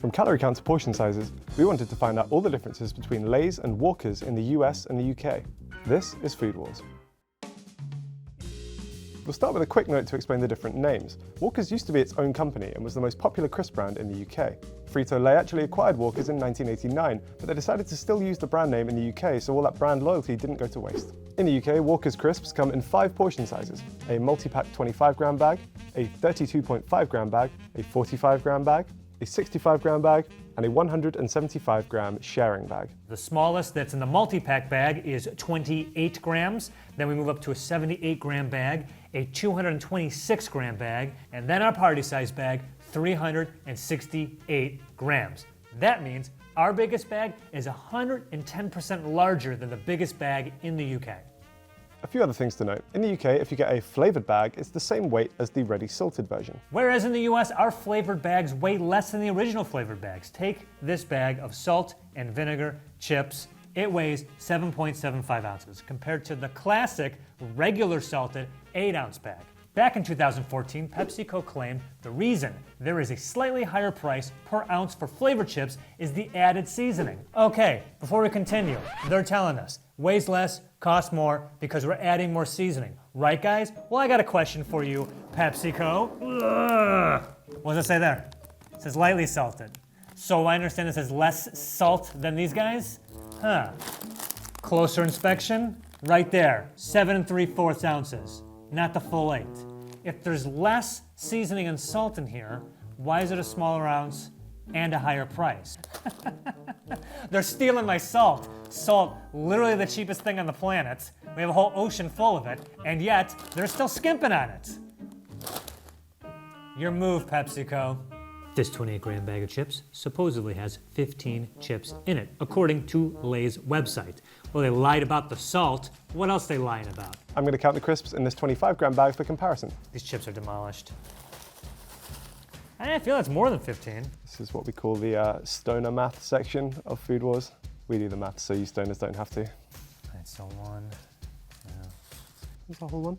From calorie count to portion sizes, we wanted to find out all the differences between Lay's and Walker's in the US and the UK. This is Food Wars. We'll start with a quick note to explain the different names. Walker's used to be its own company and was the most popular crisp brand in the UK. Frito-Lay actually acquired Walker's in 1989, but they decided to still use the brand name in the UK, so all that brand loyalty didn't go to waste. In the UK, Walker's crisps come in 5 portion sizes: a multi-pack 25-gram bag, a 32.5-gram bag, a 45-gram bag, a 65-gram bag, and a 175-gram sharing bag. The smallest that's in the multi-pack bag is 28 grams. Then we move up to a 78-gram bag, a 226-gram bag, and then our party-size bag, 368 grams. That means our biggest bag is 110% larger than the biggest bag in the UK. A few other things to note. In the UK, if you get a flavoured bag, it's the same weight as the ready salted version. Whereas in the US, our flavored bags weigh less than the original flavored bags. Take this bag of salt and vinegar chips. It weighs 7.75 ounces compared to the classic regular salted 8-ounce bag. Back in 2014, PepsiCo claimed the reason there is a slightly higher price per ounce for flavor chips is the added seasoning. Okay, before we continue, they're telling us weighs less, costs more because we're adding more seasoning. Right, guys? Well, I got a question for you, PepsiCo. Ugh. What does it say there? It says lightly salted. So I understand it says less salt than these guys? Huh. Closer inspection, right there, 7 3/4 ounces. Not the full 8. If there's less seasoning and salt in here, why is it a smaller ounce and a higher price? They're stealing my salt. Salt, literally the cheapest thing on the planet. We have a whole ocean full of it, and yet they're still skimping on it. Your move, PepsiCo. This 28-gram bag of chips supposedly has 15 chips in it, according to Lay's website. Well, they lied about the salt. What else are they lying about? I'm going to count the crisps in this 25-gram bag for comparison. These chips are demolished. I feel that's more than 15. This is what we call the stoner math section of Food Wars. We do the math so you stoners don't have to. Alright, so 1. Yeah. There's a whole one.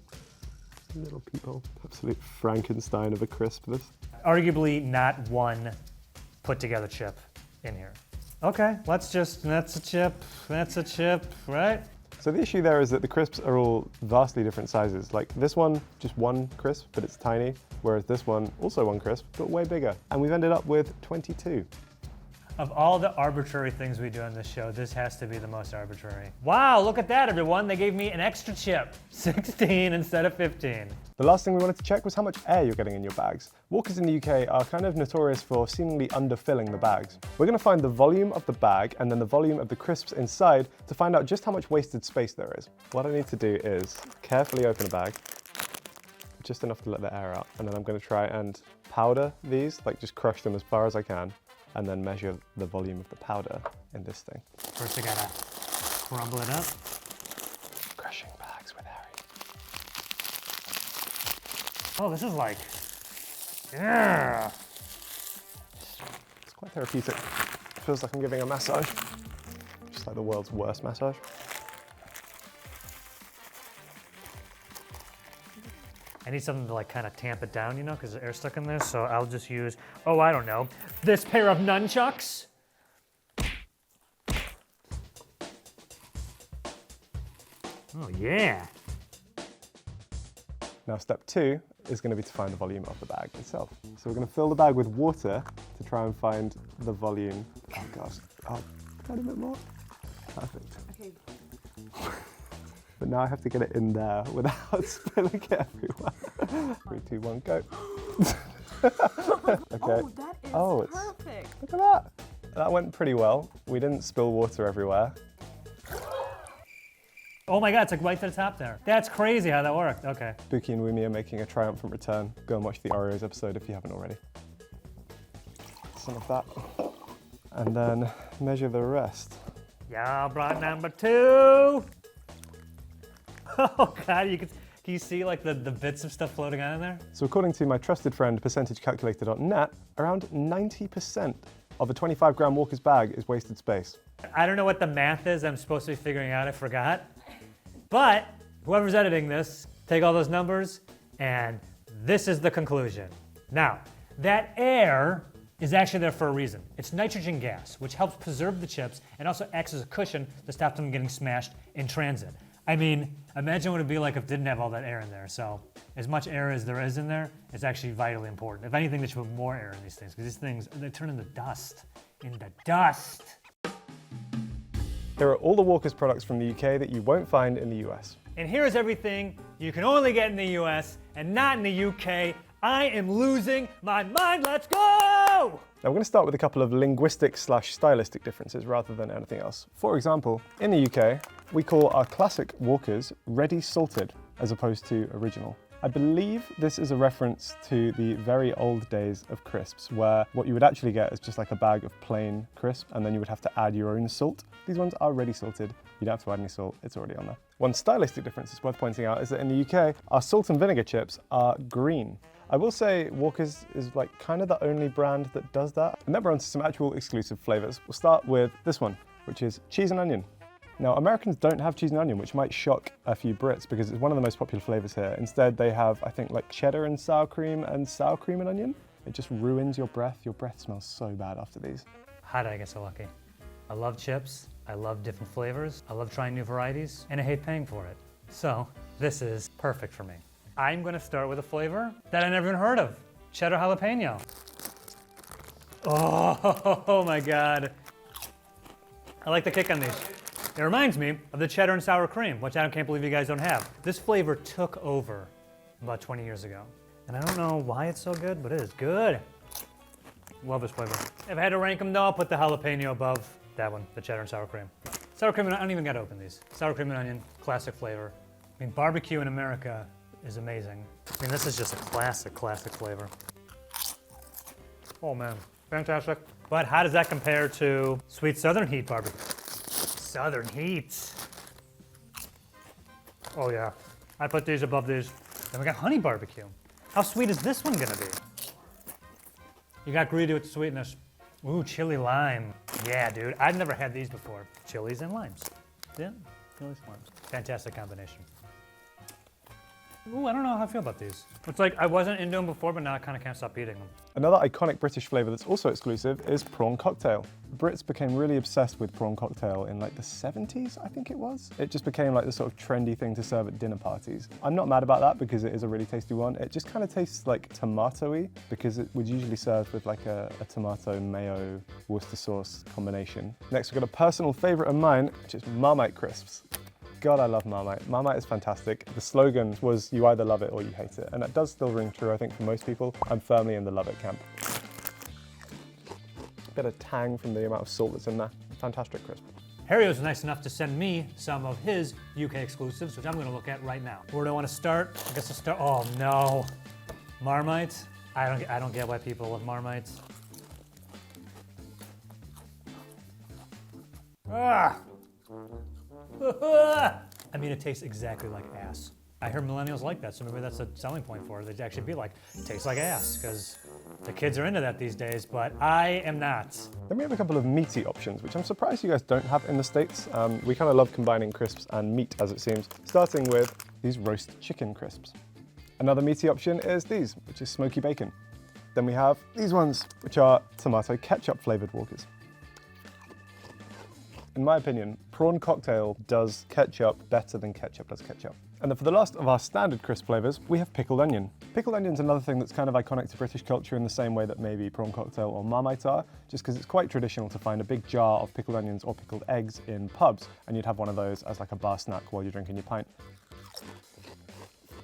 Little peephole. Absolute Frankenstein of a crisp, this. Arguably not one put together chip in here. Okay, that's a chip, right? So the issue there is that the crisps are all vastly different sizes. Like this one, just one crisp, but it's tiny, whereas this one, also one crisp, but way bigger. And we've ended up with 22. Of all the arbitrary things we do on this show, this has to be the most arbitrary. Wow, look at that, everyone. They gave me an extra chip. 16 instead of 15. The last thing we wanted to check was how much air you're getting in your bags. Walkers in the UK are kind of notorious for seemingly underfilling the bags. We're going to find the volume of the bag and then the volume of the crisps inside to find out just how much wasted space there is. What I need to do is carefully open a bag, just enough to let the air out, and then I'm going to try and powder these, like just crush them as far as I can, and then measure the volume of the powder in this thing. First I gotta crumble it up. Crushing bags with Harry. Oh, this is like, yeah. It's quite therapeutic. Feels like I'm giving a massage. Just like the world's worst massage. I need something to like kind of tamp it down, you know, because the air's stuck in there. So I'll just use, oh, I don't know, this pair of nunchucks. Oh, yeah. Now step 2 is going to be to find the volume of the bag itself. So we're going to fill the bag with water to try and find the volume. Oh gosh, oh, a tiny bit more. Perfect. Okay. But now I have to get it in there without spilling it everywhere. 3, 2, 1, go. Okay. Oh, that is perfect. Look at that. That went pretty well. We didn't spill water everywhere. Oh my God, it's like right to the top there. That's crazy how that worked. Okay. Buki and Wumi are making a triumphant return. Go and watch the Oreos episode if you haven't already. Some of that. And then measure the rest. Y'all brought number 2. Oh God, can you see like the bits of stuff floating on in there? So according to my trusted friend percentagecalculator.net, around 90% of a 25-gram Walker's bag is wasted space. I don't know what the math is I'm supposed to be figuring out, I forgot. But whoever's editing this, take all those numbers, and this is the conclusion. Now, that air is actually there for a reason. It's nitrogen gas, which helps preserve the chips and also acts as a cushion to stop them getting smashed in transit. I mean, imagine what it'd be like if it didn't have all that air in there. So as much air as there is in there, it's actually vitally important. If anything, they should put more air in these things, because these things, they turn into dust. Into dust. Here are all the Walker's products from the UK that you won't find in the US. And here's everything you can only get in the US and not in the UK. I am losing my mind, let's go! Now we're going to start with a couple of linguistic/stylistic differences rather than anything else. For example, in the UK, we call our classic Walkers ready salted as opposed to original. I believe this is a reference to the very old days of crisps, where what you would actually get is just like a bag of plain crisp, and then you would have to add your own salt. These ones are ready salted. You don't have to add any salt, it's already on there. One stylistic difference that's worth pointing out is that in the UK, our salt and vinegar chips are green. I will say Walker's is like kind of the only brand that does that. And then we're on to some actual exclusive flavors. We'll start with this one, which is cheese and onion. Now, Americans don't have cheese and onion, which might shock a few Brits because it's one of the most popular flavors here. Instead, they have, I think, like cheddar and sour cream and onion. It just ruins your breath. Your breath smells so bad after these. How did I get so lucky? I love chips, I love different flavors, I love trying new varieties, and I hate paying for it. So, this is perfect for me. I'm gonna start with a flavor that I never even heard of, cheddar jalapeno. Oh my God. I like the kick on these. It reminds me of the cheddar and sour cream, which I can't believe you guys don't have. This flavor took over about 20 years ago. And I don't know why it's so good, but it is good. Love this flavor. If I had to rank them though, I'll put the jalapeno above that one, the cheddar and sour cream. Sour cream and I don't even gotta open these. Sour cream and onion, classic flavor. I mean, barbecue in America is amazing. I mean, this is just a classic flavor. Oh man, fantastic. But how does that compare to Sweet Southern Heat barbecue? Southern Heat. Oh yeah, I put these above these. Then we got honey barbecue. How sweet is this one gonna be? You got greedy with the sweetness. Ooh, chili lime. Yeah, dude, I've never had these before. Chilies and limes. Yeah, chilies and limes. Fantastic combination. Ooh, I don't know how I feel about these. It's like I wasn't into them before, but now I kind of can't stop eating them. Another iconic British flavor that's also exclusive is prawn cocktail. Brits became really obsessed with prawn cocktail in like the 70s, I think it was. It just became like the sort of trendy thing to serve at dinner parties. I'm not mad about that because it is a really tasty one. It just kind of tastes like tomato-y because it would usually serve with like a tomato mayo Worcester sauce combination. Next, we've got a personal favorite of mine, which is Marmite crisps. God, I love Marmite. Marmite is fantastic. The slogan was you either love it or you hate it. And that does still ring true, I think, for most people. I'm firmly in the love it camp. Bit of tang from the amount of salt that's in there. Fantastic crisp. Harry was nice enough to send me some of his UK exclusives, which I'm gonna look at right now. Where do I wanna start? I guess I'll start, oh no. Marmite? I don't get why people love Marmites. Ah! I mean, it tastes exactly like ass. I hear millennials like that, so maybe that's a selling point for it. They'd actually be like, tastes like ass, because the kids are into that these days, but I am not. Then we have a couple of meaty options, which I'm surprised you guys don't have in the States. We kind of love combining crisps and meat, as it seems, starting with these roast chicken crisps. Another meaty option is these, which is smoky bacon. Then we have these ones, which are tomato ketchup flavored Walkers. In my opinion, prawn cocktail does ketchup better than ketchup does ketchup. And then for the last of our standard crisp flavors, we have pickled onion. Pickled onion's another thing that's kind of iconic to British culture in the same way that maybe prawn cocktail or Marmite are, just because it's quite traditional to find a big jar of pickled onions or pickled eggs in pubs, and you'd have one of those as like a bar snack while you're drinking your pint.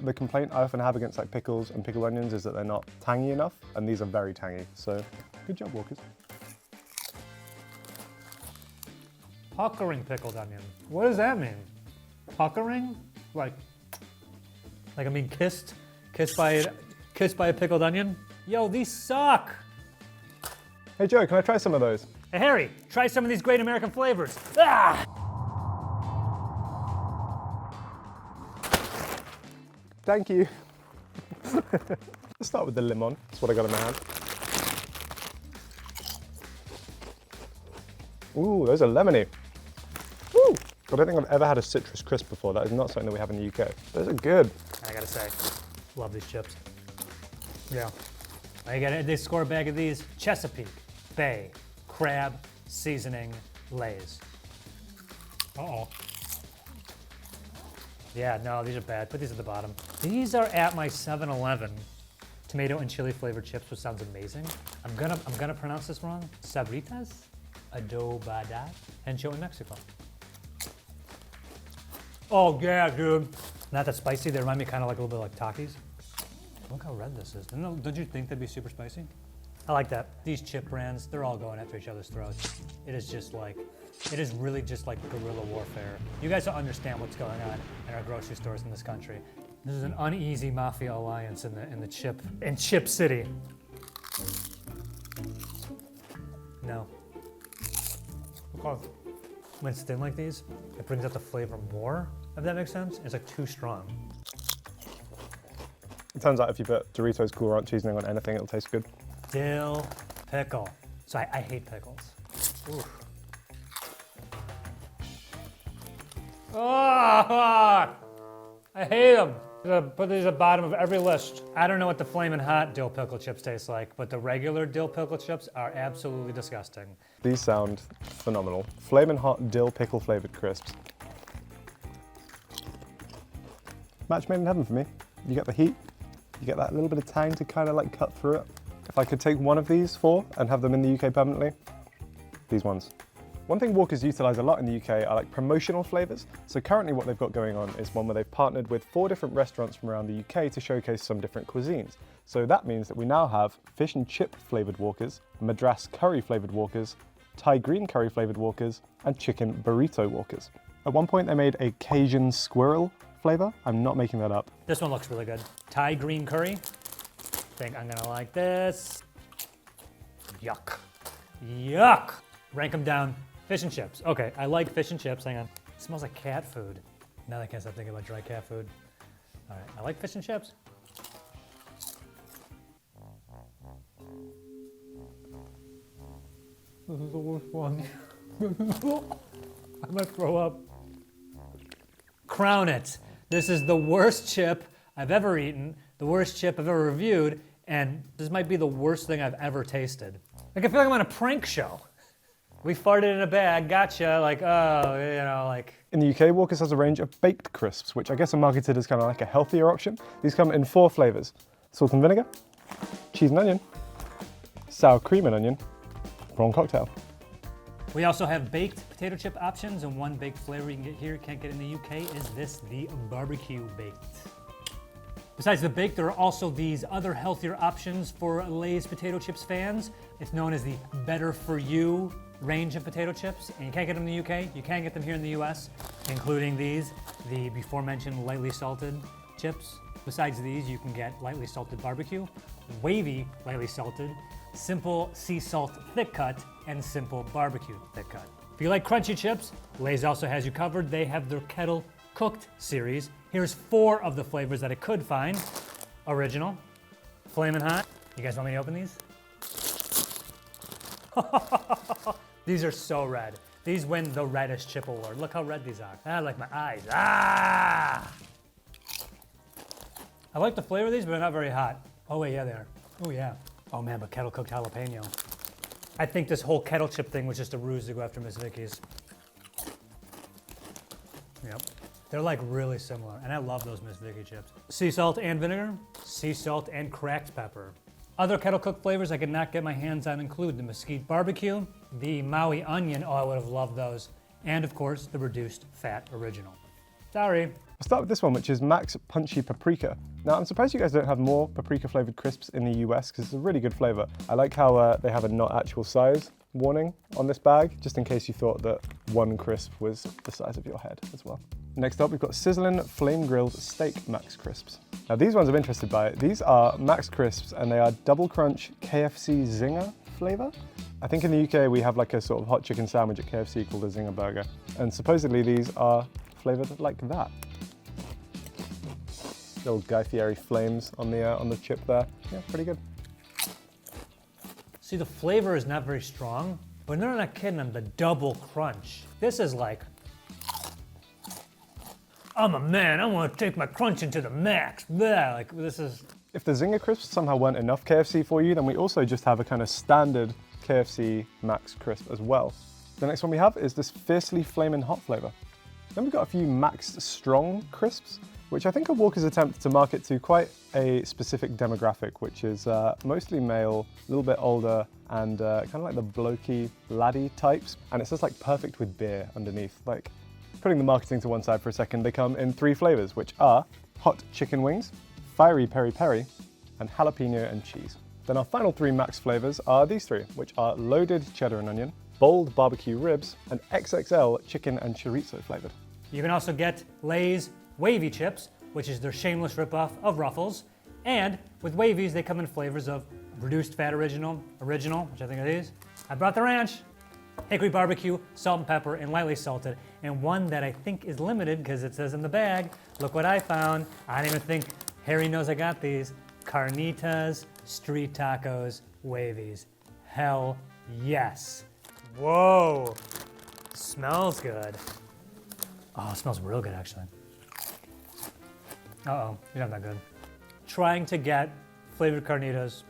The complaint I often have against like pickles and pickled onions is that they're not tangy enough, and these are very tangy, so good job, Walkers. Puckering pickled onion. What does that mean? Puckering? Like I'm being kissed by a pickled onion? Yo, these suck. Hey Joe, can I try some of those? Hey Harry, try some of these great American flavors. Ah! Thank you. Let's start with the lemon. That's what I got in my hand. Ooh, those are lemony. Woo! I don't think I've ever had a citrus crisp before. That is not something that we have in the UK. Those are good. I gotta say, love these chips. Yeah, They score a bag of these. Chesapeake Bay Crab Seasoning Lay's. Uh-oh. Yeah, no, these are bad. Put these at the bottom. These are at my 7-Eleven. Tomato and chili flavored chips, which sounds amazing. I'm gonna pronounce this wrong. Sabritas, adobada, Hencho in Mexico. Oh yeah, dude. Not that spicy. They remind me kind of like a little bit like Takis. Look how red this is. Don't you think that'd be super spicy? I like that. These chip brands, they're all going after each other's throats. It is really just like guerrilla warfare. You guys don't understand what's going on in our grocery stores in this country. This is an uneasy mafia alliance in Chip City. No. Because when it's thin like these, it brings out the flavor more, if that makes sense. It's like too strong. It turns out if you put Doritos Cool Ranch seasoning on anything, it'll taste good. Dill pickle. So I hate pickles. Ooh. Oh, I hate them. Put these at the bottom of every list. I don't know what the Flamin' Hot dill pickle chips taste like, but the regular dill pickle chips are absolutely disgusting. These sound phenomenal. Flamin' Hot dill pickle flavored crisps. Match made in heaven for me. You get the heat, you get that little bit of tang to kind of like cut through it. If I could take one of these four and have them in the UK permanently, these ones. One thing Walkers utilise a lot in the UK are like promotional flavours. So currently what they've got going on is one where they've partnered with 4 different restaurants from around the UK to showcase some different cuisines. So that means that we now have fish and chip flavoured Walkers, Madras curry flavoured Walkers, Thai green curry flavoured Walkers, and chicken burrito Walkers. At one point they made a Cajun squirrel flavour. I'm not making that up. This one looks really good. Thai green curry. Think I'm gonna like this. Yuck. Yuck. Rank them down. Fish and chips. Okay, I like fish and chips. Hang on. It smells like cat food. Now I can't stop thinking about dry cat food. All right, I like fish and chips. This is the worst one. I might throw up. Crown it. This is the worst chip I've ever eaten, the worst chip I've ever reviewed, and this might be the worst thing I've ever tasted. Like, I feel like I'm on a prank show. We farted in a bag, gotcha, like, oh, you know, like. In the UK, Walkers has a range of baked crisps, which I guess are marketed as kind of like a healthier option. These come in 4 flavours: salt and vinegar, cheese and onion, sour cream and onion, prawn cocktail. We also have baked potato chip options, and one baked flavor you can get here, can't get in the UK, is the barbecue baked. Besides the baked, there are also these other healthier options for Lay's potato chips fans. It's known as the Better For You range of potato chips, and you can't get them in the UK, you can get them here in the US, including these, the before mentioned lightly salted chips. Besides these, you can get lightly salted barbecue, wavy lightly salted, simple sea salt thick cut, and simple barbecue thick cut. If you like crunchy chips, Lay's also has you covered. They have their kettle cooked series. Here's 4 of the flavors that I could find. Original, Flamin' Hot. You guys want me to open these? These are so red. These win the reddest chip award. Look how red these are. Ah, like my eyes. Ah! I like the flavor of these, but they're not very hot. Oh wait, yeah, they are. Oh yeah. Oh man, but kettle cooked jalapeno. I think this whole kettle chip thing was just a ruse to go after Miss Vicky's. Yep. They're like really similar, and I love those Miss Vicky chips. Sea salt and vinegar, sea salt and cracked pepper. Other kettle cooked flavors I could not get my hands on include the mesquite barbecue, the Maui onion, oh I would have loved those, and of course the reduced fat original. Sorry. I'll start with this one, which is Max Punchy Paprika. Now, I'm surprised you guys don't have more paprika flavored crisps in the US because it's a really good flavor. I like how they have a not actual size warning on this bag, just in case you thought that one crisp was the size of your head as well. Next up, we've got Sizzlin' Flame Grilled Steak Max Crisps. Now, these ones I'm interested by. These are Max Crisps and they are Double Crunch KFC Zinger flavor. I think in the UK we have like a sort of hot chicken sandwich at KFC called a Zinger Burger. And supposedly these are flavored like that. Little Guy Fieri flames on the chip there. Yeah, pretty good. See, the flavor is not very strong, but they're not kidding on the double crunch. This is like, I'm a man, I want to take my crunch into the max. Blah. Like, this is If the Zinger crisps somehow weren't enough KFC for you, then we also just have a kind of standard KFC Max crisp as well. The next one we have is this Fiercely Flamin' Hot flavor. Then we've got a few Max Strong crisps, which I think are Walker's attempt to market to quite a specific demographic, which is mostly male, a little bit older, and kind of like the blokey, laddie types. And it says like perfect with beer underneath. Like, putting the marketing to one side for a second, they come in 3 flavors, which are hot chicken wings, fiery peri peri, and jalapeno and cheese. Then our final 3 Max flavors are these 3, which are loaded cheddar and onion, bold barbecue ribs, and XXL chicken and chorizo flavored. You can also get Lay's Wavy Chips, which is their shameless ripoff of Ruffles. And with Wavies, they come in flavors of reduced fat original, which I think are these. I brought the ranch, hickory barbecue, salt and pepper, and lightly salted. And one that I think is limited because it says in the bag, look what I found. I didn't even think Harry knows I got these. Carnitas Street Tacos Wavies. Hell yes. Whoa, smells good. Oh, it smells real good actually. Uh-oh, you're not that good. Trying to get flavored carnitas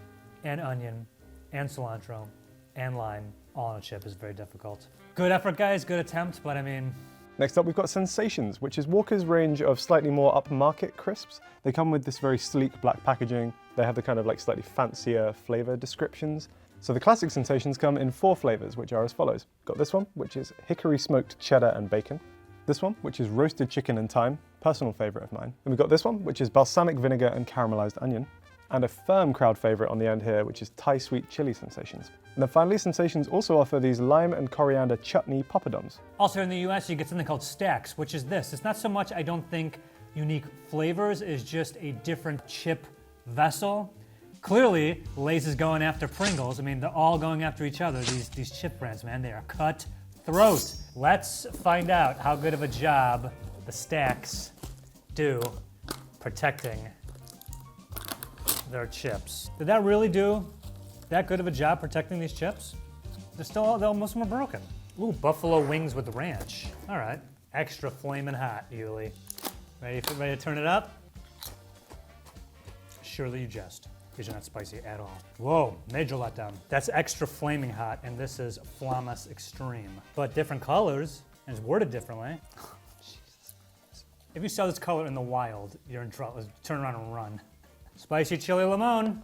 and onion and cilantro and lime all on a chip is very difficult. Good effort, guys, good attempt, but I mean... Next up, we've got Sensations, which is Walker's range of slightly more upmarket crisps. They come with this very sleek black packaging. They have the kind of like slightly fancier flavor descriptions. So the classic Sensations come in 4 flavors, which are as follows. Got this one, which is hickory smoked cheddar and bacon. This one, which is roasted chicken and thyme, personal favorite of mine. And we've got this one, which is balsamic vinegar and caramelized onion. And a firm crowd favorite on the end here, which is Thai sweet chili Sensations. And then finally, Sensations also offer these lime and coriander chutney poppadoms. Also in the US, you get something called Stacks, which is this. It's not so much, I don't think, unique flavors, it's just a different chip vessel. Clearly, Lay's is going after Pringles. I mean, they're all going after each other, these chip brands, man. They are cutthroat. Let's find out how good of a job the Stacks do protecting their chips. Did that really do that good of a job protecting these chips? Most of them are broken. Ooh, buffalo wings with ranch. All right, extra flaming hot, Yuli. Ready to turn it up? Surely you jest. These are not spicy at all. Whoa, major letdown. That's extra flaming hot, and this is Flamus Extreme. But different colors, and it's worded differently. Jesus Christ. If you saw this color in the wild, you're in trouble. Turn around and run. Spicy chili limon.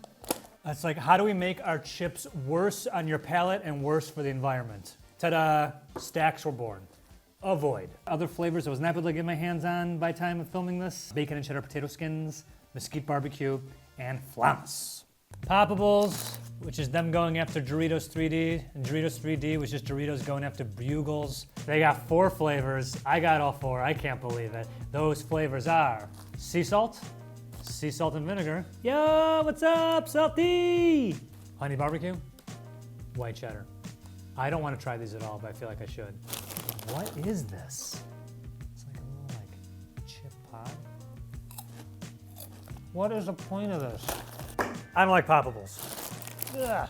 It's like, how do we make our chips worse on your palate and worse for the environment? Ta-da, Stacks were born. Avoid. Other flavors I was not able to get my hands on by time of filming this. Bacon and cheddar potato skins, mesquite barbecue, and Flamus. Poppables, which is them going after Doritos 3D, and Doritos 3D, which is Doritos going after Bugles. They got 4 flavors. I got all 4. I can't believe it. Those flavors are sea salt and vinegar. Yo, what's up, Salty? Honey barbecue, white cheddar. I don't want to try these at all, but I feel like I should. What is this? It's like a little chip pie. What is the point of this? I don't like Poppables. Ugh.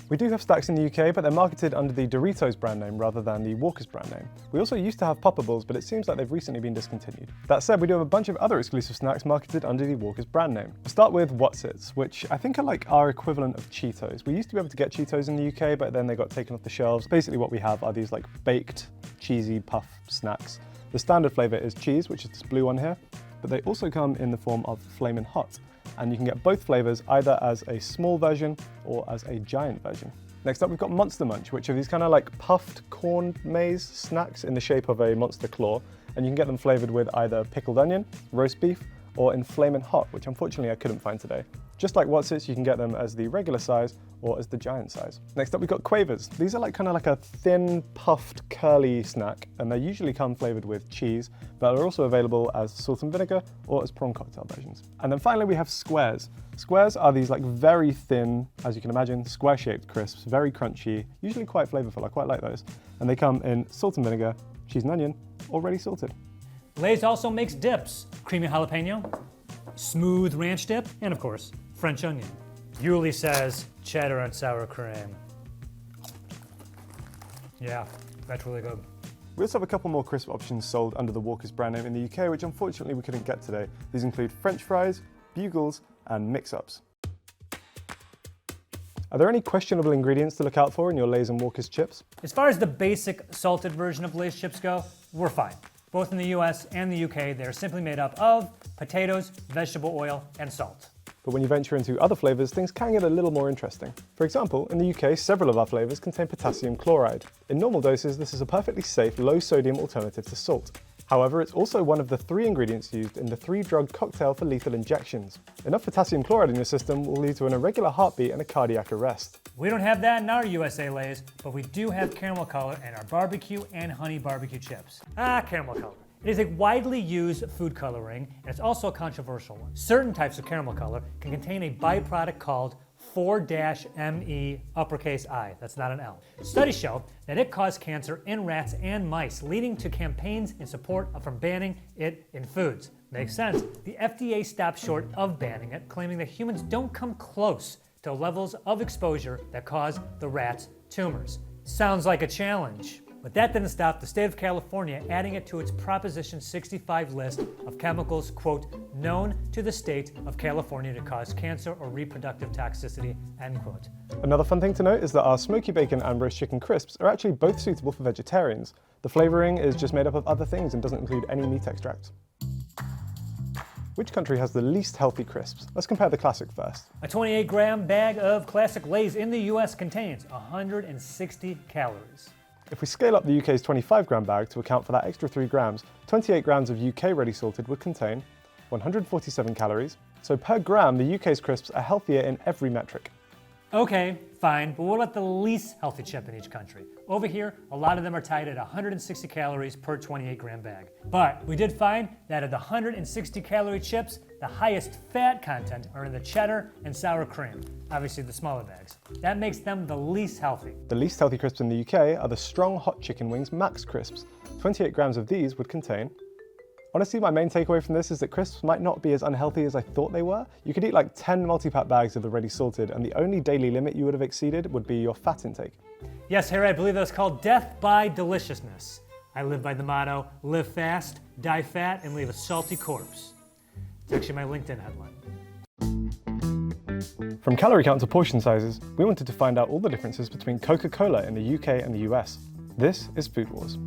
We do have Stacks in the UK, but they're marketed under the Doritos brand name rather than the Walker's brand name. We also used to have Poppables, but it seems like they've recently been discontinued. That said, we do have a bunch of other exclusive snacks marketed under the Walker's brand name. We'll start with Wotsits, which I think are like our equivalent of Cheetos. We used to be able to get Cheetos in the UK, but then they got taken off the shelves. Basically what we have are these like baked, cheesy puff snacks. The standard flavor is cheese, which is this blue one here, but they also come in the form of Flamin' Hot. And you can get both flavors either as a small version or as a giant version. Next up, we've got Monster Munch, which are these kind of like puffed corn maze snacks in the shape of a monster claw. And you can get them flavored with either pickled onion, roast beef, or in Flamin' Hot, which unfortunately I couldn't find today. Just like Wotsits, you can get them as the regular size or as the giant size. Next up, we've got Quavers. These are like kind of like a thin, puffed, curly snack, and they usually come flavored with cheese, but are also available as salt and vinegar or as prawn cocktail versions. And then finally, we have Squares. Squares are these like very thin, as you can imagine, square-shaped crisps, very crunchy, usually quite flavorful. I quite like those. And they come in salt and vinegar, cheese and onion, already salted. Lay's also makes dips. Creamy jalapeno, smooth ranch dip, and of course, French onion. Yuli says cheddar and sour cream. Yeah, that's really good. We also have a couple more crisp options sold under the Walker's brand name in the UK, which unfortunately we couldn't get today. These include French fries, Bugles, and mix-ups. Are there any questionable ingredients to look out for in your Lay's and Walker's chips? As far as the basic salted version of Lay's chips go, we're fine. Both in the US and the UK, they're simply made up of potatoes, vegetable oil, and salt. But when you venture into other flavors, things can get a little more interesting. For example, in the UK, several of our flavors contain potassium chloride. In normal doses, this is a perfectly safe, low-sodium alternative to salt. However, it's also one of the 3 ingredients used in the 3-drug cocktail for lethal injections. Enough potassium chloride in your system will lead to an irregular heartbeat and a cardiac arrest. We don't have that in our USA Lay's, but we do have caramel color in our barbecue and honey barbecue chips. Caramel color. It is a widely used food coloring, and it's also a controversial one. Certain types of caramel color can contain a byproduct called 4-ME uppercase I. That's not an L. Studies show that it caused cancer in rats and mice, leading to campaigns in support from banning it in foods. Makes sense. The FDA stopped short of banning it, claiming that humans don't come close to levels of exposure that cause the rats' tumors. Sounds like a challenge. But that didn't stop the state of California adding it to its Proposition 65 list of chemicals, quote, known to the state of California to cause cancer or reproductive toxicity, end quote. Another fun thing to note is that our smoky bacon and roast chicken crisps are actually both suitable for vegetarians. The flavoring is just made up of other things and doesn't include any meat extracts. Which country has the least healthy crisps? Let's compare the classic first. A 28-gram bag of classic Lay's in the US contains 160 calories. If we scale up the UK's 25-gram bag to account for that extra 3 grams, 28 grams of UK ready salted would contain 147 calories. So per gram, the UK's crisps are healthier in every metric. Okay, fine, but what about the least healthy chip in each country? Over here, a lot of them are tied at 160 calories per 28-gram bag. But we did find that of the 160 calorie chips, the highest fat content are in the cheddar and sour cream, obviously the smaller bags. That makes them the least healthy. The least healthy crisps in the UK are the strong hot chicken wings Max crisps. 28 grams of these would contain. Honestly, my main takeaway from this is that crisps might not be as unhealthy as I thought they were. You could eat like 10 multi-pack bags of the ready salted, and the only daily limit you would have exceeded would be your fat intake. Yes, Harry, I believe that's called death by deliciousness. I live by the motto, live fast, die fat, and leave a salty corpse. It's actually my LinkedIn headline. From calorie count to portion sizes, we wanted to find out all the differences between Coca-Cola in the UK and the US. This is Food Wars.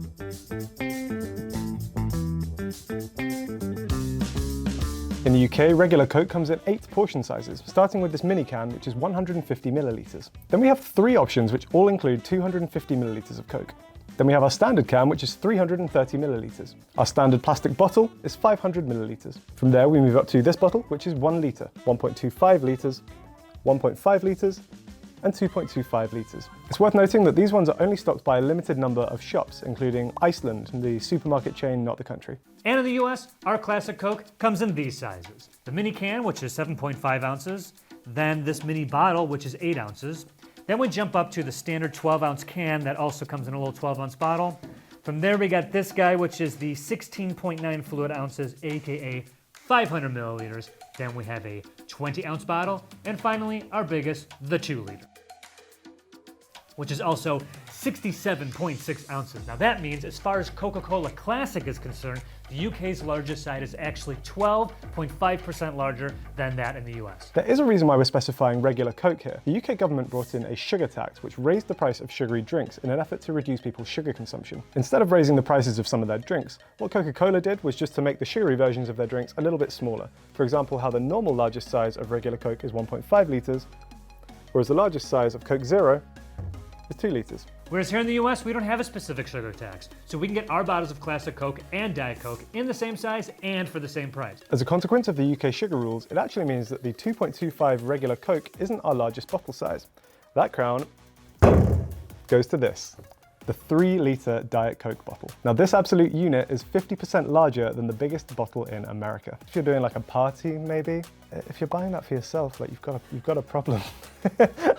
In the UK, regular Coke comes in 8 portion sizes, starting with this mini can, which is 150 millilitres. Then we have 3 options, which all include 250 millilitres of Coke. Then we have our standard can, which is 330 millilitres. Our standard plastic bottle is 500 millilitres. From there, we move up to this bottle, which is 1 litre, 1.25 litres, 1.5 litres, and 2.25 litres. It's worth noting that these ones are only stocked by a limited number of shops, including Iceland, the supermarket chain, not the country. And in the US, our classic Coke comes in these sizes. The mini can, which is 7.5 ounces, then this mini bottle, which is 8 ounces. Then we jump up to the standard 12-ounce can that also comes in a little 12-ounce bottle. From there, we got this guy, which is the 16.9 fluid ounces, aka 500 milliliters. Then we have a 20-ounce bottle. And finally, our biggest, the 2-liter, which is also 67.6 ounces. Now that means, as far as Coca-Cola Classic is concerned, the UK's largest size is actually 12.5% larger than that in the US. There is a reason why we're specifying regular Coke here. The UK government brought in a sugar tax, which raised the price of sugary drinks in an effort to reduce people's sugar consumption. Instead of raising the prices of some of their drinks, what Coca-Cola did was just to make the sugary versions of their drinks a little bit smaller. For example, how the normal largest size of regular Coke is 1.5 litres, whereas the largest size of Coke Zero is 2 litres. Whereas here in the US, we don't have a specific sugar tax, so we can get our bottles of Classic Coke and Diet Coke in the same size and for the same price. As a consequence of the UK sugar rules, it actually means that the 2.25 regular Coke isn't our largest bottle size. That crown goes to this, the 3-litre Diet Coke bottle. Now this absolute unit is 50% larger than the biggest bottle in America. If you're doing like a party, maybe, if you're buying that for yourself, like you've got a problem.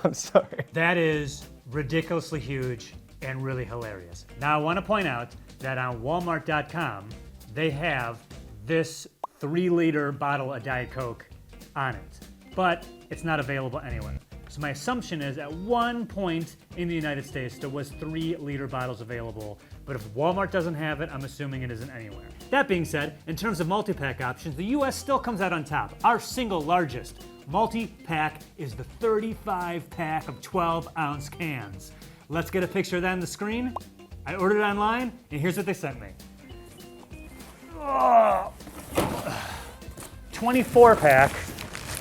I'm sorry. That is ridiculously huge and really hilarious. Now I want to point out that on Walmart.com, they have this 3-liter bottle of Diet Coke on it, but it's not available anywhere. So my assumption is at one point in the United States, there was 3-liter bottles available. But if Walmart doesn't have it, I'm assuming it isn't anywhere. That being said, in terms of multi-pack options, the US still comes out on top. Our single largest multi-pack is the 35-pack of 12-ounce cans. Let's get a picture of that on the screen. I ordered it online, and here's what they sent me. 24-pack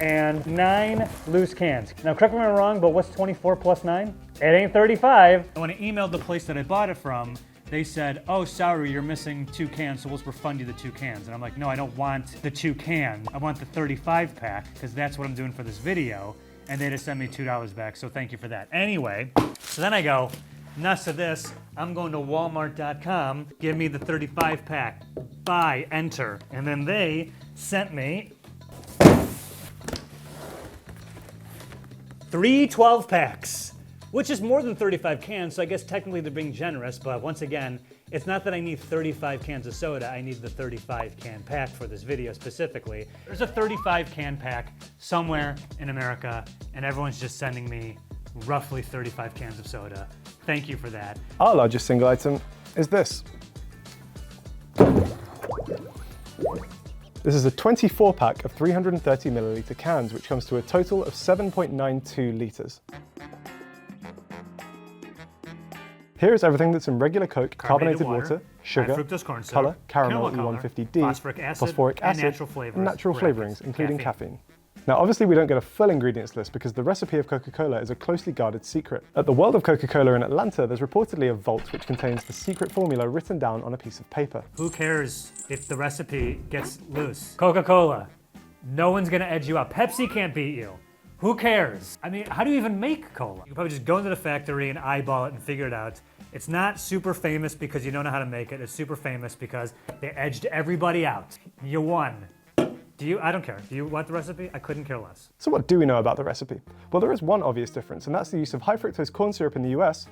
and 9 loose cans. Now, correct me if I'm wrong, but what's 24 plus 9? It ain't 35. And when I emailed the place that I bought it from, they said, oh, sorry, you're missing 2 cans, so we'll just refund you the 2 cans. And I'm like, no, I don't want the 2 cans. I want the 35-pack, because that's what I'm doing for this video. And they just sent me $2 back, so thank you for that. Anyway, so then I go, nuts of this, I'm going to walmart.com, give me the 35-pack, buy, enter. And then they sent me 3 12-packs, which is more than 35 cans, so I guess technically they're being generous, but once again, it's not that I need 35 cans of soda, I need the 35 can pack for this video specifically. There's a 35 can pack somewhere in America, and everyone's just sending me roughly 35 cans of soda. Thank you for that. Our largest single item is this. This is a 24-pack of 330 milliliter cans, which comes to a total of 7.92 liters. Here is everything that's in regular Coke, carbonated water, sugar, high fructose corn syrup, color, caramel color, E150D, phosphoric acid, and natural flavorings, including caffeine. Now, obviously we don't get a full ingredients list because the recipe of Coca-Cola is a closely guarded secret. At the World of Coca-Cola in Atlanta, there's reportedly a vault which contains the secret formula written down on a piece of paper. Who cares if the recipe gets loose? Coca-Cola, no one's gonna edge you out. Pepsi can't beat you. Who cares? I mean, how do you even make cola? You can probably just go into the factory and eyeball it and figure it out. It's not super famous because you don't know how to make it. It's super famous because they edged everybody out. You won. I don't care. Do you want the recipe? I couldn't care less. So what do we know about the recipe? Well, there is one obvious difference, and that's the use of high fructose corn syrup in the US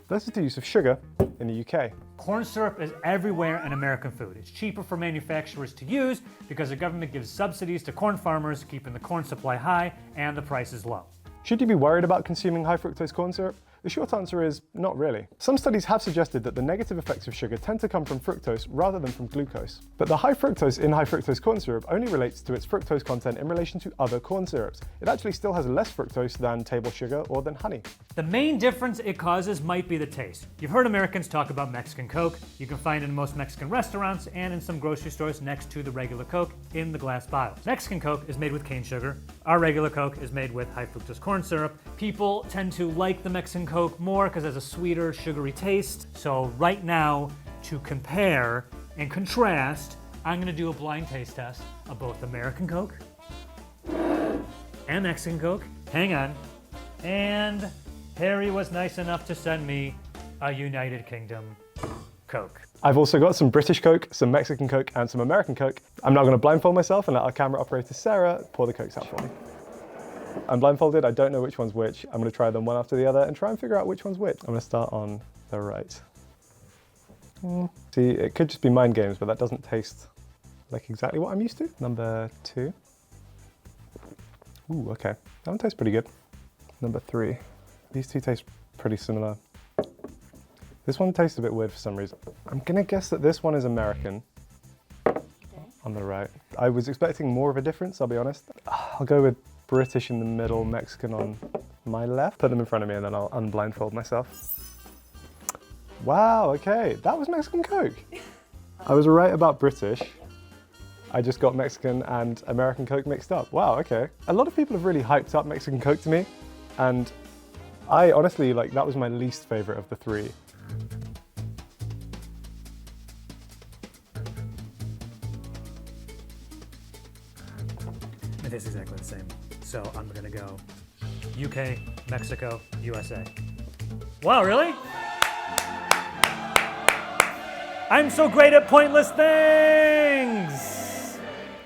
versus the use of sugar in the UK. Corn syrup is everywhere in American food. It's cheaper for manufacturers to use because the government gives subsidies to corn farmers, keeping the corn supply high and the prices low. Should you be worried about consuming high fructose corn syrup? The short answer is not really. Some studies have suggested that the negative effects of sugar tend to come from fructose rather than from glucose. But the high fructose in high fructose corn syrup only relates to its fructose content in relation to other corn syrups. It actually still has less fructose than table sugar or than honey. The main difference it causes might be the taste. You've heard Americans talk about Mexican Coke. You can find it in most Mexican restaurants and in some grocery stores next to the regular Coke in the glass bottle. Mexican Coke is made with cane sugar. Our regular Coke is made with high fructose corn syrup. People tend to like the Mexican Coke more because it has a sweeter, sugary taste. So right now, to compare and contrast, I'm gonna do a blind taste test of both American Coke and Mexican Coke. Hang on. And Harry was nice enough to send me a United Kingdom Coke. I've also got some British Coke, some Mexican Coke, and some American Coke. I'm now going to blindfold myself and let our camera operator Sarah pour the Cokes out for me. I'm blindfolded, I don't know which one's which. I'm going to try them one after the other and try and figure out which one's which. I'm going to start on the right. See, it could just be mind games, but that doesn't taste like exactly what I'm used to. Number 2. Ooh, okay. That one tastes pretty good. Number 3. These two taste pretty similar. This one tastes a bit weird for some reason. I'm gonna guess that this one is American. On the right. I was expecting more of a difference, I'll be honest. I'll go with British in the middle, Mexican on my left. Put them in front of me and then I'll unblindfold myself. Wow, okay, that was Mexican Coke. I was right about British. I just got Mexican and American Coke mixed up. Wow, okay. A lot of people have really hyped up Mexican Coke to me, and I honestly, that was my least favorite of the 3. It is exactly the same. So I'm gonna go UK, Mexico, USA. Wow, really? I'm so great at pointless things!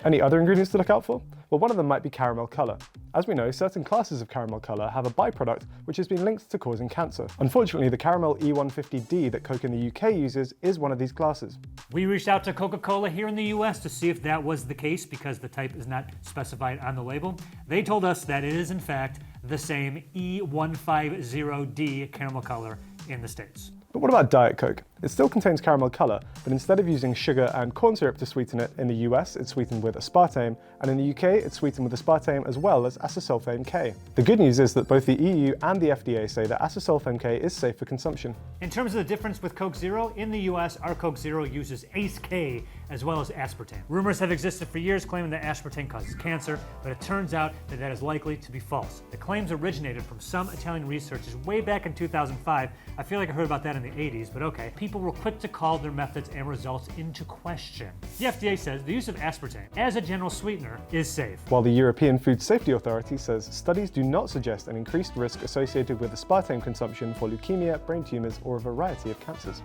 Any other ingredients to look out for? Well, one of them might be caramel color. As we know, certain classes of caramel color have a byproduct which has been linked to causing cancer. Unfortunately, the caramel E150D that Coke in the UK uses is one of these classes. We reached out to Coca-Cola here in the US to see if that was the case because the type is not specified on the label. They told us that it is in fact the same E150D caramel color in the States. But what about Diet Coke? It still contains caramel colour, but instead of using sugar and corn syrup to sweeten it, in the US it's sweetened with aspartame, and in the UK it's sweetened with aspartame as well as acesulfame K. The good news is that both the EU and the FDA say that acesulfame K is safe for consumption. In terms of the difference with Coke Zero, in the US, our Coke Zero uses ACE K as well as aspartame. Rumors have existed for years claiming that aspartame causes cancer, but it turns out that that is likely to be false. The claims originated from some Italian researchers way back in 2005. I feel like I heard about that in the 80s, but okay. People were quick to call their methods and results into question. The FDA says the use of aspartame as a general sweetener is safe. While the European Food Safety Authority says studies do not suggest an increased risk associated with aspartame consumption for leukemia, brain tumours, or a variety of cancers.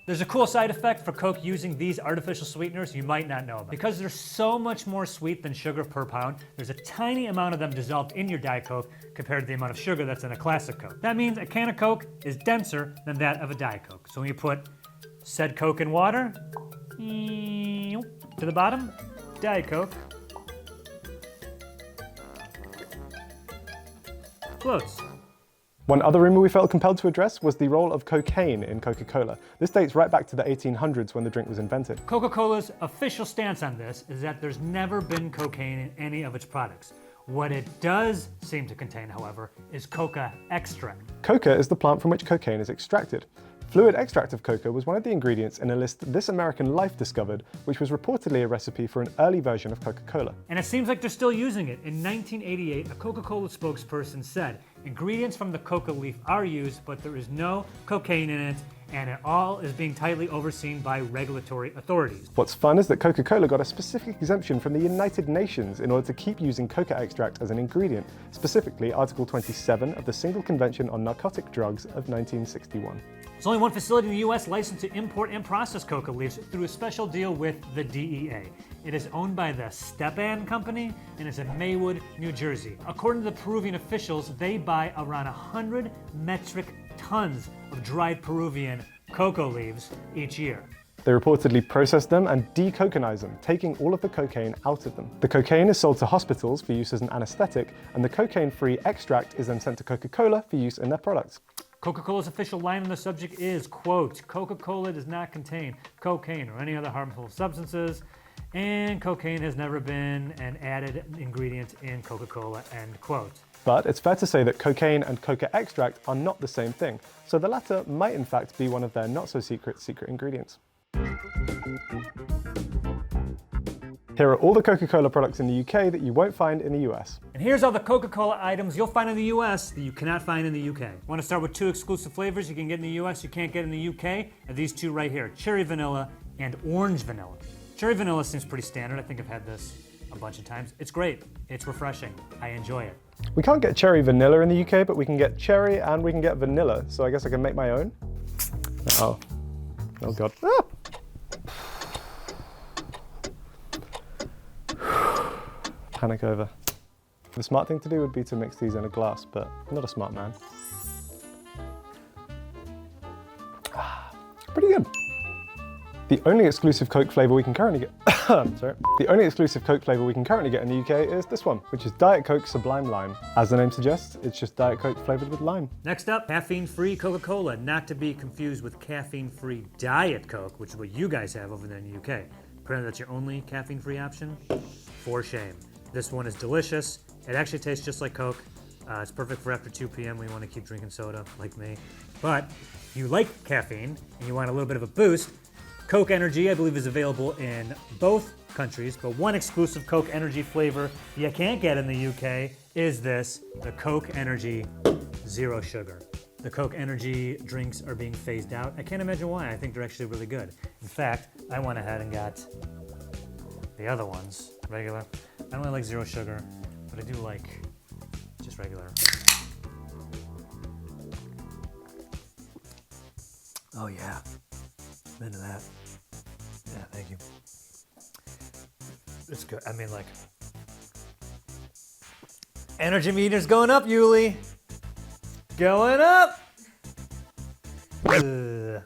There's a cool side effect for Coke using these artificial sweeteners you might not know about. Because they're so much more sweet than sugar per pound, there's a tiny amount of them dissolved in your Diet Coke compared to the amount of sugar that's in a classic Coke. That means a can of Coke is denser than that of a Diet Coke. So when you put said Coke in water, to the bottom, Diet Coke floats. One other rumour we felt compelled to address was the role of cocaine in Coca-Cola. This dates right back to the 1800s when the drink was invented. Coca-Cola's official stance on this is that there's never been cocaine in any of its products. What it does seem to contain, however, is coca extract. Coca is the plant from which cocaine is extracted. Fluid extract of coca was one of the ingredients in a list This American Life discovered, which was reportedly a recipe for an early version of Coca-Cola. And it seems like they're still using it. In 1988, a Coca-Cola spokesperson said, "Ingredients from the coca leaf are used, but there is no cocaine in it, and it all is being tightly overseen by regulatory authorities." What's fun is that Coca-Cola got a specific exemption from the United Nations in order to keep using coca extract as an ingredient, specifically Article 27 of the Single Convention on Narcotic Drugs of 1961. There's only one facility in the U.S. licensed to import and process coca leaves through a special deal with the DEA. It is owned by the Stepan Company and is in Maywood, New Jersey. According to the Peruvian officials, they buy around 100 metric tons of dried Peruvian cocoa leaves each year. They reportedly process them and decocanize them, taking all of the cocaine out of them. The cocaine is sold to hospitals for use as an anesthetic, and the cocaine-free extract is then sent to Coca-Cola for use in their products. Coca-Cola's official line on the subject is, quote, "Coca-Cola does not contain cocaine or any other harmful substances, and cocaine has never been an added ingredient in Coca-Cola," end quote. But it's fair to say that cocaine and coca extract are not the same thing, so the latter might in fact be one of their not-so-secret ingredients. Here are all the Coca-Cola products in the UK that you won't find in the US. And here's all the Coca-Cola items you'll find in the US that you cannot find in the UK. Want to start with two exclusive flavors you can get in the US you can't get in the UK? And these two right here, cherry vanilla and orange vanilla. Cherry vanilla seems pretty standard. I think I've had this a bunch of times. It's great. It's refreshing. I enjoy it. We can't get cherry vanilla in the UK, but we can get cherry and we can get vanilla, so I guess I can make my own. Oh God. Ah! Panic over. The smart thing to do would be to mix these in a glass, but I'm not a smart man. Pretty good. The only exclusive Coke flavour we can currently get The only exclusive Coke flavour we can currently get in the UK is this one, which is Diet Coke Sublime Lime. As the name suggests, it's just Diet Coke flavoured with lime. Next up, caffeine-free Coca-Cola, not to be confused with caffeine-free Diet Coke, which is what you guys have over there in the UK. Apparently that's your only caffeine-free option? For shame. This one is delicious. It actually tastes just like Coke. It's perfect for after 2 p.m. when you want to keep drinking soda, like me. But if you like caffeine and you want a little bit of a boost, Coke Energy, I believe, is available in both countries, but one exclusive Coke Energy flavor you can't get in the UK is this, the Coke Energy Zero Sugar. The Coke Energy drinks are being phased out. I can't imagine why. I think they're actually really good. In fact, I went ahead and got the other ones, regular. I don't really like zero sugar, but I do like just regular. Oh yeah, I'm into that. Yeah, thank you. It's good. I mean, like, energy meter's going up, Yuli. Going up. Ugh.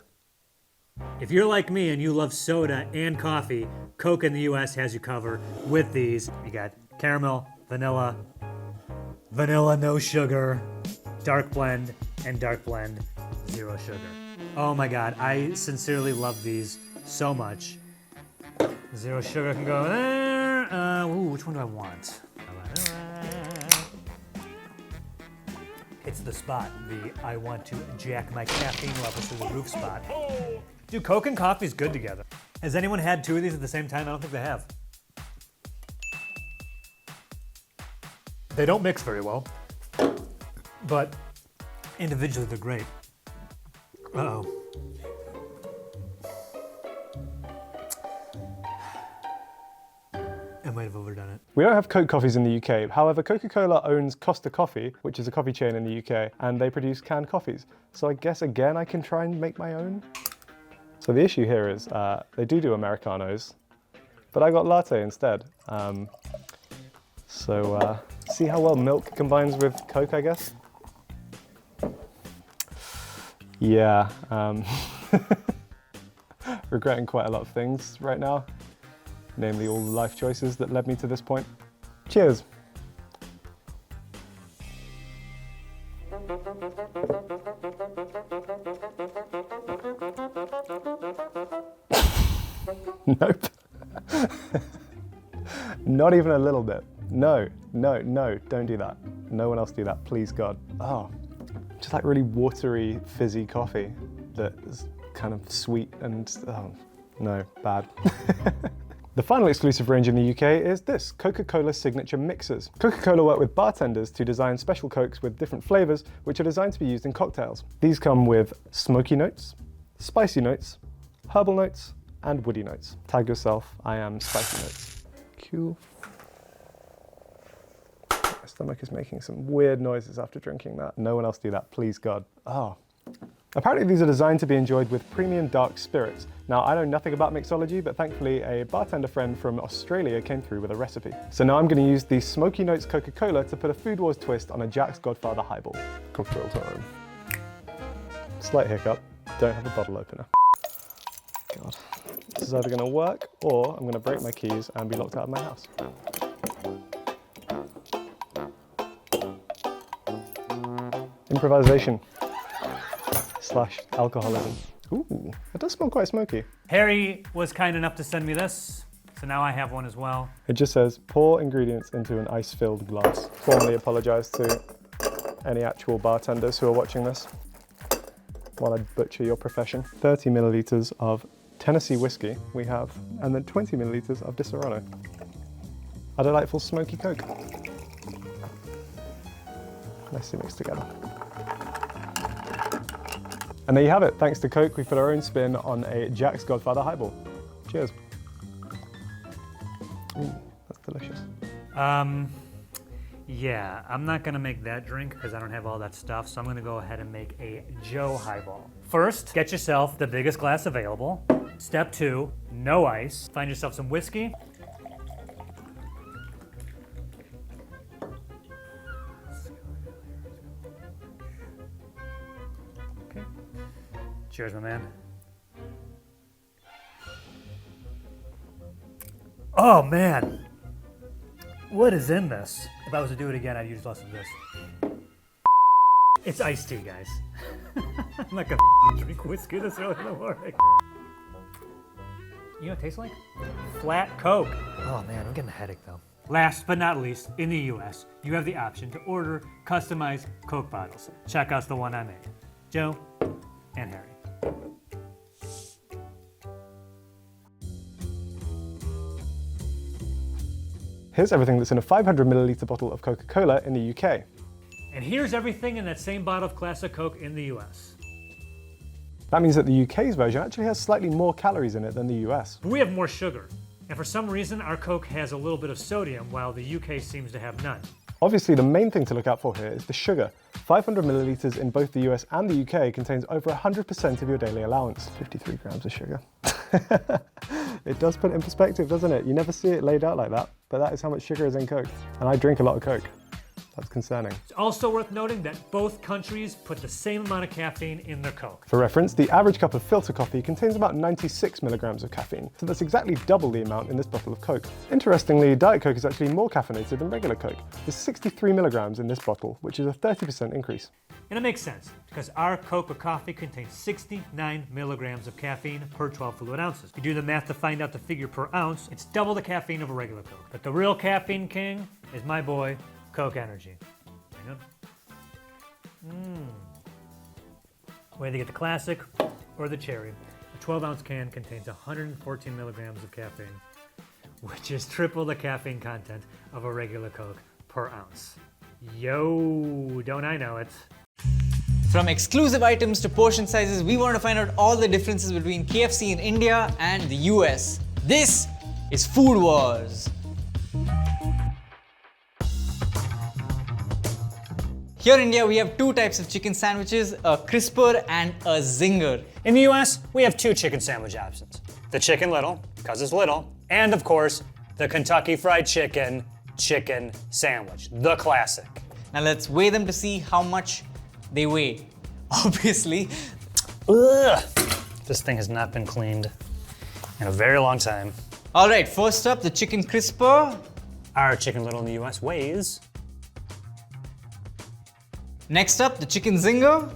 If you're like me and you love soda and coffee, Coke in the US has you covered with these. You got caramel, vanilla, vanilla no sugar, dark blend, and dark blend 0 sugar. Oh my God, I sincerely love these so much. 0 sugar can go there. Which one do I want? It's the spot, the I want to jack my caffeine levels to the roof spot. Dude, Coke and coffee is good together. Has anyone had 2 of these at the same time? I don't think they have. They don't mix very well, but individually they're great. Uh-oh. I might have overdone it. We don't have Coke coffees in the UK. However, Coca-Cola owns Costa Coffee, which is a coffee chain in the UK, and they produce canned coffees. So I guess, again, I can try and make my own. So the issue here is they do Americanos, but I got latte instead. See how well milk combines with Coke, I guess? Yeah, regretting quite a lot of things right now, namely all the life choices that led me to this point. Cheers. Nope. Not even a little bit. No, don't do that. No one else do that, please God. Oh, just like really watery, fizzy coffee that is kind of sweet and, oh, no, bad. The final exclusive range in the UK is this, Coca-Cola Signature Mixers. Coca-Cola work with bartenders to design special Cokes with different flavors, which are designed to be used in cocktails. These come with smoky notes, spicy notes, herbal notes, and woody notes. Tag yourself, I am spicy notes. Cool. My stomach is making some weird noises after drinking that. No one else do that, please God. Oh. Apparently these are designed to be enjoyed with premium dark spirits. Now I know nothing about mixology, but thankfully a bartender friend from Australia came through with a recipe. So now I'm going to use the Smoky Notes Coca-Cola to put a Food Wars twist on a Jack's Godfather highball. Cocktail time. Slight hiccup, don't have a bottle opener. God. This is either going to work or I'm going to break my keys and be locked out of my house. Improvisation / alcoholism. Ooh, it does smell quite smoky. Harry was kind enough to send me this, so now I have one as well. It just says, pour ingredients into an ice-filled glass. Formally apologize to any actual bartenders who are watching this while I butcher your profession. 30 milliliters of Tennessee whiskey we have, and then 20 milliliters of Disaronno. A delightful smoky Coke. Nicely mixed together. And there you have it. Thanks to Coke, we put our own spin on a Jack's Godfather highball. Cheers. Ooh, that's delicious. Yeah, I'm not gonna make that drink because I don't have all that stuff, so I'm gonna go ahead and make a Joe highball. First, get yourself the biggest glass available. Step 2, no ice. Find yourself some whiskey. Okay. Cheers, my man. Oh man, what is in this? If I was to do it again, I'd use less of this. It's iced tea, guys. I'm not gonna drink whiskey this early in the morning. You know what it tastes like? Flat Coke. Oh man, I'm getting a headache though. Last but not least, in the US, you have the option to order customized Coke bottles. Check out the one I made. Joe and Harry. Here's everything that's in a 500 milliliter bottle of Coca-Cola in the UK. And here's everything in that same bottle of classic Coke in the US. That means that the UK's version actually has slightly more calories in it than the US. But we have more sugar. And for some reason, our Coke has a little bit of sodium, while the UK seems to have none. Obviously, the main thing to look out for here is the sugar. 500 milliliters in both the US and the UK contains over 100% of your daily allowance. 53 grams of sugar. It does put it in perspective, doesn't it? You never see it laid out like that, but that is how much sugar is in Coke. And I drink a lot of Coke. That's concerning. It's also worth noting that both countries put the same amount of caffeine in their Coke. For reference, the average cup of filter coffee contains about 96 milligrams of caffeine, so that's exactly double the amount in this bottle of Coke. Interestingly, Diet Coke is actually more caffeinated than regular Coke. There's 63 milligrams in this bottle, which is a 30% increase. And it makes sense, because our Coke with coffee contains 69 milligrams of caffeine per 12 fluid ounces. If you do the math to find out the figure per ounce, it's double the caffeine of a regular Coke. But the real caffeine king is my boy, Coke Energy. Hang on. Whether you get the classic or the cherry, a 12-ounce can contains 114 milligrams of caffeine, which is triple the caffeine content of a regular Coke per ounce. Yo, don't I know it? From exclusive items to portion sizes, we want to find out all the differences between KFC in India and the US. This is Food Wars. Here in India, we have two types of chicken sandwiches, a crisper and a zinger. In the US, we have two chicken sandwich options. The Chicken Little, because it's little, and of course, the Kentucky Fried Chicken chicken sandwich, the classic. Now let's weigh them to see how much they weigh. Obviously. Ugh. This thing has not been cleaned in a very long time. All right, first up, the chicken crisper. Our Chicken Little in the US weighs. Next up, the chicken zinger.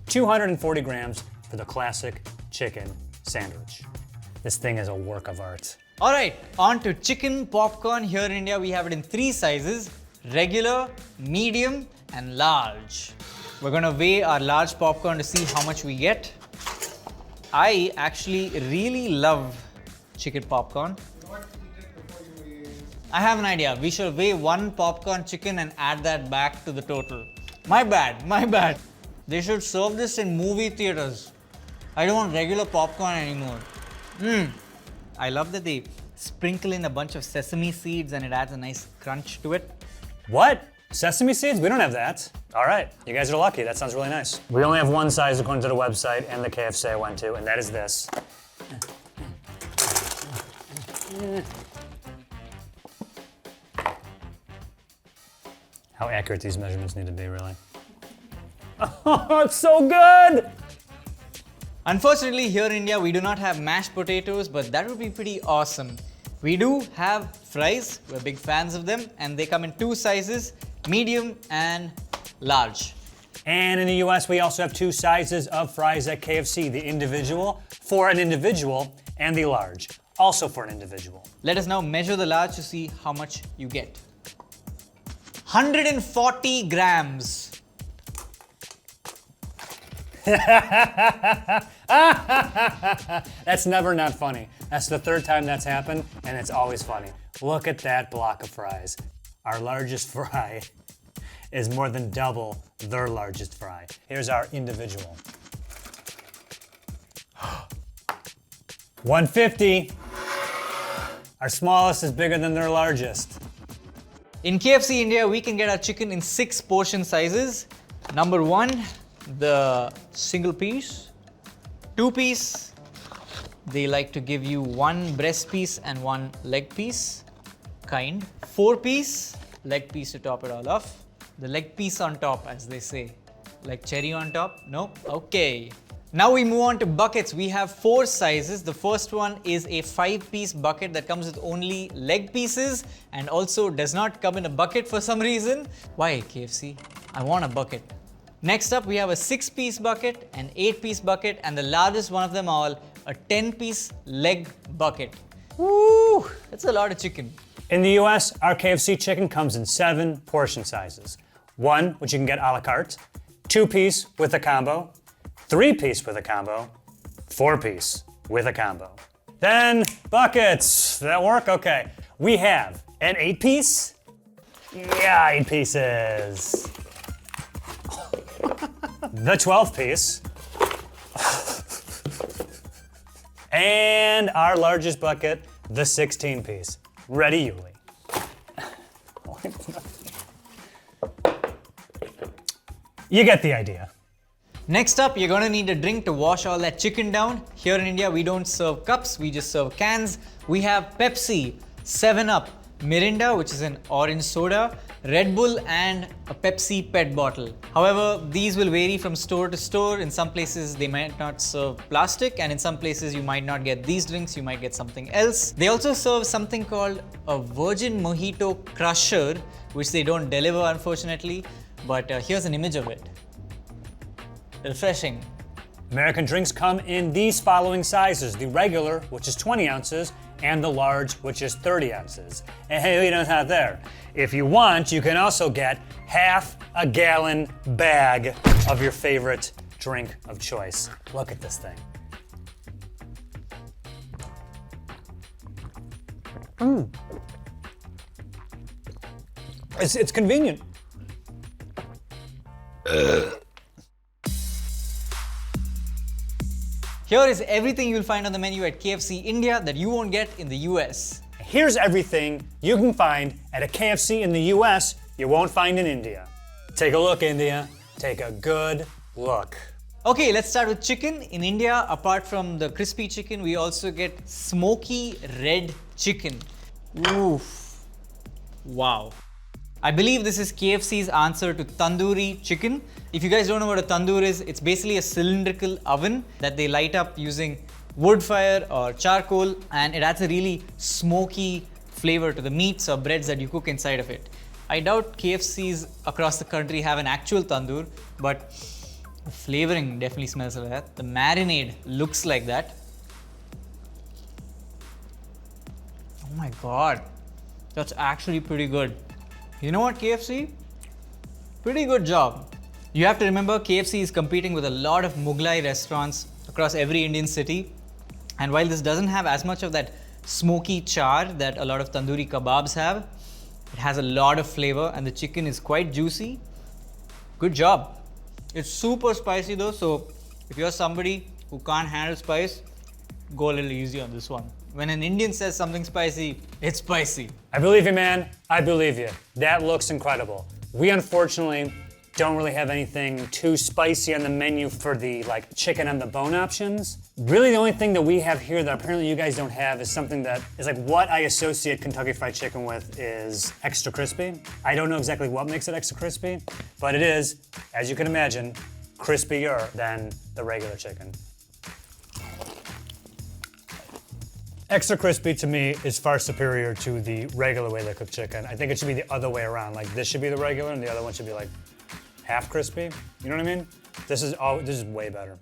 240 grams for the classic chicken sandwich. This thing is a work of art. All right, on to chicken popcorn. Here in India, we have it in three sizes: regular, medium, and large. We're gonna weigh our large popcorn to see how much we get. I actually really love chicken popcorn. I have an idea. We should weigh one popcorn chicken and add that back to the total. My bad. They should serve this in movie theaters. I don't want regular popcorn anymore. I love that they sprinkle in a bunch of sesame seeds and it adds a nice crunch to it. What? Sesame seeds? We don't have that. All right, you guys are lucky. That sounds really nice. We only have one size according to the website and the KFC I went to, and that is this. How accurate these measurements need to be, really. Oh, it's so good! Unfortunately, here in India, we do not have mashed potatoes, but that would be pretty awesome. We do have fries. We're big fans of them, and they come in two sizes, medium and large. And in the US, we also have two sizes of fries at KFC, the individual for an individual and the large, also for an individual. Let us now measure the large to see how much you get. 140 grams. That's never not funny. That's the third time that's happened, and it's always funny. Look at that block of fries. Our largest fry is more than double their largest fry. Here's our individual. 150. Our smallest is bigger than their largest. In KFC India, we can get our chicken in 6 portion sizes. Number 1, the single piece. 2 piece, they like to give you 1 breast piece and 1 leg piece. 4 piece, leg piece to top it all off. The leg piece on top, as they say. Like cherry on top? Nope. Okay. Now we move on to buckets. We have 4 sizes. The first one is a 5-piece bucket that comes with only leg pieces and also does not come in a bucket for some reason. Why, KFC? I want a bucket. Next up, we have a 6-piece bucket, an 8-piece bucket, and the largest one of them all, a 10-piece leg bucket. Woo! That's a lot of chicken. In the US, our KFC chicken comes in 7 portion sizes. 1, which you can get a la carte, 2-piece with a combo, 3-piece with a combo, 4-piece with a combo. Then buckets. Does that work? Okay. We have an 8-piece. Yeah, 8 pieces. The 12-piece. And our largest bucket, the 16-piece. Ready, Yuli. You get the idea. Next up, you're gonna need a drink to wash all that chicken down. Here in India, we don't serve cups, we just serve cans. We have Pepsi, 7 Up, Mirinda, which is an orange soda, Red Bull, and a Pepsi PET bottle. However, these will vary from store to store. In some places, they might not serve plastic, and in some places, you might not get these drinks, you might get something else. They also serve something called a Virgin Mojito Crusher, which they don't deliver, unfortunately. But here's an image of it. Refreshing. American drinks come in these following sizes: the regular, which is 20 ounces, and the large, which is 30 ounces. And hey, you don't have there. If you want, you can also get half a gallon bag of your favorite drink of choice. Look at this thing. It's convenient. Here is everything you'll find on the menu at KFC India that you won't get in the US. Here's everything you can find at a KFC in the US you won't find in India. Take a look, India. Take a good look. Okay, let's start with chicken. In India, apart from the crispy chicken, we also get smoky red chicken. Oof. Wow. I believe this is KFC's answer to tandoori chicken. If you guys don't know what a tandoor is, it's basically a cylindrical oven that they light up using wood fire or charcoal, and it adds a really smoky flavor to the meats or breads that you cook inside of it. I doubt KFCs across the country have an actual tandoor, but the flavoring definitely smells like that. The marinade looks like that. Oh my god, that's actually pretty good. You know what, KFC? Pretty good job. You have to remember, KFC is competing with a lot of Mughlai restaurants across every Indian city. And while this doesn't have as much of that smoky char that a lot of tandoori kebabs have, it has a lot of flavor and the chicken is quite juicy. Good job. It's super spicy though, so if you're somebody who can't handle spice, go a little easy on this one. When an Indian says something spicy, it's spicy. I believe you, man. I believe you. That looks incredible. We unfortunately don't really have anything too spicy on the menu for the chicken on the bone options. Really the only thing that we have here that apparently you guys don't have is something that is like what I associate Kentucky Fried Chicken with is extra crispy. I don't know exactly what makes it extra crispy, but it is, as you can imagine, crispier than the regular chicken. Extra crispy to me is far superior to the regular way they cook chicken. I think it should be the other way around. Like this should be the regular and the other one should be like half crispy. You know what I mean? This is way better.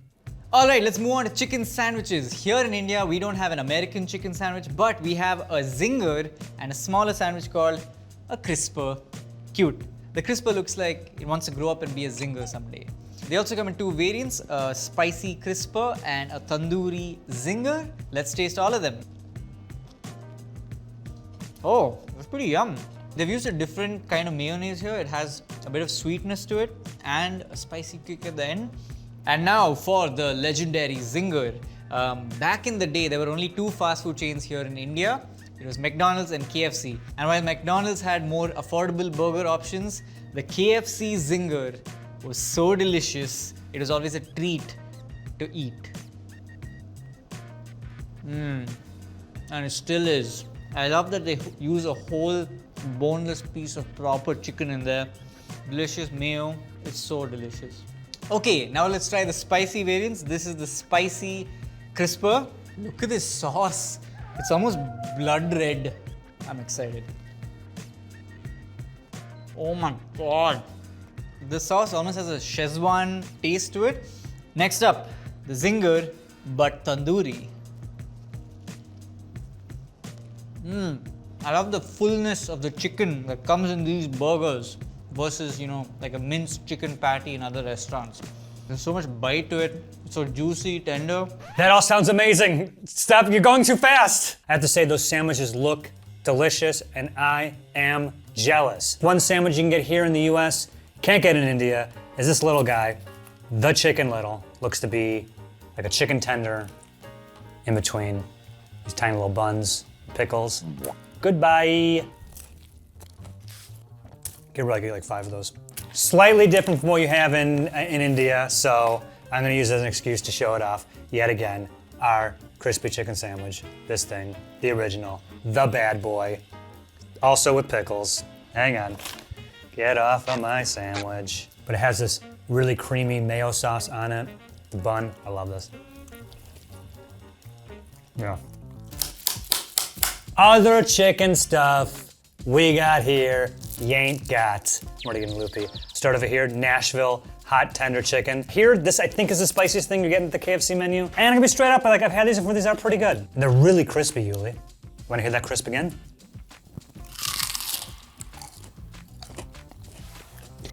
All right, let's move on to chicken sandwiches. Here in India, we don't have an American chicken sandwich, but we have a zinger and a smaller sandwich called a crisper. Cute. The crisper looks like it wants to grow up and be a zinger someday. They also come in two variants, a spicy crisper and a tandoori zinger. Let's taste all of them. Oh, that's pretty yum. They've used a different kind of mayonnaise here. It has a bit of sweetness to it and a spicy kick at the end. And now for the legendary zinger. Back in the day, there were only two fast food chains here in India. It was McDonald's and KFC. And while McDonald's had more affordable burger options, the KFC zinger was so delicious. It was always a treat to eat. And it still is. I love that they use a whole boneless piece of proper chicken in there. Delicious mayo. It's so delicious. Okay, now let's try the spicy variants. This is the spicy crisper. Look at this sauce. It's almost blood red. I'm excited. Oh my god. The sauce almost has a Szechuan taste to it. Next up, the zinger, but tandoori. I love the fullness of the chicken that comes in these burgers versus, like a minced chicken patty in other restaurants. There's so much bite to it. It's so juicy, tender. That all sounds amazing. Stop, you're going too fast. I have to say those sandwiches look delicious and I am jealous. One sandwich you can get here in the US, can't get in India, is this little guy, the Chicken Little. Looks to be like a chicken tender in between these tiny little buns, pickles. Goodbye. Could probably get like 5 of those. Slightly different from what you have in India, so I'm gonna use it as an excuse to show it off yet again. Our crispy chicken sandwich, this thing, the original, the bad boy. also with pickles. Hang on. Get off of my sandwich. But it has this really creamy mayo sauce on it. The bun, I love this. Yeah. Other chicken stuff we got here, you ain't got. What are you getting, Loopy? Start over here, Nashville hot tender chicken. Here, this I think is the spiciest thing you're getting at the KFC menu. And I'm gonna be straight up, I've had these before, these are pretty good. And they're really crispy, Yuli. Wanna hear that crisp again?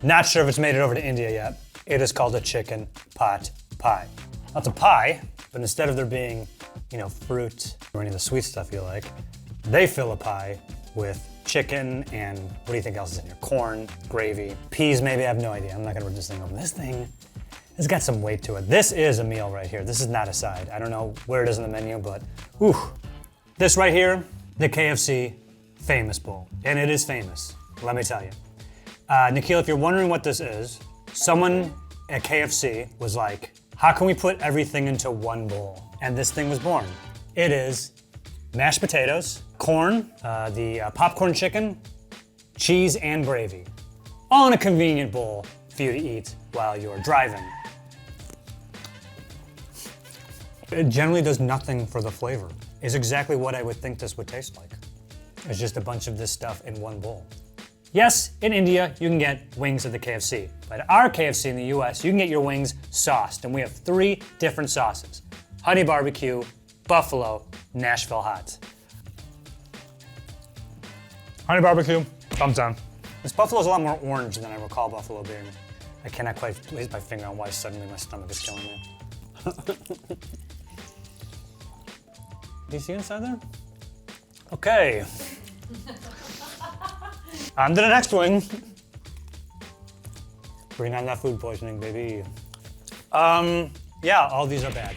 Not sure if it's made it over to India yet. It is called a chicken pot pie. Now, it's a pie, but instead of there being, fruit or any of the sweet stuff you like, they fill a pie with chicken and what do you think else is in here? Corn, gravy, peas maybe, I have no idea. I'm not gonna rip this thing open. This thing has got some weight to it. This is a meal right here. This is not a side. I don't know where it is in the menu, but whew. This right here, the KFC famous bowl. And it is famous, let me tell you. Nikhil, if you're wondering what this is, someone at KFC was like, how can we put everything into one bowl? And this thing was born. It is mashed potatoes, corn, the popcorn chicken, cheese, and gravy. All in a convenient bowl for you to eat while you're driving. It generally does nothing for the flavor. It's exactly what I would think this would taste like. It's just a bunch of this stuff in one bowl. Yes, in India, you can get wings at the KFC. But at our KFC in the US, you can get your wings sauced. And we have 3 different sauces. Honey barbecue, buffalo, Nashville hot. Honey barbecue, thumbs down. This buffalo is a lot more orange than I recall buffalo being. I cannot quite place my finger on why suddenly my stomach is killing me. Do you see inside there? Okay. On to the next wing. Bring on that food poisoning, baby. Yeah, all these are bad.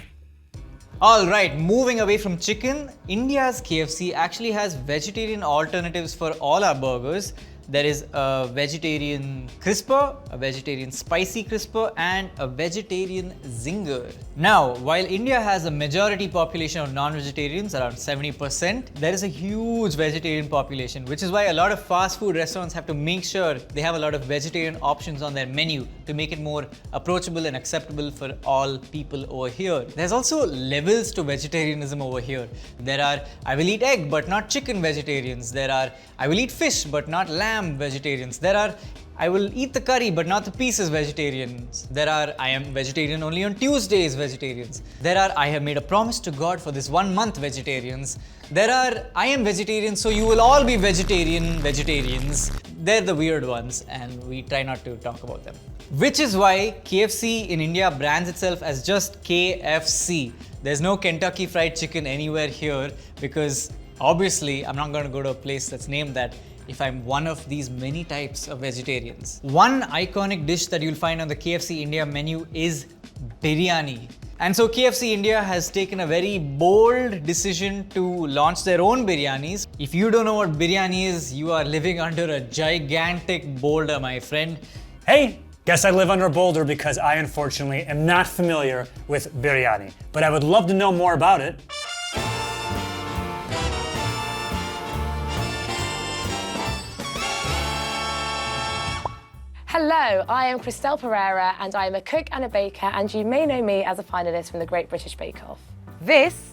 All right, moving away from chicken, India's KFC actually has vegetarian alternatives for all our burgers. There is a vegetarian crisper, a vegetarian spicy crisper, and a vegetarian zinger. Now, while India has a majority population of non-vegetarians, around 70%, there is a huge vegetarian population, which is why a lot of fast food restaurants have to make sure they have a lot of vegetarian options on their menu to make it more approachable and acceptable for all people over here. There's also levels to vegetarianism over here. There are, I will eat egg but not chicken vegetarians. There are, I will eat fish but not lamb vegetarians. There are, I will eat the curry but not the pieces vegetarians. There are, I am vegetarian only on Tuesdays vegetarians. There are, I have made a promise to God for this 1 month vegetarians. There are, I am vegetarian so you will all be vegetarians. They're the weird ones and we try not to talk about them. Which is why KFC in India brands itself as just KFC. There's no Kentucky Fried Chicken anywhere here because obviously I'm not going to go to a place that's named that if I'm one of these many types of vegetarians. One iconic dish that you'll find on the KFC India menu is biryani. And so KFC India has taken a very bold decision to launch their own biryanis. If you don't know what biryani is, you are living under a gigantic boulder, my friend. Hey, guess I live under a boulder because I unfortunately am not familiar with biryani, but I would love to know more about it. Hello, I am Christelle Pereira and I am a cook and a baker, and you may know me as a finalist from the Great British Bake Off. This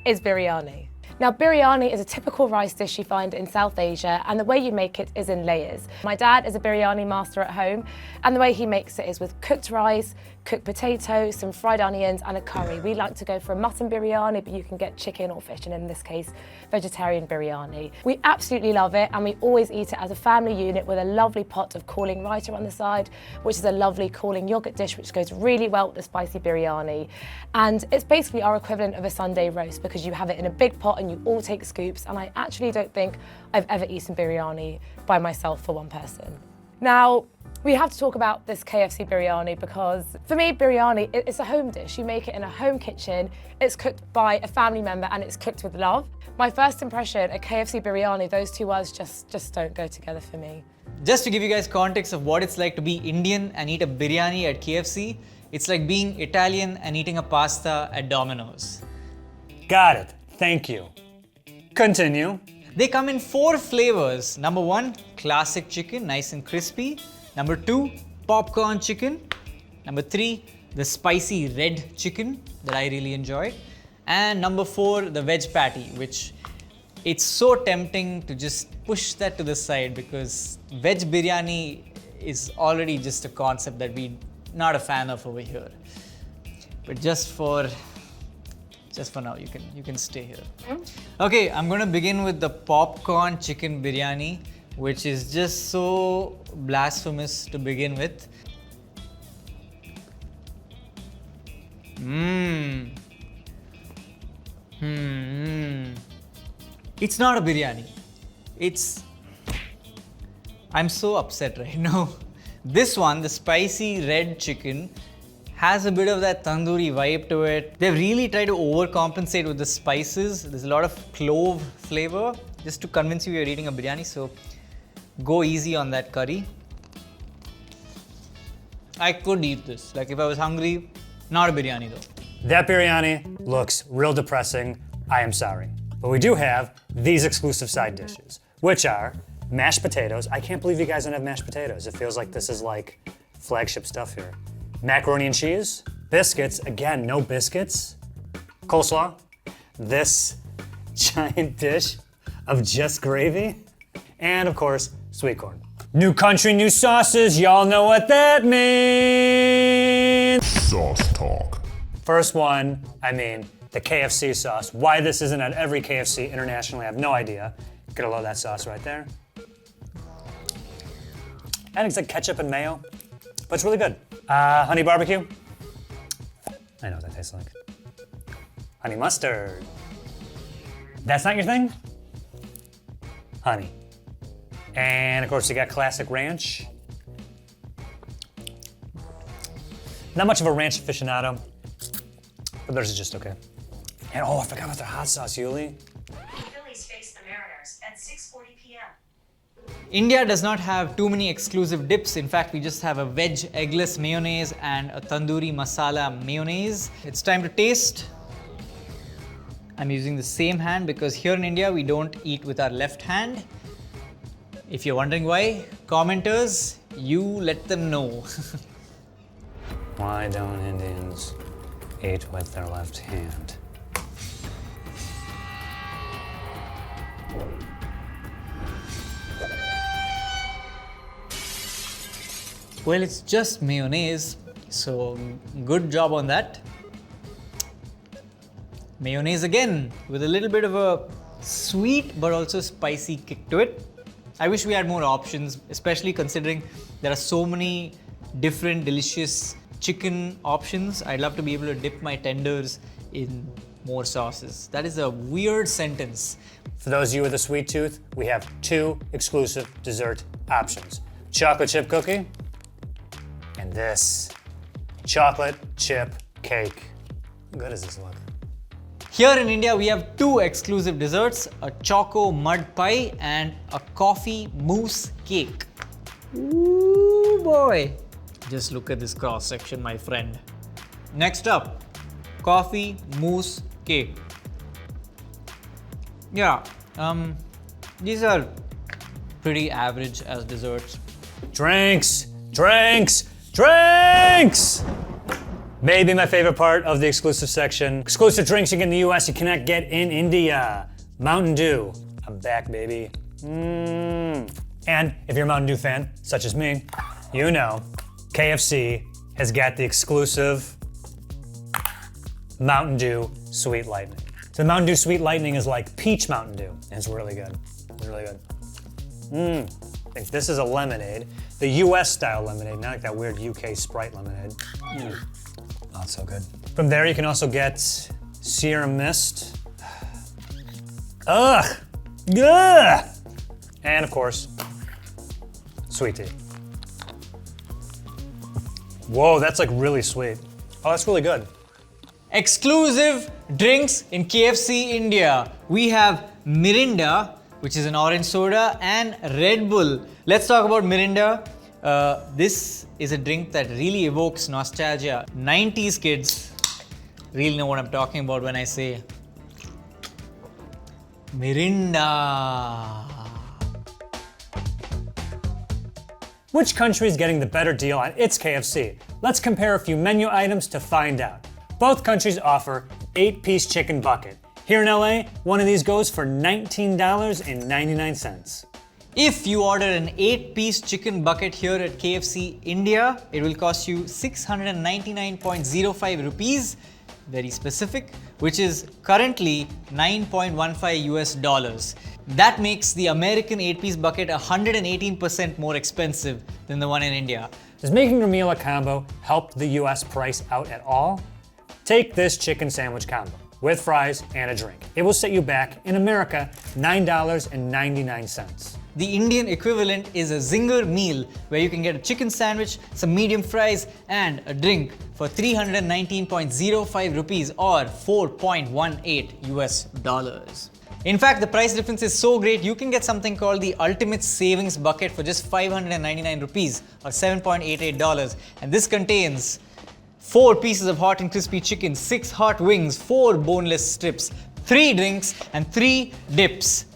is biryani. Now, biryani is a typical rice dish you find in South Asia, and the way you make it is in layers. My dad is a biryani master at home, and the way he makes it is with cooked rice, cooked potatoes, some fried onions, and a curry. We like to go for a mutton biryani, but you can get chicken or fish, and in this case, vegetarian biryani. We absolutely love it, and we always eat it as a family unit with a lovely pot of cooling raita on the side, which is a lovely cooling yogurt dish, which goes really well with the spicy biryani. And it's basically our equivalent of a Sunday roast because you have it in a big pot and you all take scoops, and I actually don't think I've ever eaten biryani by myself for one person. Now, we have to talk about this KFC biryani because for me, biryani, it's a home dish. You make it in a home kitchen, it's cooked by a family member and it's cooked with love. My first impression, a KFC biryani, those two words just don't go together for me. Just to give you guys context of what it's like to be Indian and eat a biryani at KFC, it's like being Italian and eating a pasta at Domino's. Got it. Thank you. Continue. They come in 4 flavors. Number 1, classic chicken, nice and crispy. Number 2, popcorn chicken. Number 3, the spicy red chicken that I really enjoyed. And number 4, the veg patty, which it's so tempting to just push that to the side because veg biryani is already just a concept that we're not a fan of over here. But just for now, you can stay here. Okay, I'm gonna begin with the popcorn chicken biryani, which is just so blasphemous to begin with. It's not a biryani. I'm so upset right now. This one, the spicy red chicken, has a bit of that tandoori vibe to it. They've really tried to overcompensate with the spices. There's a lot of clove flavor just to convince you you're eating a biryani. So go easy on that curry. I could eat this. Like if I was hungry, not a biryani though. That biryani looks real depressing. I am sorry. But we do have these exclusive side dishes, which are mashed potatoes. I can't believe you guys don't have mashed potatoes. It feels like this is like flagship stuff here. Macaroni and cheese, biscuits, again, no biscuits, coleslaw, this giant dish of just gravy, and of course, sweet corn. New country, new sauces, y'all know what that means. Sauce talk. First one, the KFC sauce. Why this isn't at every KFC internationally, I have no idea. Gotta love that sauce right there. And it's like ketchup and mayo, but it's really good. Honey barbecue. I know what that tastes like. Honey mustard. That's not your thing? Honey. And of course you got classic ranch. Not much of a ranch aficionado, but theirs is just okay. And I forgot about their hot sauce, Yuli. Phillies face the Mariners at 6:40 p.m. India does not have too many exclusive dips. In fact, we just have a veg eggless mayonnaise and a tandoori masala mayonnaise. It's time to taste. I'm using the same hand because here in India, we don't eat with our left hand. If you're wondering why, commenters, you let them know. Why don't Indians eat with their left hand? Well, it's just mayonnaise, so good job on that. Mayonnaise again, with a little bit of a sweet but also spicy kick to it. I wish we had more options, especially considering there are so many different delicious chicken options. I'd love to be able to dip my tenders in more sauces. That is a weird sentence. For those of you with a sweet tooth, we have 2 exclusive dessert options. Chocolate chip cookie, and this chocolate chip cake. How good does this look? Here in India, we have 2 exclusive desserts, a choco mud pie and a coffee mousse cake. Ooh boy. Just look at this cross section, my friend. Next up, coffee mousse cake. Yeah, these are pretty average as desserts. Drinks, drinks, drinks! Maybe my favorite part of the exclusive section. Exclusive drinks you get in the US you cannot get in India. Mountain Dew. I'm back, baby. And if you're a Mountain Dew fan, such as me, you know KFC has got the exclusive Mountain Dew Sweet Lightning. So the Mountain Dew Sweet Lightning is like peach Mountain Dew, and it's really good. It's really good. I think this is a lemonade. The US style lemonade, not like that weird UK Sprite lemonade. Oh, it's so good. From there, you can also get Sierra Mist. Ugh! Ugh! And of course, sweet tea. Whoa, that's like really sweet. Oh, that's really good. Exclusive drinks in KFC India. We have Mirinda, which is an orange soda, and Red Bull. Let's talk about Mirinda. This is a drink that really evokes nostalgia. 90s kids really know what I'm talking about when I say Mirinda. Which country is getting the better deal on its KFC? Let's compare a few menu items to find out. Both countries offer 8-piece chicken bucket. Here in LA, one of these goes for $19.99. If you order an 8-piece chicken bucket here at KFC India, it will cost you 699.05 rupees, very specific, which is currently $9.15 US. That makes the American 8-piece bucket 118% more expensive than the one in India. Does making your meal a combo help the US price out at all? Take this chicken sandwich combo with fries and a drink. It will set you back, in America, $9.99. The Indian equivalent is a Zinger meal where you can get a chicken sandwich, some medium fries and a drink for 319.05 rupees or $4.18 US. In fact, the price difference is so great you can get something called the Ultimate Savings Bucket for just 599 rupees or $7.88, and this contains 4 pieces of hot and crispy chicken, 6 hot wings, 4 boneless strips, 3 drinks and 3 dips.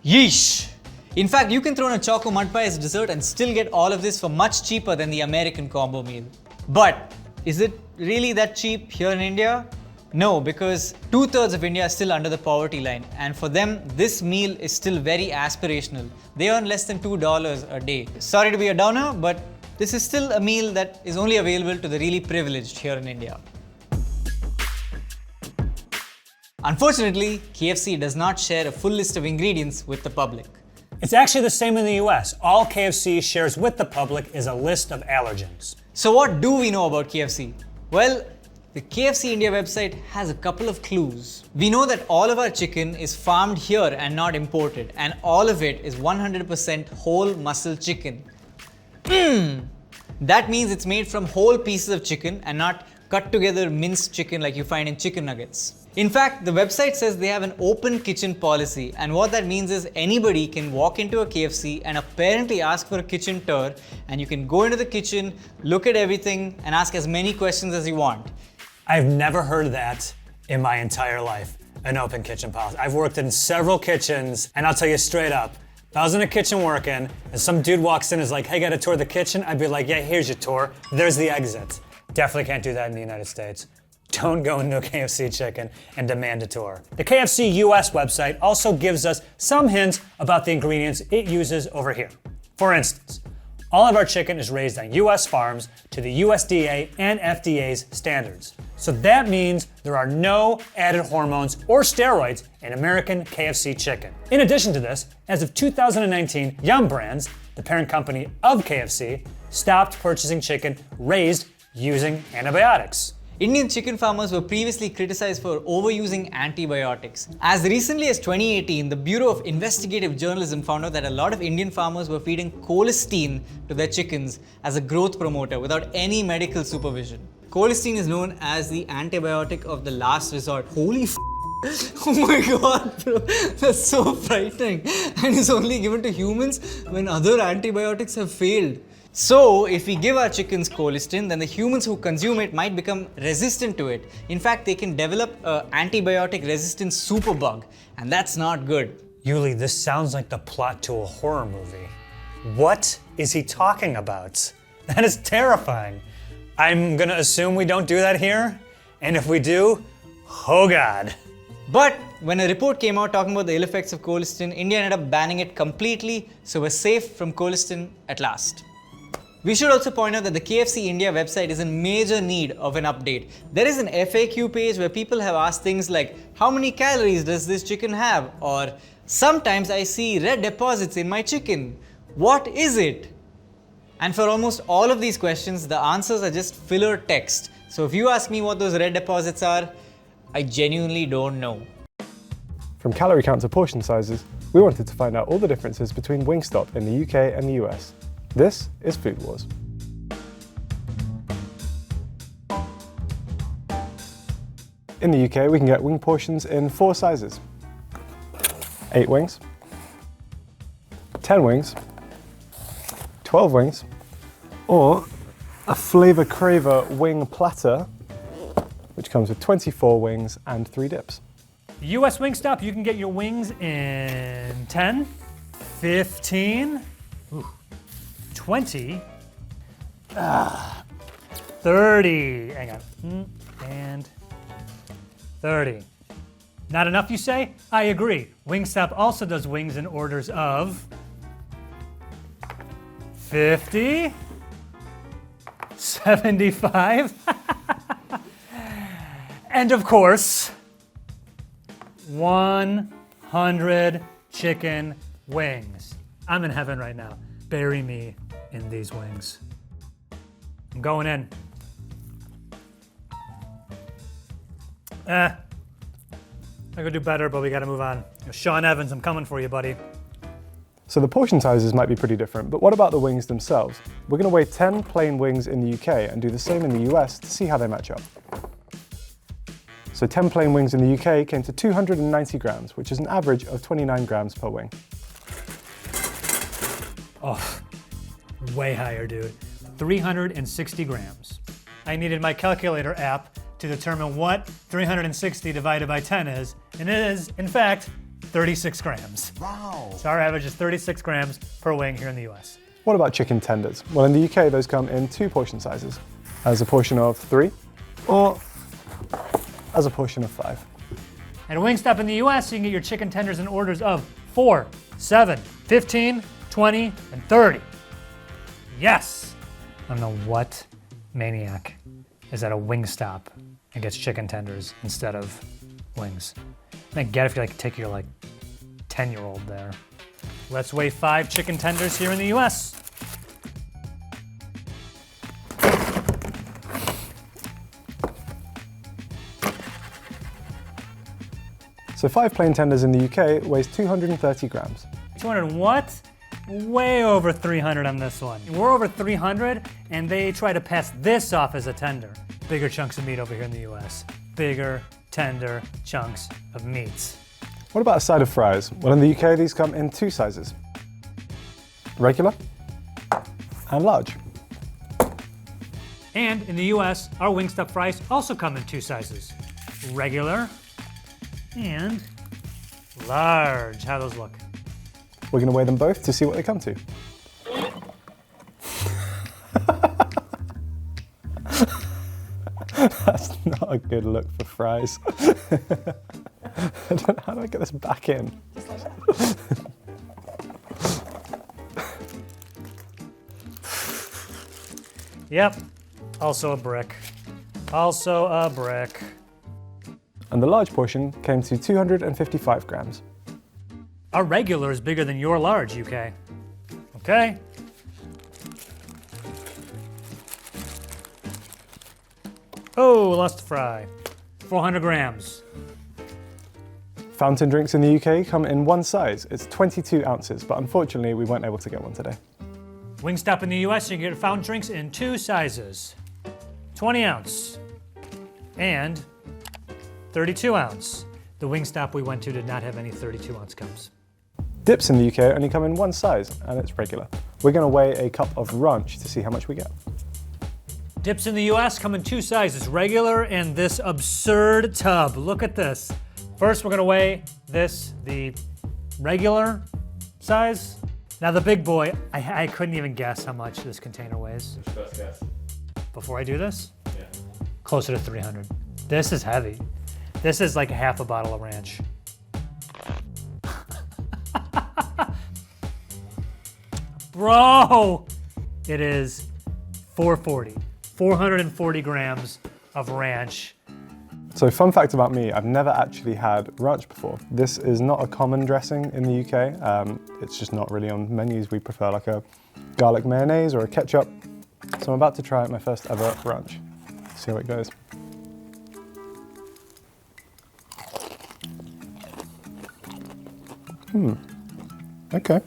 Yeesh! In fact, you can throw in a choco mud pie as a dessert and still get all of this for much cheaper than the American combo meal. But is it really that cheap here in India? No, because 2/3 of India is still under the poverty line, and for them, this meal is still very aspirational. They earn less than $2 a day. Sorry to be a downer, but this is still a meal that is only available to the really privileged here in India. Unfortunately, KFC does not share a full list of ingredients with the public. It's actually the same in the US. All KFC shares with the public is a list of allergens. So what do we know about KFC? Well, the KFC India website has a couple of clues. We know that all of our chicken is farmed here and not imported, and all of it is 100% whole muscle chicken. That means it's made from whole pieces of chicken and not cut together minced chicken like you find in chicken nuggets. In fact, the website says they have an open kitchen policy, and what that means is anybody can walk into a KFC and apparently ask for a kitchen tour, and you can go into the kitchen, look at everything and ask as many questions as you want. I've never heard that in my entire life, an open kitchen policy. I've worked in several kitchens, and I'll tell you straight up, if I was in a kitchen working and some dude walks in and is like, hey, got to tour the kitchen? I'd be like, yeah, here's your tour. There's the exit. Definitely can't do that in the United States. Don't go into a KFC chicken and demand a tour. The KFC US website also gives us some hints about the ingredients it uses over here. For instance, all of our chicken is raised on US farms to the USDA and FDA's standards. So that means there are no added hormones or steroids in American KFC chicken. In addition to this, as of 2019, Yum Brands, the parent company of KFC, stopped purchasing chicken raised using antibiotics. Indian chicken farmers were previously criticized for overusing antibiotics. As recently as 2018, the Bureau of Investigative Journalism found out that a lot of Indian farmers were feeding colistin to their chickens as a growth promoter without any medical supervision. Colistin is known as the antibiotic of the last resort. Holy f***. Oh my god, bro. That's so frightening. And it's only given to humans when other antibiotics have failed. So, if we give our chickens colistin, then the humans who consume it might become resistant to it. In fact, they can develop an antibiotic-resistant superbug, and that's not good. Yuli, this sounds like the plot to a horror movie. What is he talking about? That is terrifying. I'm gonna assume we don't do that here, and if we do, oh god. But when a report came out talking about the ill effects of colistin, India ended up banning it completely, so we're safe from colistin at last. We should also point out that the KFC India website is in major need of an update. There is an FAQ page where people have asked things like, how many calories does this chicken have? Or, sometimes I see red deposits in my chicken. What is it? And for almost all of these questions, the answers are just filler text. So if you ask me what those red deposits are, I genuinely don't know. From calorie count to portion sizes, we wanted to find out all the differences between Wingstop in the UK and the US. This is Food Wars. In the UK, we can get wing portions in 4 sizes. 8 wings, 10 wings, 12 wings, or a Flavor Craver wing platter, which comes with 24 wings and 3 dips. US Wingstop, you can get your wings in 10, 15, 20, 30. Hang on. And 30. Not enough, you say? I agree. Wingstop also does wings in orders of 50, 75, and of course, 100 chicken wings. I'm in heaven right now. Bury me in these wings. I'm going in. I could do better, but we gotta move on. Sean Evans, I'm coming for you, buddy. So the portion sizes might be pretty different, but what about the wings themselves? We're going to weigh 10 plain wings in the UK and do the same in the US to see how they match up. So 10 plain wings in the UK came to 290 grams, which is an average of 29 grams per wing. Oh, way higher, dude. 360 grams. I needed my calculator app to determine what 360 divided by 10 is, and it is, in fact, 36 grams. Wow. So our average is 36 grams per wing here in the US. What about chicken tenders? Well, in the UK, those come in 2 portion sizes, as a portion of 3 or as a portion of 5. At Wingstop in the US, you can get your chicken tenders in orders of 4, 7, 15, 20, and 30. Yes! I don't know what maniac is at a Wingstop and gets chicken tenders instead of wings. I get if you take your 10-year-old there. Let's weigh 5 chicken tenders here in the US. So 5 plain tenders in the UK weighs 230 grams. 200 what? Way over 300 on this one. We're over 300, and they try to pass this off as a tender. Bigger chunks of meat over here in the US. Bigger, tender chunks of meats. What about a side of fries? Well, in the UK, these come in 2 sizes. Regular and large. And in the US, our Wingstop fries also come in 2 sizes. Regular and large. How those look? We're going to weigh them both to see what they come to. That's not a good look for fries. How do I get this back in? Yep, also a brick. Also a brick. And the large portion came to 255 grams. Our regular is bigger than your large, UK. Okay. Oh, lost a fry. 400 grams. Fountain drinks in the UK come in 1 size. It's 22 ounces, but unfortunately we weren't able to get one today. Wingstop in the US, you can get fountain drinks in 2 sizes. 20 ounce and 32 ounce. The Wingstop we went to did not have any 32 ounce cups. Dips in the UK only come in 1 size, and it's regular. We're going to weigh a cup of ranch to see how much we get. Dips in the US come in 2 sizes, regular and this absurd tub. Look at this. First, we're gonna weigh this, the regular size. Now the big boy, I couldn't even guess how much this container weighs. What's your best guess? Before I do this, Yeah. closer to 300. This is heavy. This is like half a bottle of ranch. Bro, it is 440 grams of ranch. So fun fact about me, I've never actually had ranch before. This is not a common dressing in the UK. It's just not really on menus. We prefer like a garlic mayonnaise or a ketchup. So I'm about to try my first ever ranch. See how it goes. Okay.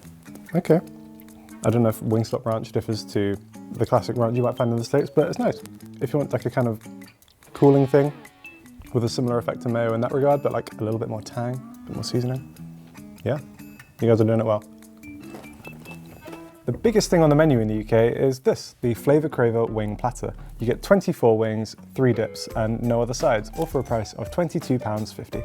I don't know if Wingstop ranch differs to the classic ranch you might find in the States, but it's nice. If you want like a kind of cooling thing with a similar effect to mayo in that regard, but like a little bit more tang, a bit more seasoning. Yeah, you guys are doing it well. The biggest thing on the menu in the UK is this, the Flavor Craver wing platter. You get 24 wings, 3 dips, and no other sides, all for a price of £22.50.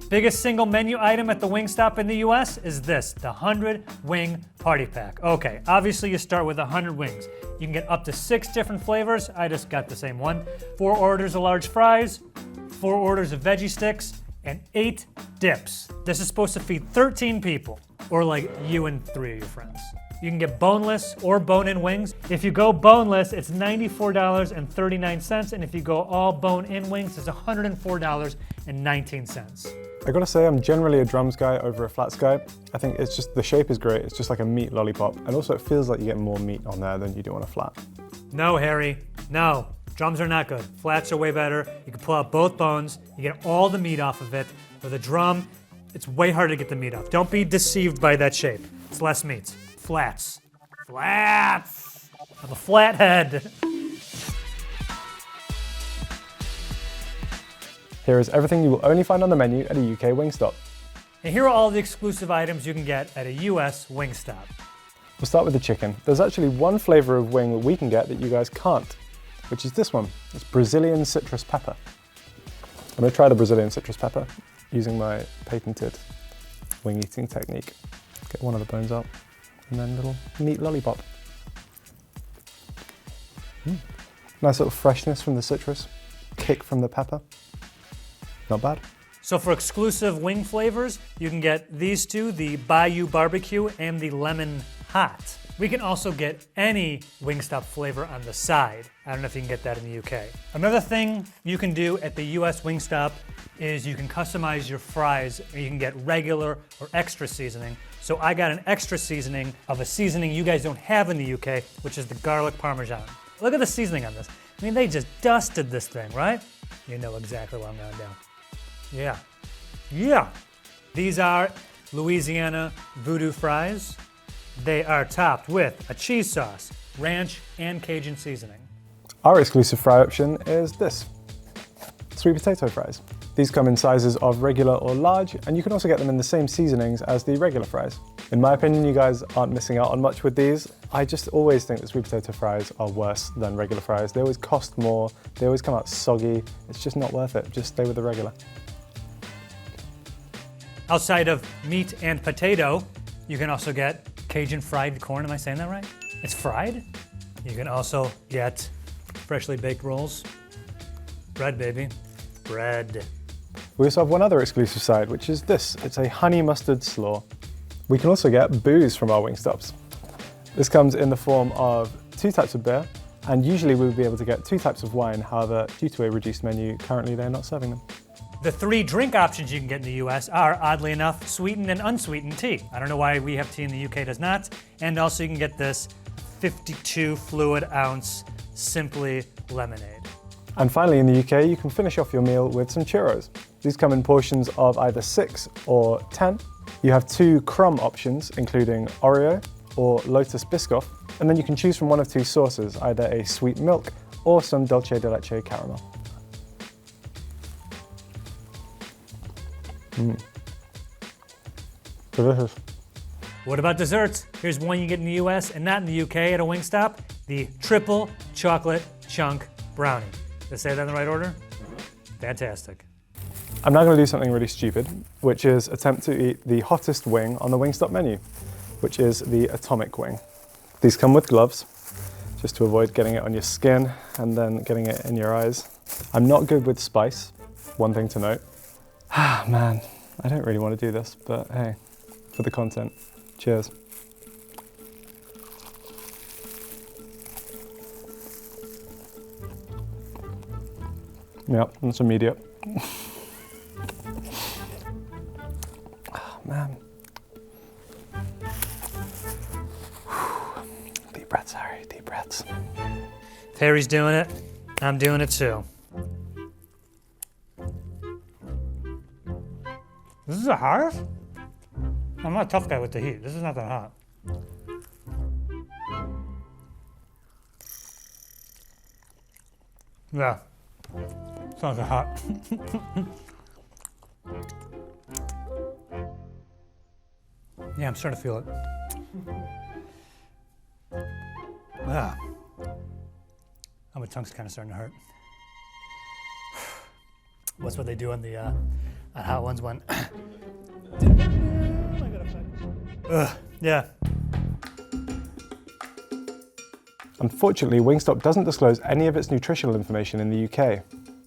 Biggest single menu item at the Wingstop in the US is this, the 100 Wing Party Pack. Okay, obviously you start with 100 wings. You can get up to 6 different flavors. I just got the same one. 4 orders of large fries, 4 orders of veggie sticks, and 8 dips. This is supposed to feed 13 people, or like you and 3 of your friends. You can get boneless or bone-in wings. If you go boneless, it's $94.39, and if you go all bone-in wings, it's $104.19. I gotta say, I'm generally a drums guy over a flats guy. I think it's just, the shape is great. It's just like a meat lollipop. And also it feels like you get more meat on there than you do on a flat. No, Harry, no. Drums are not good. Flats are way better. You can pull out both bones. You get all the meat off of it. With a drum, it's way harder to get the meat off. Don't be deceived by that shape. It's less meat. Flats. Flats! I have a flat head. Here is everything you will only find on the menu at a UK Wingstop. And here are all the exclusive items you can get at a US Wingstop. We'll start with the chicken. There's actually one flavor of wing that we can get that you guys can't, which is this one. It's Brazilian citrus pepper. I'm gonna try the Brazilian citrus pepper using my patented wing eating technique. Get one of the bones out and then a little neat lollipop. Nice little freshness from the citrus, kick from the pepper. Not bad. So for exclusive wing flavors, you can get these two, the Bayou Barbecue and the Lemon Hot. We can also get any Wingstop flavor on the side. I don't know if you can get that in the UK. Another thing you can do at the US Wingstop is you can customize your fries. You can get regular or extra seasoning. So I got an extra seasoning of a seasoning you guys don't have in the UK, which is the garlic parmesan. Look at the seasoning on this. I mean, they just dusted this thing, right? You know exactly what I'm gonna do. Yeah. Yeah. These are Louisiana Voodoo fries. They are topped with a cheese sauce, ranch, and Cajun seasoning. Our exclusive fry option is this, sweet potato fries. These come in sizes of regular or large, and you can also get them in the same seasonings as the regular fries. In my opinion, you guys aren't missing out on much with these. I just always think that sweet potato fries are worse than regular fries. They always cost more, they always come out soggy. It's just not worth it. Just stay with the regular. Outside of meat and potato, you can also get Cajun fried corn. Am I saying that right? It's fried. You can also get freshly baked rolls. Bread, baby. Bread. We also have one other exclusive side, which is this. It's a honey mustard slaw. We can also get booze from our Wingstops. This comes in the form of 2 types of beer, and usually we would be able to get 2 types of wine. However, due to a reduced menu, currently they're not serving them. The 3 drink options you can get in the US are, oddly enough, sweetened and unsweetened tea. I don't know why we have tea in the UK does not. And also you can get this 52 fluid ounce Simply lemonade. And finally in the UK, you can finish off your meal with some churros. These come in portions of either 6 or 10. You have 2 crumb options, including Oreo or Lotus Biscoff, and then you can choose from one of 2 sauces, either a sweet milk or some dulce de leche caramel. Delicious. What about desserts? Here's one you get in the US and not in the UK at a Wingstop, the triple chocolate chunk brownie. Did I say that in the right order? Fantastic. I'm now going to do something really stupid, which is attempt to eat the hottest wing on the Wingstop menu, which is the Atomic Wing. These come with gloves, just to avoid getting it on your skin and then getting it in your eyes. I'm not good with spice, one thing to note. Ah, man, I don't really want to do this, but hey, for the content. Cheers. Yep, that's immediate. Oh, man. Deep breaths, Harry, deep breaths. If Harry's doing it, I'm doing it too. This is the hottest? I'm not a tough guy with the heat. This is not that hot. Yeah. It's not that hot. Yeah, I'm starting to feel it. Ah. Oh, my tongue's kind of starting to hurt. What's what they do on the on Hot Ones when? Yeah. Unfortunately, Wingstop doesn't disclose any of its nutritional information in the UK.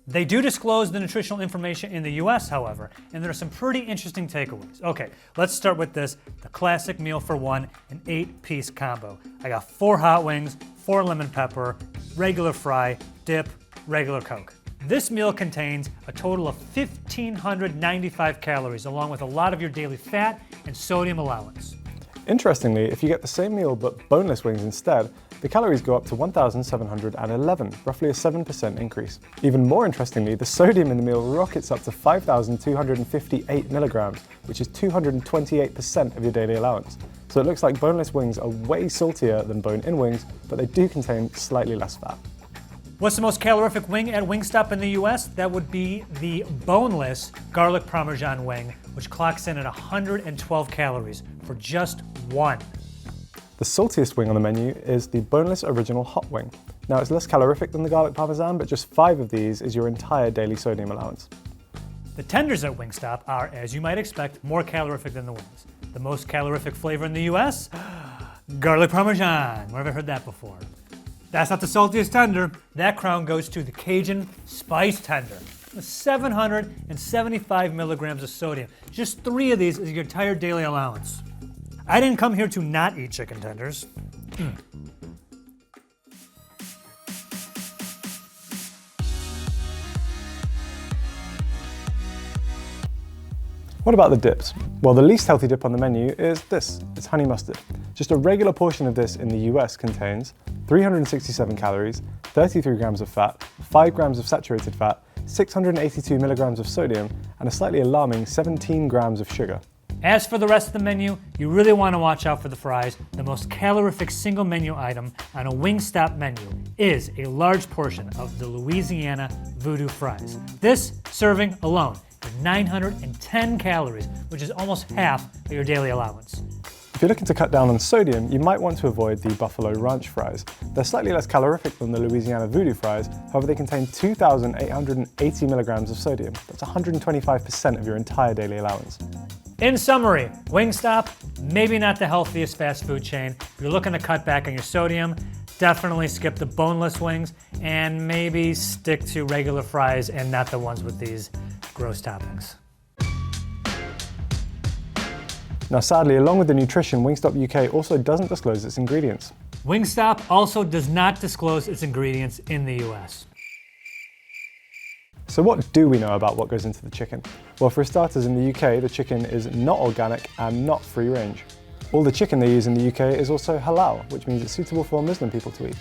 They do disclose the nutritional information in the US, however, and there are some pretty interesting takeaways. Okay, let's start with this, the classic meal for one, an 8-piece combo. I got 4 hot wings, 4 lemon pepper, regular fry, dip, regular Coke. This meal contains a total of 1,595 calories, along with a lot of your daily fat and sodium allowance. Interestingly, if you get the same meal but boneless wings instead, the calories go up to 1,711, roughly a 7% increase. Even more interestingly, the sodium in the meal rockets up to 5,258 milligrams, which is 228% of your daily allowance. So it looks like boneless wings are way saltier than bone-in wings, but they do contain slightly less fat. What's the most calorific wing at Wingstop in the US? That would be the boneless garlic parmesan wing, which clocks in at 112 calories for just one. The saltiest wing on the menu is the boneless original hot wing. Now it's less calorific than the garlic parmesan, but just 5 of these is your entire daily sodium allowance. The tenders at Wingstop are, as you might expect, more calorific than the wings. The most calorific flavor in the US? Garlic parmesan. Where have I heard that before? That's not the saltiest tender. That crown goes to the Cajun spice tender, with 775 milligrams of sodium. Just 3 of these is your entire daily allowance. I didn't come here to not eat chicken tenders. What about the dips? Well, the least healthy dip on the menu is this. It's honey mustard. Just a regular portion of this in the US contains 367 calories, 33 grams of fat, 5 grams of saturated fat, 682 milligrams of sodium, and a slightly alarming 17 grams of sugar. As for the rest of the menu, you really want to watch out for the fries. The most calorific single menu item on a Wingstop menu is a large portion of the Louisiana Voodoo fries. This serving alone is 910 calories, which is almost half of your daily allowance. If you're looking to cut down on sodium, you might want to avoid the Buffalo Ranch fries. They're slightly less calorific than the Louisiana Voodoo fries, however they contain 2,880 milligrams of sodium. That's 125% of your entire daily allowance. In summary, Wingstop, maybe not the healthiest fast food chain. If you're looking to cut back on your sodium, definitely skip the boneless wings and maybe stick to regular fries and not the ones with these gross toppings. Now sadly, along with the nutrition, Wingstop UK also doesn't disclose its ingredients. Wingstop also does not disclose its ingredients in the US. So what do we know about what goes into the chicken? Well, for starters, in the UK, the chicken is not organic and not free range. All the chicken they use in the UK is also halal, which means it's suitable for Muslim people to eat.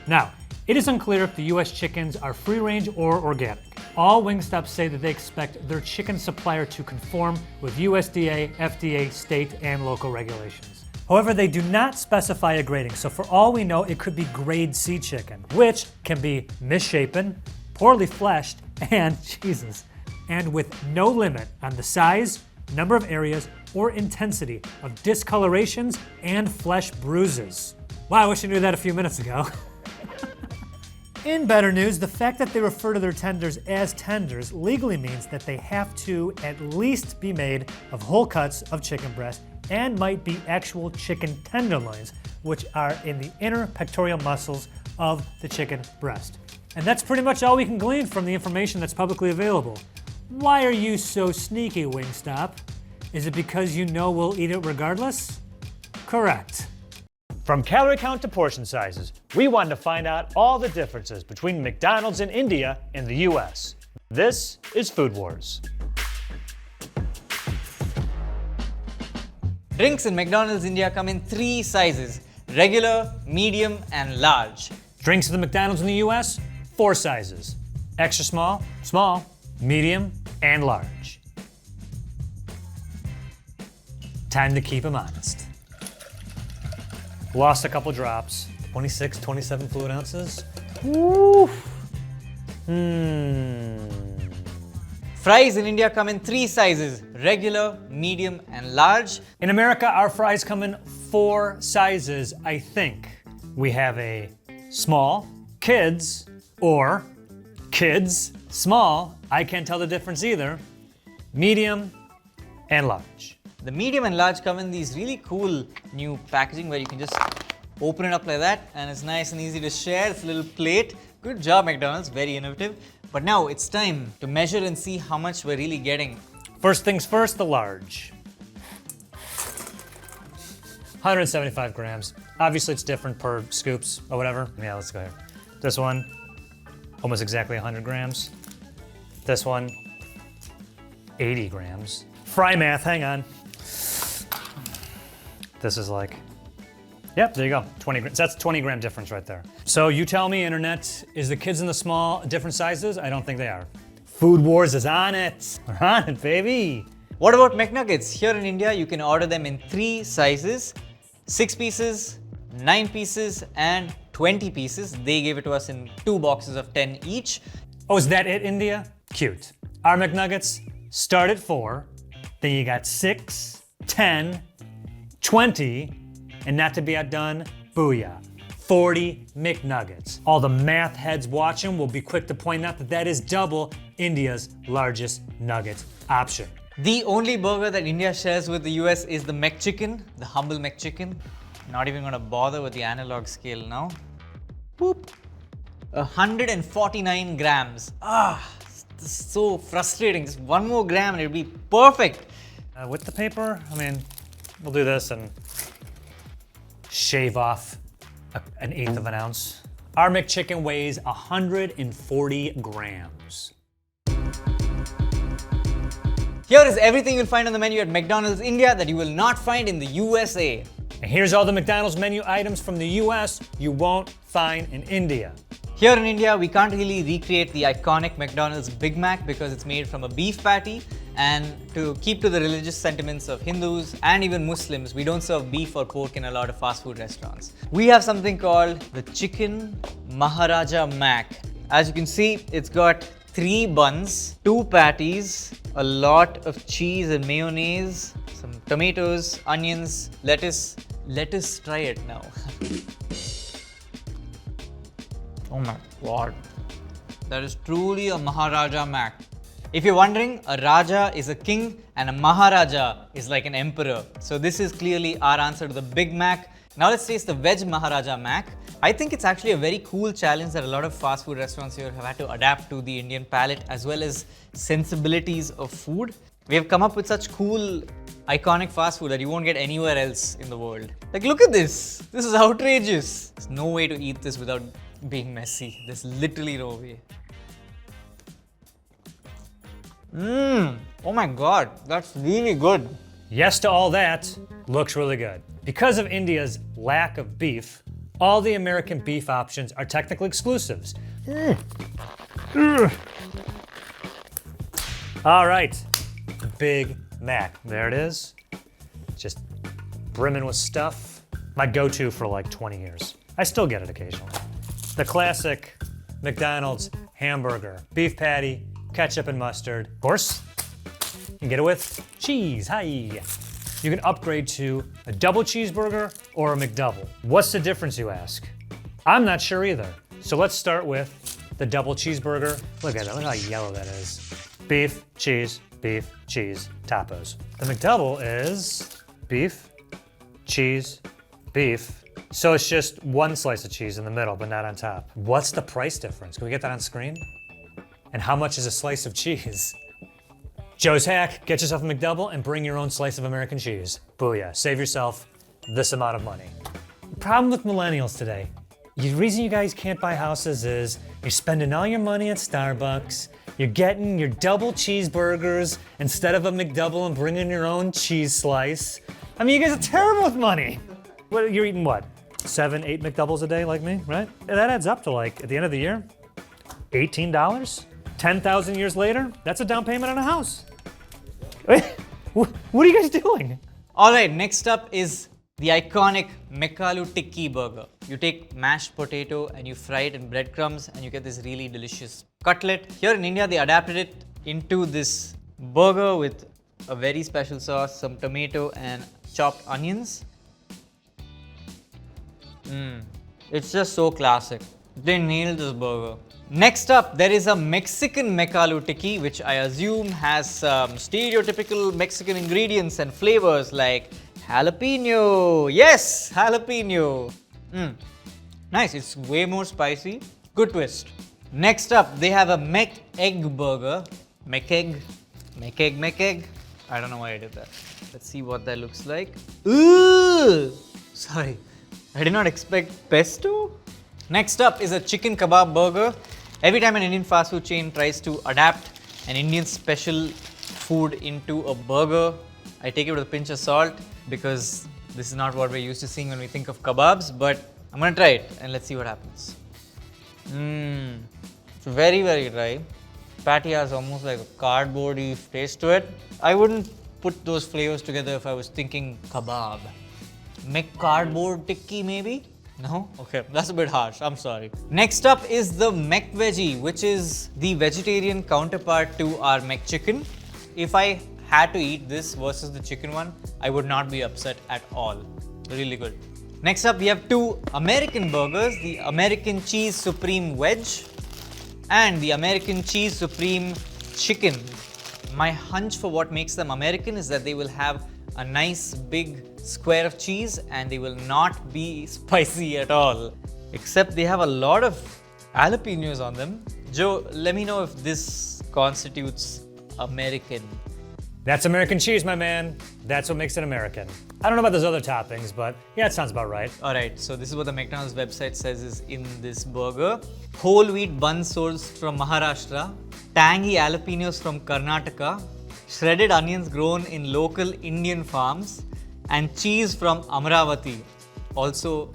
Now, it is unclear if the US chickens are free range or organic. All Wingstop say that they expect their chicken supplier to conform with USDA, FDA, state, and local regulations. However, they do not specify a grading, so for all we know, it could be grade C chicken, which can be misshapen, poorly fleshed, and, Jesus, and with no limit on the size, number of areas, or intensity of discolorations and flesh bruises. Wow, I wish I knew that a few minutes ago. In better news, the fact that they refer to their tenders as tenders legally means that they have to at least be made of whole cuts of chicken breast and might be actual chicken tenderloins, which are in the inner pectoral muscles of the chicken breast. And that's pretty much all we can glean from the information that's publicly available. Why are you so sneaky, Wingstop? Is it because you know we'll eat it regardless? Correct. From calorie count to portion sizes, we wanted to find out all the differences between McDonald's in India and the US. This is Food Wars. Drinks in McDonald's India come in 3 sizes: regular, medium, and large. Drinks at the McDonald's in the US, 4 sizes: extra small, small, medium, and large. Time to keep them honest. Lost a couple drops, 26, 27 fluid ounces. Woo. Fries in India come in 3 sizes: regular, medium, and large. In America, our fries come in 4 sizes, I think. We have a small, kids, or kids, small, I can't tell the difference either. Medium and large. The medium and large come in these really cool new packaging where you can just open it up like that and it's nice and easy to share. It's a little plate. Good job, McDonald's, very innovative. But now it's time to measure and see how much we're really getting. First things first, the large. 175 grams. Obviously it's different per scoops or whatever. Yeah, let's go here. This one, almost exactly 100 grams. This one, 80 grams. Fry math, hang on. This is like, yep, there you go, 20 grams. That's 20 gram difference right there. So you tell me, internet, is the kids in the small different sizes? I don't think they are. Food Wars is on it. We're on it, baby. What about McNuggets? Here in India, you can order them in 3 sizes, 6 pieces, 9 pieces, and 20 pieces. They gave it to us in 2 boxes of 10 each. Oh, is that it, India? Cute. Our McNuggets start at 4, then you got 6, 10, 20, and not to be outdone, booyah, 40 McNuggets. All the math heads watching will be quick to point out that that is double India's largest nugget option. The only burger that India shares with the US is the McChicken, the humble McChicken. Not even gonna bother with the analog scale now. Boop. 149 grams. This is so frustrating. Just 1 more gram and it'll be perfect. With the paper, I mean, we'll do this and shave off an 1/8 of an ounce. Our McChicken weighs 140 grams. Here is everything you'll find on the menu at McDonald's India that you will not find in the USA. And here's all the McDonald's menu items from the US you won't find in India. Here in India, we can't really recreate the iconic McDonald's Big Mac because it's made from a beef patty, and to keep to the religious sentiments of Hindus and even Muslims, we don't serve beef or pork in a lot of fast food restaurants. We have something called the Chicken Maharaja Mac. As you can see, it's got 3 buns, 2 patties, a lot of cheese and mayonnaise, some tomatoes, onions, lettuce. Let's try it now. Oh my god. That is truly a Maharaja Mac. If you're wondering, a Raja is a king and a Maharaja is like an emperor. So this is clearly our answer to the Big Mac. Now let's taste the Veg Maharaja Mac. I think it's actually a very cool challenge that a lot of fast food restaurants here have had to adapt to the Indian palate as well as sensibilities of food. We have come up with such cool, iconic fast food that you won't get anywhere else in the world. Like, look at this. This is outrageous. There's no way to eat this without being messy. There's literally no way. Oh my god, that's really good. Yes to all that, looks really good. Because of India's lack of beef, all the American beef options are technically exclusives. All right, the Big Mac. There it is. Just brimming with stuff. My go-to for like 20 years. I still get it occasionally. The classic McDonald's hamburger, beef patty, ketchup and mustard. Of course, you can get it with cheese. Hi. You can upgrade to a double cheeseburger or a McDouble. What's the difference, you ask? I'm not sure either. So let's start with the double cheeseburger. Look at that, look how yellow that is. Beef, cheese, tacos. The McDouble is beef, cheese, beef. So it's just 1 slice of cheese in the middle, but not on top. What's the price difference? Can we get that on screen? And how much is a slice of cheese? Joe's hack, get yourself a McDouble and bring your own slice of American cheese. Booyah, save yourself this amount of money. The problem with millennials today, the reason you guys can't buy houses is you're spending all your money at Starbucks, you're getting your double cheeseburgers instead of a McDouble and bringing your own cheese slice. I mean, you guys are terrible with money. What, you're eating what? 7, 8 McDoubles a day like me, right? And that adds up to like, at the end of the year, $18? 10,000 years later, that's a down payment on a house. What are you guys doing? All right, next up is the iconic McAloo Tikki burger. You take mashed potato and you fry it in breadcrumbs and you get this really delicious cutlet. Here in India, they adapted it into this burger with a very special sauce, some tomato and chopped onions. It's just so classic. They nailed this burger. Next up, there is a Mexican McAloo tikki, which I assume has some stereotypical Mexican ingredients and flavors like jalapeno. Yes, jalapeno. Nice, it's way more spicy. Good twist. Next up, they have a Mec Egg burger. Mec Egg. I don't know why I did that. Let's see what that looks like. Ooh! Sorry, I did not expect pesto. Next up is a chicken kebab burger. Every time an Indian fast food chain tries to adapt an Indian special food into a burger, I take it with a pinch of salt because this is not what we're used to seeing when we think of kebabs, but I'm gonna try it and let's see what happens. It's very, very dry. Patty has almost like a cardboardy taste to it. I wouldn't put those flavors together if I was thinking kebab. Make cardboard tikki maybe? No? Okay, that's a bit harsh, I'm sorry. Next up is the Mec Veggie, which is the vegetarian counterpart to our Mec Chicken. If I had to eat this versus the chicken one, I would not be upset at all. Really good. Next up, we have two American burgers, the American Cheese Supreme Wedge and the American Cheese Supreme Chicken. My hunch for what makes them American is that they will have a nice big square of cheese and they will not be spicy at all. Except they have a lot of jalapenos on them. Joe, let me know if this constitutes American. That's American cheese, my man. That's what makes it American. I don't know about those other toppings, but yeah, it sounds about right. Alright, so this is what the McDonald's website says is in this burger. Whole wheat bun sourced from Maharashtra, tangy jalapenos from Karnataka, shredded onions grown in local Indian farms, and cheese from Amravati, also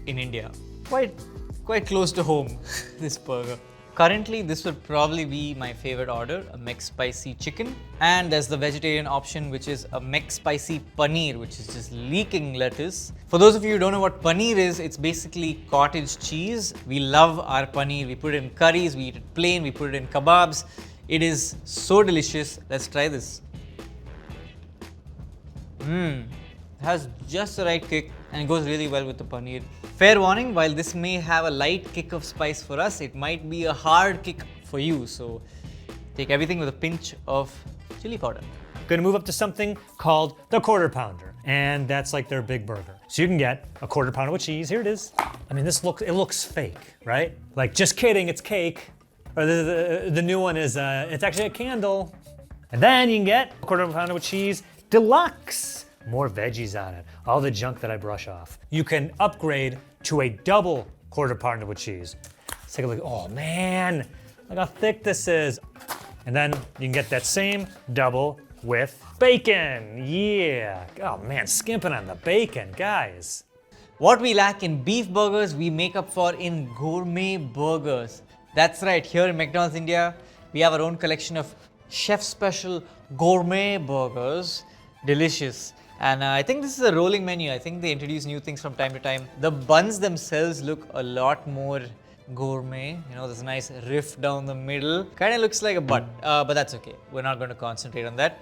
in India. Quite close to home, this burger. Currently, this would probably be my favorite order, a McSpicy chicken. And there's the vegetarian option, which is a McSpicy paneer, which is just leaking lettuce. For those of you who don't know what paneer is, it's basically cottage cheese. We love our paneer. We put it in curries, we eat it plain, we put it in kebabs. It is so delicious. Let's try this. It has just the right kick and it goes really well with the paneer. Fair warning, while this may have a light kick of spice for us, it might be a hard kick for you. So take everything with a pinch of chili powder. Gonna move up to something called the Quarter Pounder, and that's like their big burger. So you can get a quarter pounder with cheese. Here it is. I mean, it looks fake, right? Like, just kidding, it's cake. Or the new one is, it's actually a candle. And then you can get a quarter pounder with cheese deluxe. More veggies on it. All the junk that I brush off. You can upgrade to a double quarter pounder with cheese. Let's take a look. Oh man, look how thick this is. And then you can get that same double with bacon. Yeah. Oh man, skimping on the bacon, guys. What we lack in beef burgers, we make up for in gourmet burgers. That's right, here in McDonald's India, we have our own collection of chef special gourmet burgers. Delicious. And I think this is a rolling menu. I think they introduce new things from time to time. The buns themselves look a lot more gourmet. You know, there's a nice riff down the middle. Kind of looks like a butt, but that's okay. We're not going to concentrate on that.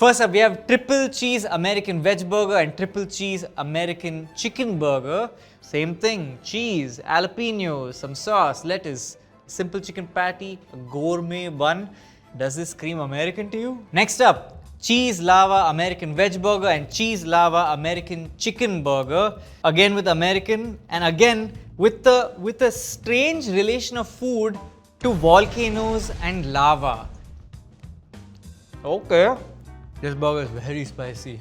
First up, we have triple cheese American veg burger and triple cheese American chicken burger. Same thing, cheese, jalapenos, some sauce, lettuce, simple chicken patty, a gourmet bun. Does this scream American to you? Next up, cheese lava American veg burger and cheese lava American chicken burger. Again with American and again with a strange relation of food to volcanoes and lava. Okay, this burger is very spicy.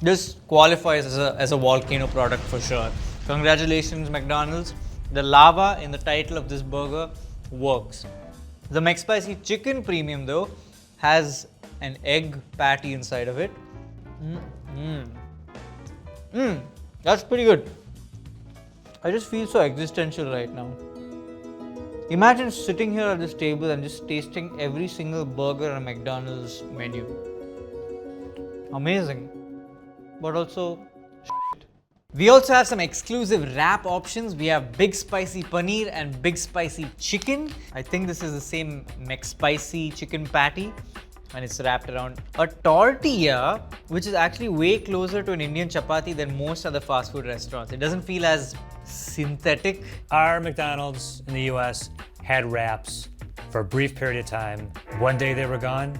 This qualifies as a volcano product for sure. Congratulations, McDonald's. The lava in the title of this burger works. The McSpicy Chicken Premium though has an egg patty inside of it. That's pretty good. I just feel so existential right now. Imagine sitting here at this table and just tasting every single burger on a McDonald's menu. Amazing. But also shit. We also have some exclusive wrap options. We have Big Spicy Paneer and Big Spicy Chicken. I think this is the same McSpicy chicken patty. And it's wrapped around a tortilla, which is actually way closer to an Indian chapati than most other fast food restaurants. It doesn't feel as synthetic. Our McDonald's in the US had wraps for a brief period of time. One day they were gone,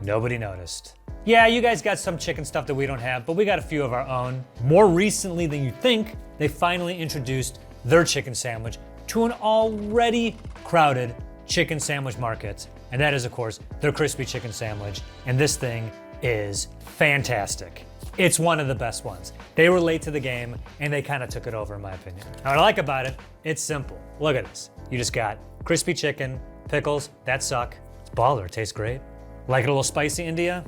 nobody noticed. Yeah, you guys got some chicken stuff that we don't have, but we got a few of our own. More recently than you think, they finally introduced their chicken sandwich to an already crowded chicken sandwich market. And that is, of course, their crispy chicken sandwich. And this thing is fantastic. It's one of the best ones. They were late to the game and they kind of took it over, in my opinion. Now, what I like about it, it's simple. Look at this. You just got crispy chicken, pickles, that suck. It's baller, it tastes great. Like it a little spicy, India?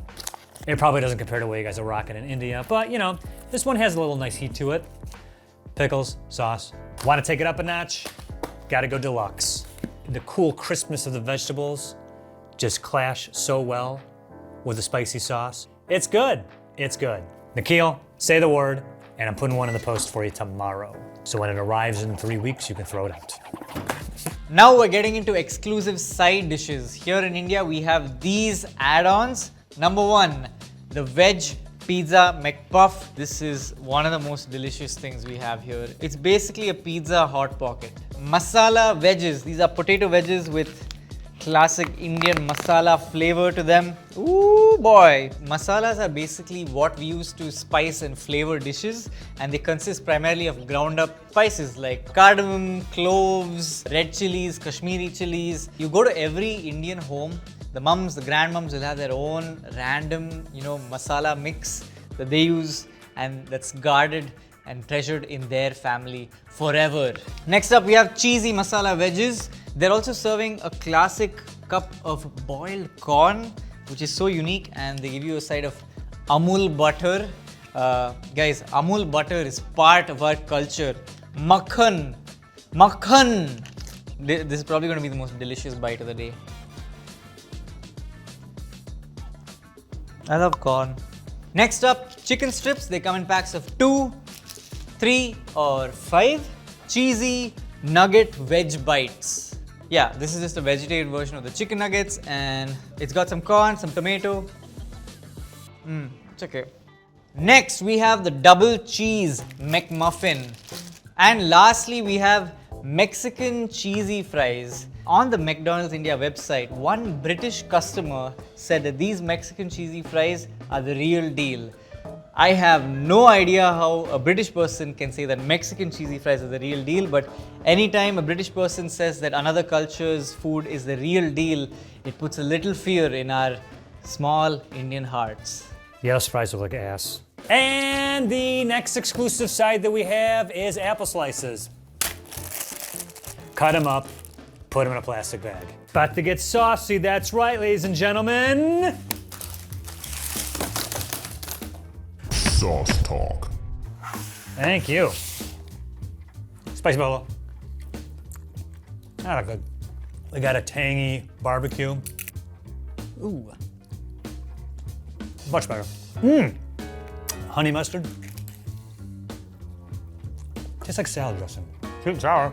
It probably doesn't compare to what you guys are rocking in India, but you know, this one has a little nice heat to it. Pickles, sauce. Want to take it up a notch? Gotta go deluxe. The cool crispness of the vegetables just clash so well with the spicy sauce. It's good, it's good. Nikhil, say the word, and I'm putting one in the post for you tomorrow. So when it arrives in 3 weeks, you can throw it out. Now we're getting into exclusive side dishes. Here in India, we have these add-ons. Number 1, the veg pizza McPuff. This is one of the most delicious things we have here. It's basically a pizza hot pocket. Masala veggies. These are potato wedges with classic Indian masala flavor to them. Ooh boy! Masalas are basically what we use to spice and flavor dishes, and they consist primarily of ground up spices like cardamom, cloves, red chilies, Kashmiri chilies. You go to every Indian home, the mums, the grandmoms will have their own random, masala mix that they use and that's guarded and treasured in their family forever. Next up, we have cheesy masala veggies. They're also serving a classic cup of boiled corn, which is so unique, and they give you a side of Amul butter. Guys, Amul butter is part of our culture. Makhan. Makhan. This is probably going to be the most delicious bite of the day. I love corn. Next up, chicken strips. They come in packs of 2, 3 or 5. Cheesy nugget veg bites. Yeah, this is just a vegetarian version of the chicken nuggets, and it's got some corn, some tomato. It's okay. Next, we have the double cheese McMuffin. And lastly, we have Mexican cheesy fries. On the McDonald's India website, one British customer said that these Mexican cheesy fries are the real deal. I have no idea how a British person can say that Mexican cheesy fries are the real deal, but anytime a British person says that another culture's food is the real deal, it puts a little fear in our small Indian hearts. Yeah, those fries look like ass. And the next exclusive side that we have is apple slices. Cut them up, put them in a plastic bag. About to get saucy, that's right, ladies and gentlemen. Sauce Talk. Thank you. Spicy bolo. Not good. We got a tangy barbecue. Ooh. Much better. Honey mustard. Tastes like salad dressing. Sweet and sour.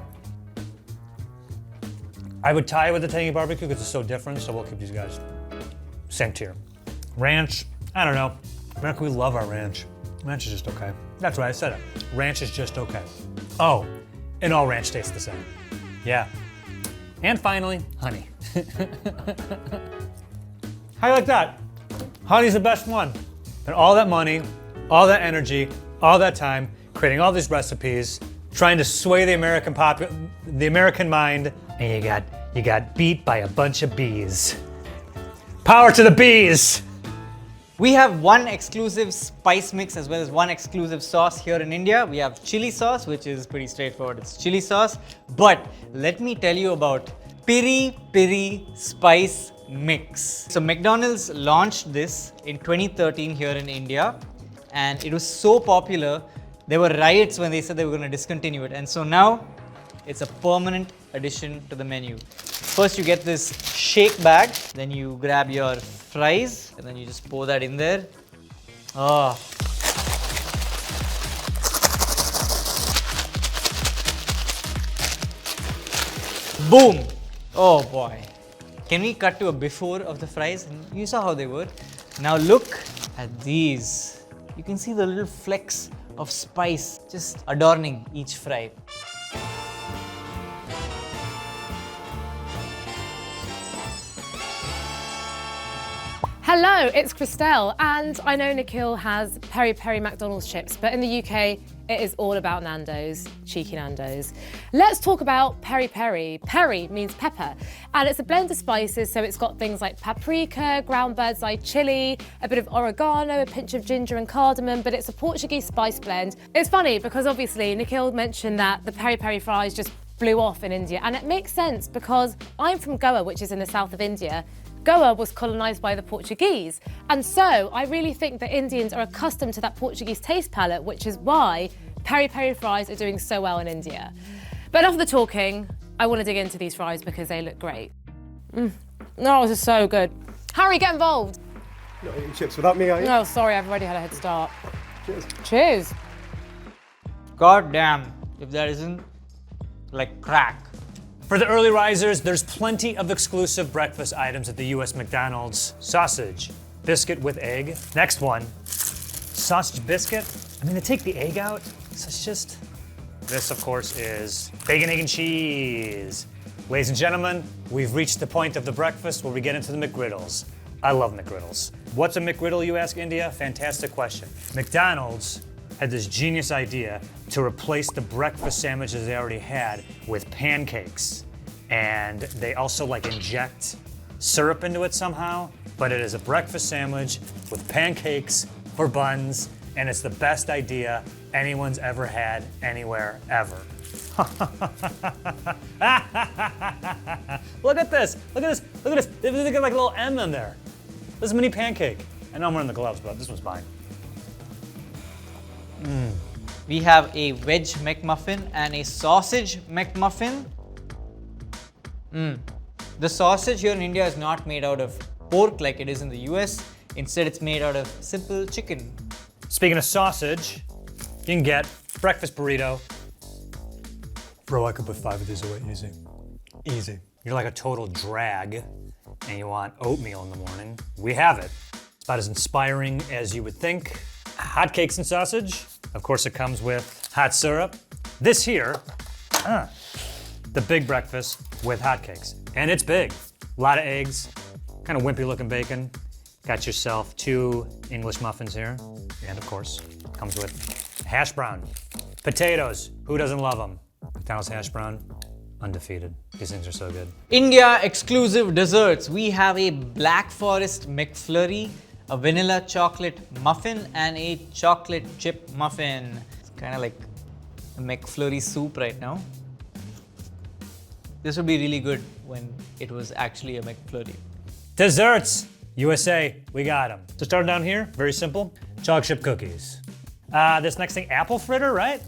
I would tie it with the tangy barbecue because it's so different, so we'll keep these guys same tier. Ranch, I don't know. America, we love our ranch. Ranch is just okay. That's right, I said it. Ranch is just okay. Oh, and all ranch tastes the same. Yeah. And finally, honey. How you like that? Honey's the best one. And all that money, all that energy, all that time, creating all these recipes, trying to sway the American mind, and you got beat by a bunch of bees. Power to the bees! We have one exclusive spice mix as well as one exclusive sauce here in India. We have chili sauce, which is pretty straightforward. It's chili sauce. But let me tell you about Piri Piri Spice Mix. So McDonald's launched this in 2013 here in India, and it was so popular, there were riots when they said they were going to discontinue it. And so now it's a permanent addition to the menu. First you get this shake bag, then you grab your fries, and then you just pour that in there. Oh. Boom! Oh boy. Can we cut to a before of the fries? You saw how they were. Now look at these. You can see the little flecks of spice just adorning each fry. Hello, it's Christelle, and I know Nikhil has Peri Peri McDonald's chips, but in the UK, it is all about Nando's, cheeky Nando's. Let's talk about Peri Peri. Peri means pepper, and it's a blend of spices, so it's got things like paprika, ground bird's eye chili, a bit of oregano, a pinch of ginger and cardamom, but it's a Portuguese spice blend. It's funny because obviously Nikhil mentioned that the Peri Peri fries just blew off in India, and it makes sense because I'm from Goa, which is in the south of India. Goa was colonised by the Portuguese, and so I really think that Indians are accustomed to that Portuguese taste palette, which is why Peri Peri fries are doing so well in India. But enough of the talking, I want to dig into these fries because they look great. Oh, this is so good. Harry, get involved. Not eating chips without me, are you? No, sorry, I've already had a head start. Cheers. Cheers. God damn, if that isn't like crack. For the early risers, there's plenty of exclusive breakfast items at the US McDonald's. Sausage, biscuit with egg. Next one, sausage biscuit. I mean, they take the egg out, so it's just... This, of course, is bacon, egg, and cheese. Ladies and gentlemen, we've reached the point of the breakfast where we get into the McGriddles. I love McGriddles. What's a McGriddle, you ask, India? Fantastic question. McDonald's had this genius idea to replace the breakfast sandwiches they already had with pancakes. And they also inject syrup into it somehow, but it is a breakfast sandwich with pancakes for buns, and it's the best idea anyone's ever had anywhere ever. Look at this, look at this, look at this. They got a little M in there. This is a mini pancake. I know I'm wearing the gloves, but this one's mine. We have a veg McMuffin and a sausage McMuffin. The sausage here in India is not made out of pork like it is in the US. Instead, it's made out of simple chicken. Speaking of sausage, you can get breakfast burrito. Bro, I could put 5 of these away easy. Easy. You're like a total drag and you want oatmeal in the morning. We have it. It's about as inspiring as you would think. Hotcakes and sausage. Of course, it comes with hot syrup. This here, the big breakfast with hotcakes. And it's big. A lot of eggs, kind of wimpy looking bacon. Got yourself 2 English muffins here. And of course, comes with hash brown. Potatoes, who doesn't love them? McDonald's hash brown, undefeated. These things are so good. India exclusive desserts. We have a Black Forest McFlurry, a vanilla chocolate muffin, and a chocolate chip muffin. It's kind of like a McFlurry soup right now. This would be really good when it was actually a McFlurry. Desserts, USA, we got them. So starting down here, very simple, chocolate chip cookies. This next thing, apple fritter, right?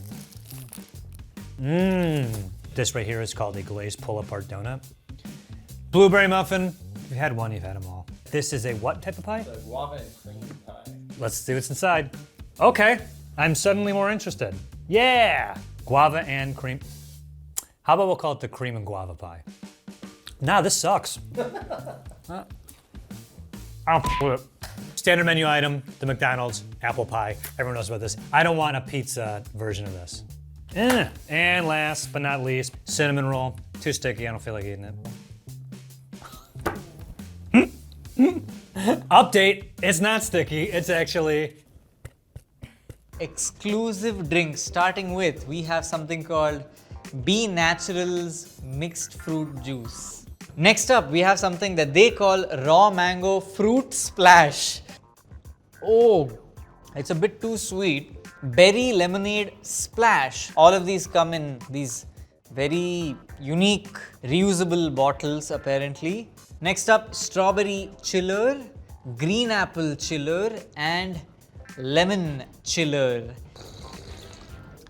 This right here is called a glazed pull-apart donut. Blueberry muffin, if you've had one, you've had them all. This is a what type of pie? The guava and cream pie. Let's see what's inside. Okay, I'm suddenly more interested. Yeah, guava and cream. How about we'll call it the cream and guava pie? Nah, this sucks. Standard menu item, the McDonald's apple pie. Everyone knows about this. I don't want a pizza version of this. And last but not least, cinnamon roll. Too sticky, I don't feel like eating it. Update, it's not sticky, it's actually... Exclusive drinks, starting with, we have something called B Naturals Mixed Fruit Juice. Next up, we have something that they call Raw Mango Fruit Splash. Oh, it's a bit too sweet. Berry Lemonade Splash. All of these come in these very unique reusable bottles apparently. Next up, Strawberry Chiller, Green Apple Chiller, and Lemon Chiller.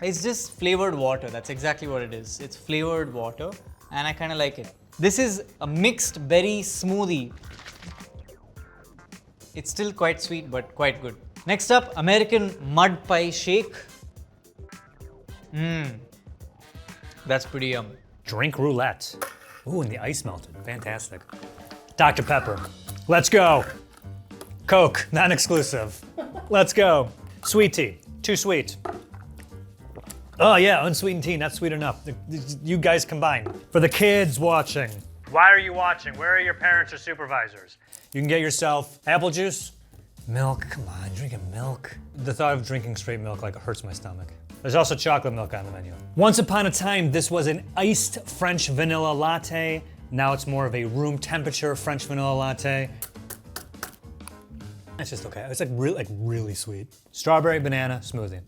It's just flavored water, that's exactly what it is. It's flavored water and I kind of like it. This is a mixed berry smoothie. It's still quite sweet but quite good. Next up, American Mud Pie Shake. That's pretty yum. Drink roulette. Ooh, and the ice melted, fantastic. Dr. Pepper, let's go. Coke, non-exclusive. Let's go. Sweet tea, too sweet. Oh yeah, unsweetened tea, not sweet enough. You guys combined. For the kids watching, why are you watching? Where are your parents or supervisors? You can get yourself apple juice, milk. Come on, drinking milk. The thought of drinking straight milk like hurts my stomach. There's also chocolate milk on the menu. Once upon a time, this was an iced French vanilla latte. Now it's more of a room temperature French vanilla latte. It's just okay. It's like really sweet. Strawberry banana smoothie.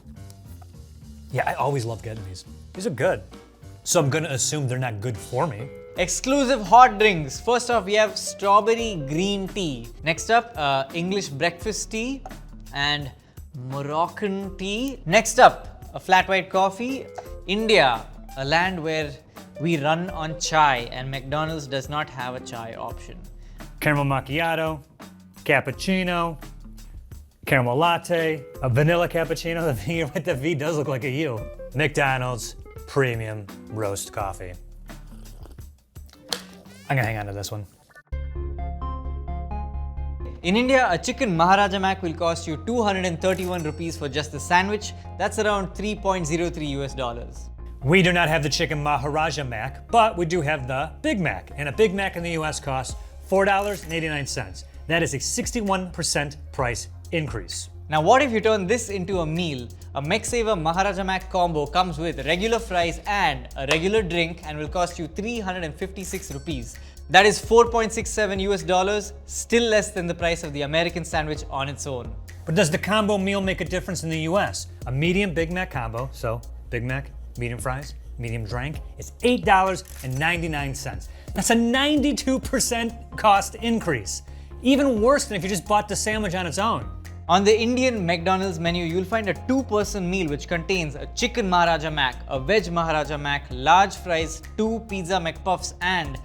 Yeah, I always love getting these. These are good. So I'm gonna assume they're not good for me. Exclusive hot drinks. First off, we have strawberry green tea. Next up, English breakfast tea and Moroccan tea. Next up, a flat white coffee. India, a land where we run on chai, and McDonald's does not have a chai option. Caramel macchiato, cappuccino, caramel latte, a vanilla cappuccino. The V with the V does look like a U. McDonald's premium roast coffee. I'm gonna hang on to this one. In India, a chicken Maharaja Mac will cost you 231 rupees for just the sandwich. That's around 3.03 US dollars. We do not have the chicken Maharaja Mac, but we do have the Big Mac. And a Big Mac in the US costs $4.89. That is a 61% price increase. Now what if you turn this into a meal? A McSaver Maharaja Mac combo comes with regular fries and a regular drink and will cost you 356 rupees. That is 4.67 US dollars, still less than the price of the American sandwich on its own. But does the combo meal make a difference in the US? A medium Big Mac combo, so Big Mac, medium fries, medium drink, is $8.99. That's a 92% cost increase. Even worse than if you just bought the sandwich on its own. On the Indian McDonald's menu, you'll find a two-person meal which contains a chicken Maharaja Mac, a veg Maharaja Mac, large fries, 2 pizza McPuffs and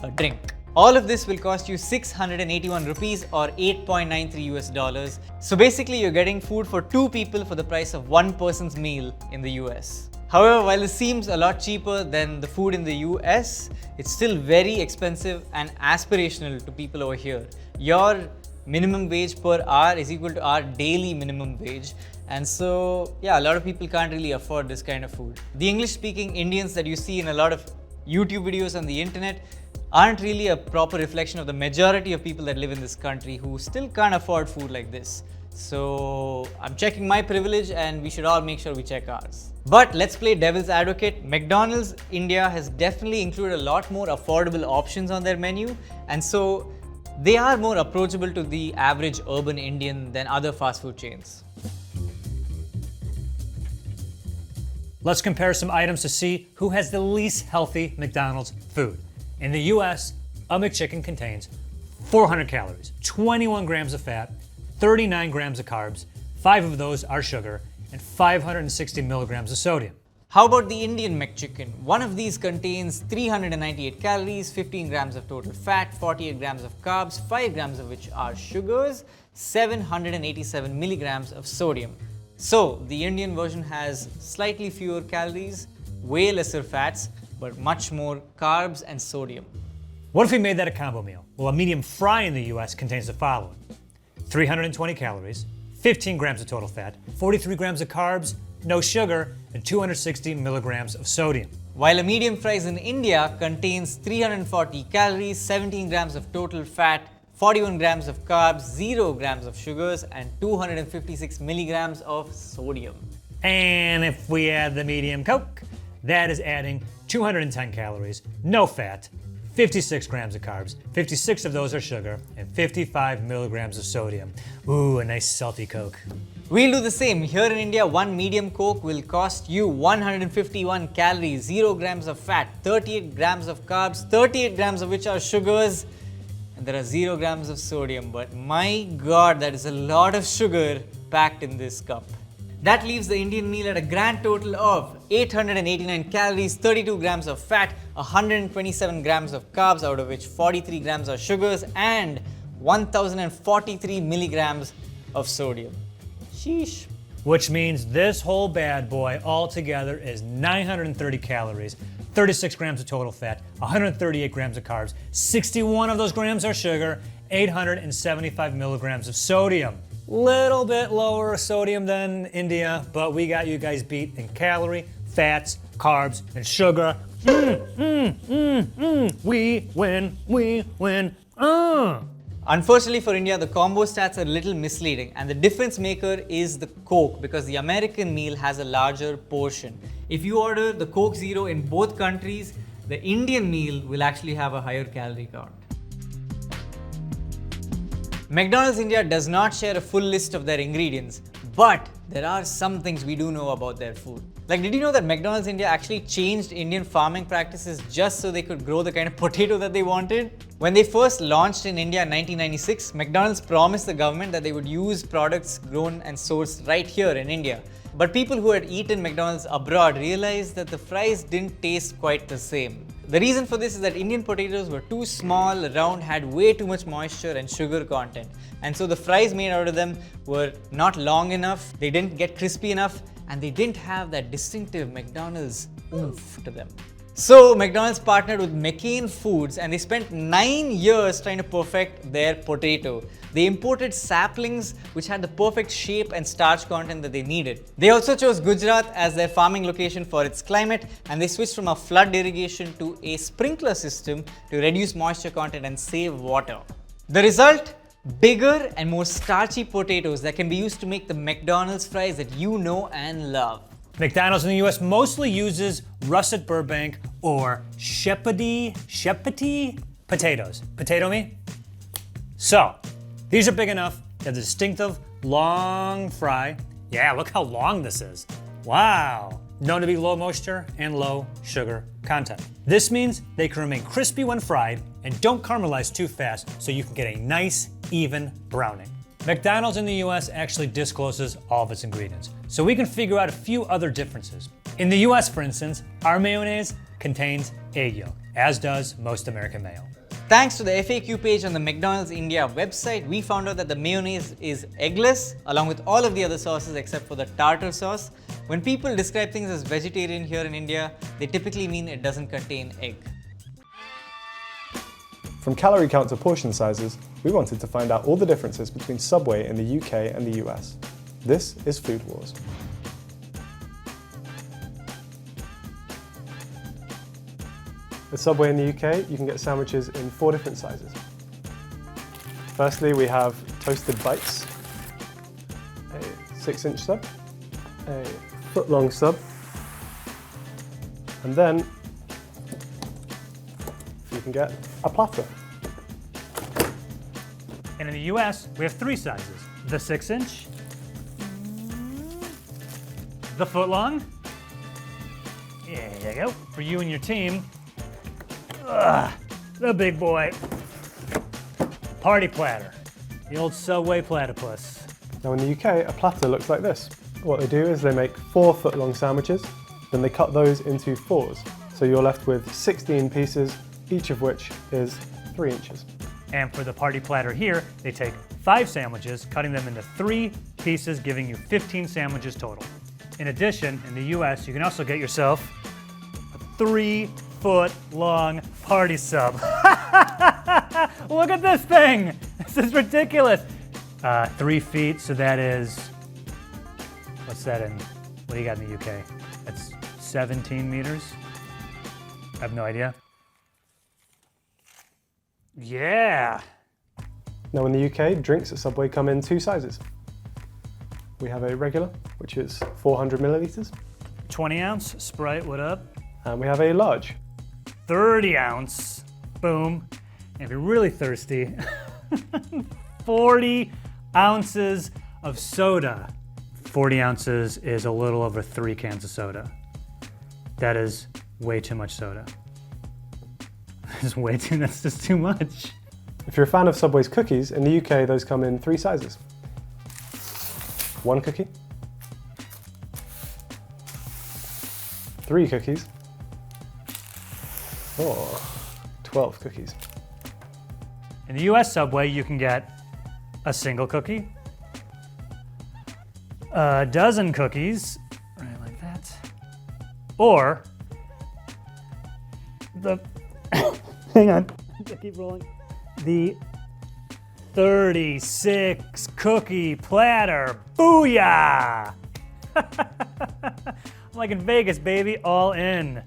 a drink. All of this will cost you 681 rupees or 8.93 US dollars. So basically you're getting food for 2 people for the price of one person's meal in the US. However, while this seems a lot cheaper than the food in the US, it's still very expensive and aspirational to people over here. Your minimum wage per hour is equal to our daily minimum wage. And so, yeah, a lot of people can't really afford this kind of food. The English-speaking Indians that you see in a lot of YouTube videos on the internet aren't really a proper reflection of the majority of people that live in this country who still can't afford food like this. So I'm checking my privilege and we should all make sure we check ours. But let's play devil's advocate. McDonald's India has definitely included a lot more affordable options on their menu, and so they are more approachable to the average urban Indian than other fast food chains. Let's compare some items to see who has the least healthy McDonald's food. In the US, a McChicken contains 400 calories, 21 grams of fat, 39 grams of carbs, 5 of those are sugar, and 560 milligrams of sodium. How about the Indian McChicken? One of these contains 398 calories, 15 grams of total fat, 48 grams of carbs, 5 grams of which are sugars, 787 milligrams of sodium. So the Indian version has slightly fewer calories, way lesser fats, but much more carbs and sodium. What if we made that a combo meal? Well, a medium fry in the US contains the following: 320 calories, 15 grams of total fat, 43 grams of carbs, no sugar, and 260 milligrams of sodium. While a medium fries in India contains 340 calories, 17 grams of total fat, 41 grams of carbs, 0 grams of sugars, and 256 milligrams of sodium. And if we add the medium Coke, that is adding 210 calories, no fat, 56 grams of carbs, 56 of those are sugar, and 55 milligrams of sodium. Ooh, a nice salty Coke. We'll do the same. Here in India, one medium Coke will cost you 151 calories, 0 grams of fat, 38 grams of carbs, 38 grams of which are sugars, and there are 0 grams of sodium. But my God, that is a lot of sugar packed in this cup. That leaves the Indian meal at a grand total of 889 calories, 32 grams of fat, 127 grams of carbs, out of which 43 grams are sugars, and 1043 milligrams of sodium. Sheesh. Which means this whole bad boy altogether is 930 calories, 36 grams of total fat, 138 grams of carbs, 61 of those grams are sugar, 875 milligrams of sodium. Little bit lower sodium than India, but we got you guys beat in calorie, fats, carbs, and sugar. We win, we win. Unfortunately for India, the combo stats are a little misleading, and the difference maker is the Coke, because the American meal has a larger portion. If you order the Coke Zero in both countries, the Indian meal will actually have a higher calorie count. McDonald's India does not share a full list of their ingredients, but there are some things we do know about their food. Like, did you know that McDonald's India actually changed Indian farming practices just so they could grow the kind of potato that they wanted? When they first launched in India in 1996, McDonald's promised the government that they would use products grown and sourced right here in India. But people who had eaten McDonald's abroad realized that the fries didn't taste quite the same. The reason for this is that Indian potatoes were too small, round, had way too much moisture and sugar content. And so the fries made out of them were not long enough, they didn't get crispy enough, and they didn't have that distinctive McDonald's oomph to them. So McDonald's partnered with McCain Foods and they spent 9 years trying to perfect their potato. They imported saplings which had the perfect shape and starch content that they needed. They also chose Gujarat as their farming location for its climate, and they switched from a flood irrigation to a sprinkler system to reduce moisture content and save water. The result? Bigger and more starchy potatoes that can be used to make the McDonald's fries that you know and love. McDonald's in the US mostly uses russet Burbank or Shepherdie potatoes. Potato me? So, these are big enough to have the distinctive long fry. Yeah, look how long this is. Wow. Known to be low moisture and low sugar content. This means they can remain crispy when fried and don't caramelize too fast, so you can get a nice, even browning. McDonald's in the US actually discloses all of its ingredients, so we can figure out a few other differences. In the US, for instance, our mayonnaise contains egg yolk, as does most American mayo. Thanks to the FAQ page on the McDonald's India website, we found out that the mayonnaise is eggless, along with all of the other sauces except for the tartar sauce. When people describe things as vegetarian here in India, they typically mean it doesn't contain egg. From calorie count to portion sizes, we wanted to find out all the differences between Subway in the UK and the US. This is Food Wars. At Subway in the UK, you can get sandwiches in 4 different sizes. Firstly, we have toasted bites, a 6-inch sub, a foot-long sub, and then you can get a platter. And in the US, we have 3 sizes. The 6-inch, the foot-long, there you go, for you and your team. The big boy, party platter, the old Subway platypus. Now in the UK, a platter looks like this. What they do is they make 4 foot-long sandwiches, then they cut those into 4s. So you're left with 16 pieces, each of which is 3 inches. And for the party platter here, they take 5 sandwiches, cutting them into 3 pieces, giving you 15 sandwiches total. In addition, in the US, you can also get yourself a 3-foot-long party sub. Look at this thing! This is ridiculous. 3 feet, so that is, what's that in, what do you got in the UK? That's 17 meters? I have no idea. Yeah. Now in the UK, drinks at Subway come in 2 sizes. We have a regular, which is 400 millilitres. 20 ounce Sprite, what up? And we have a large. 30 ounce, boom. And if you're really thirsty, 40 ounces of soda. 40 ounces is a little over 3 cans of soda. That is way too much soda. That's just too much. If you're a fan of Subway's cookies, in the UK those come in 3 sizes. 1 cookie, 3 cookies, or 12 cookies. In the US Subway, you can get a single cookie, a dozen cookies, right like that, or the, hang on, I keep rolling, the 36 cookie platter, booyah! I'm like in Vegas, baby, all in.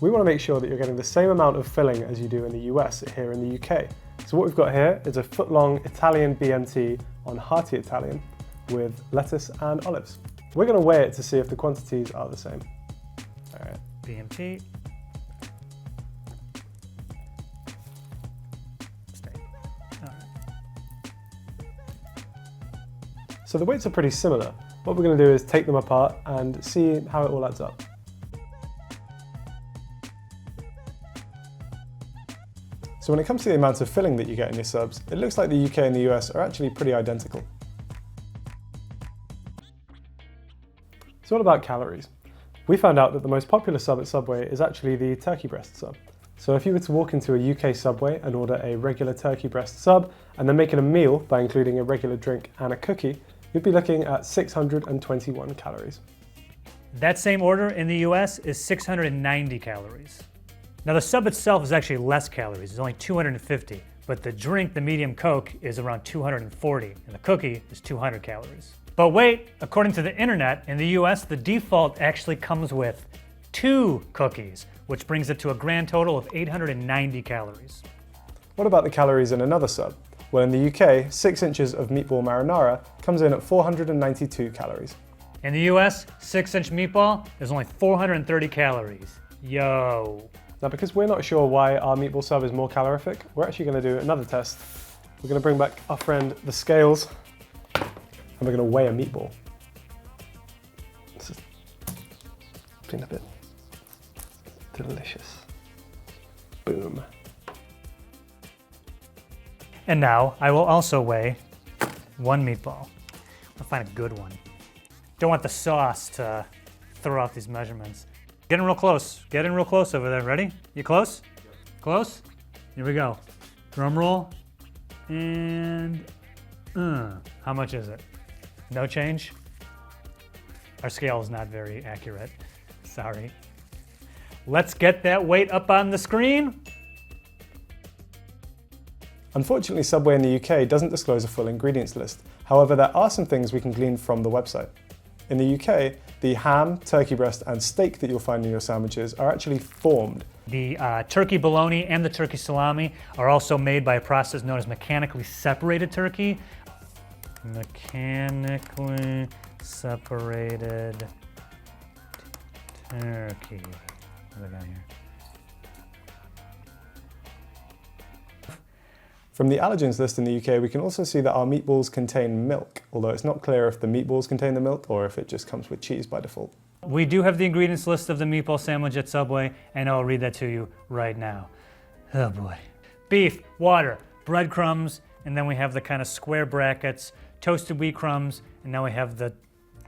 We want to make sure that you're getting the same amount of filling as you do in the US here in the UK. So So what we've got here is a foot-long Italian BMT on hearty Italian with lettuce and olives. We're going to weigh it to see if the quantities are the same. All right. BMT. Steak. All right. So the weights are pretty similar. What we're going to do is take them apart and see how it all adds up. So when it comes to the amount of filling that you get in your subs, it looks like the UK and the US are actually pretty identical. So what about calories? We found out that the most popular sub at Subway is actually the turkey breast sub. So if you were to walk into a UK Subway and order a regular turkey breast sub and then make it a meal by including a regular drink and a cookie, you'd be looking at 621 calories. That same order in the US is 690 calories. Now the sub itself is actually less calories, it's only 250, but the drink, the medium Coke, is around 240, and the cookie is 200 calories. But wait, according to the internet, in the US, the default actually comes with 2 cookies, which brings it to a grand total of 890 calories. What about the calories in another sub? Well, in the UK, 6 inches of meatball marinara comes in at 492 calories. In the US, 6-inch meatball is only 430 calories. Yo. Now, because we're not sure why our meatball sub is more calorific, we're actually going to do another test. We're going to bring back our friend the scales, and we're going to weigh a meatball. This is clean a bit. Delicious. Boom. And now I will also weigh 1 meatball. I'll find a good one. Don't want the sauce to throw out these measurements. Get in real close. Get in real close over there. Ready? You close? Close? Here we go. Drum roll. And how much is it? No change? Our scale is not very accurate. Sorry. Let's get that weight up on the screen. Unfortunately, Subway in the UK doesn't disclose a full ingredients list. However, there are some things we can glean from the website. In the UK, the ham, turkey breast, and steak that you'll find in your sandwiches are actually formed. The turkey bologna and the turkey salami are also made by a process known as mechanically separated turkey. Mechanically separated turkey. What do I got here? From the allergens list in the UK, we can also see that our meatballs contain milk, although it's not clear if the meatballs contain the milk or if it just comes with cheese by default. We do have the ingredients list of the meatball sandwich at Subway, and I'll read that to you right now. Oh boy. Beef, water, breadcrumbs, and then we have the kind of square brackets, toasted wheat crumbs, and now we have the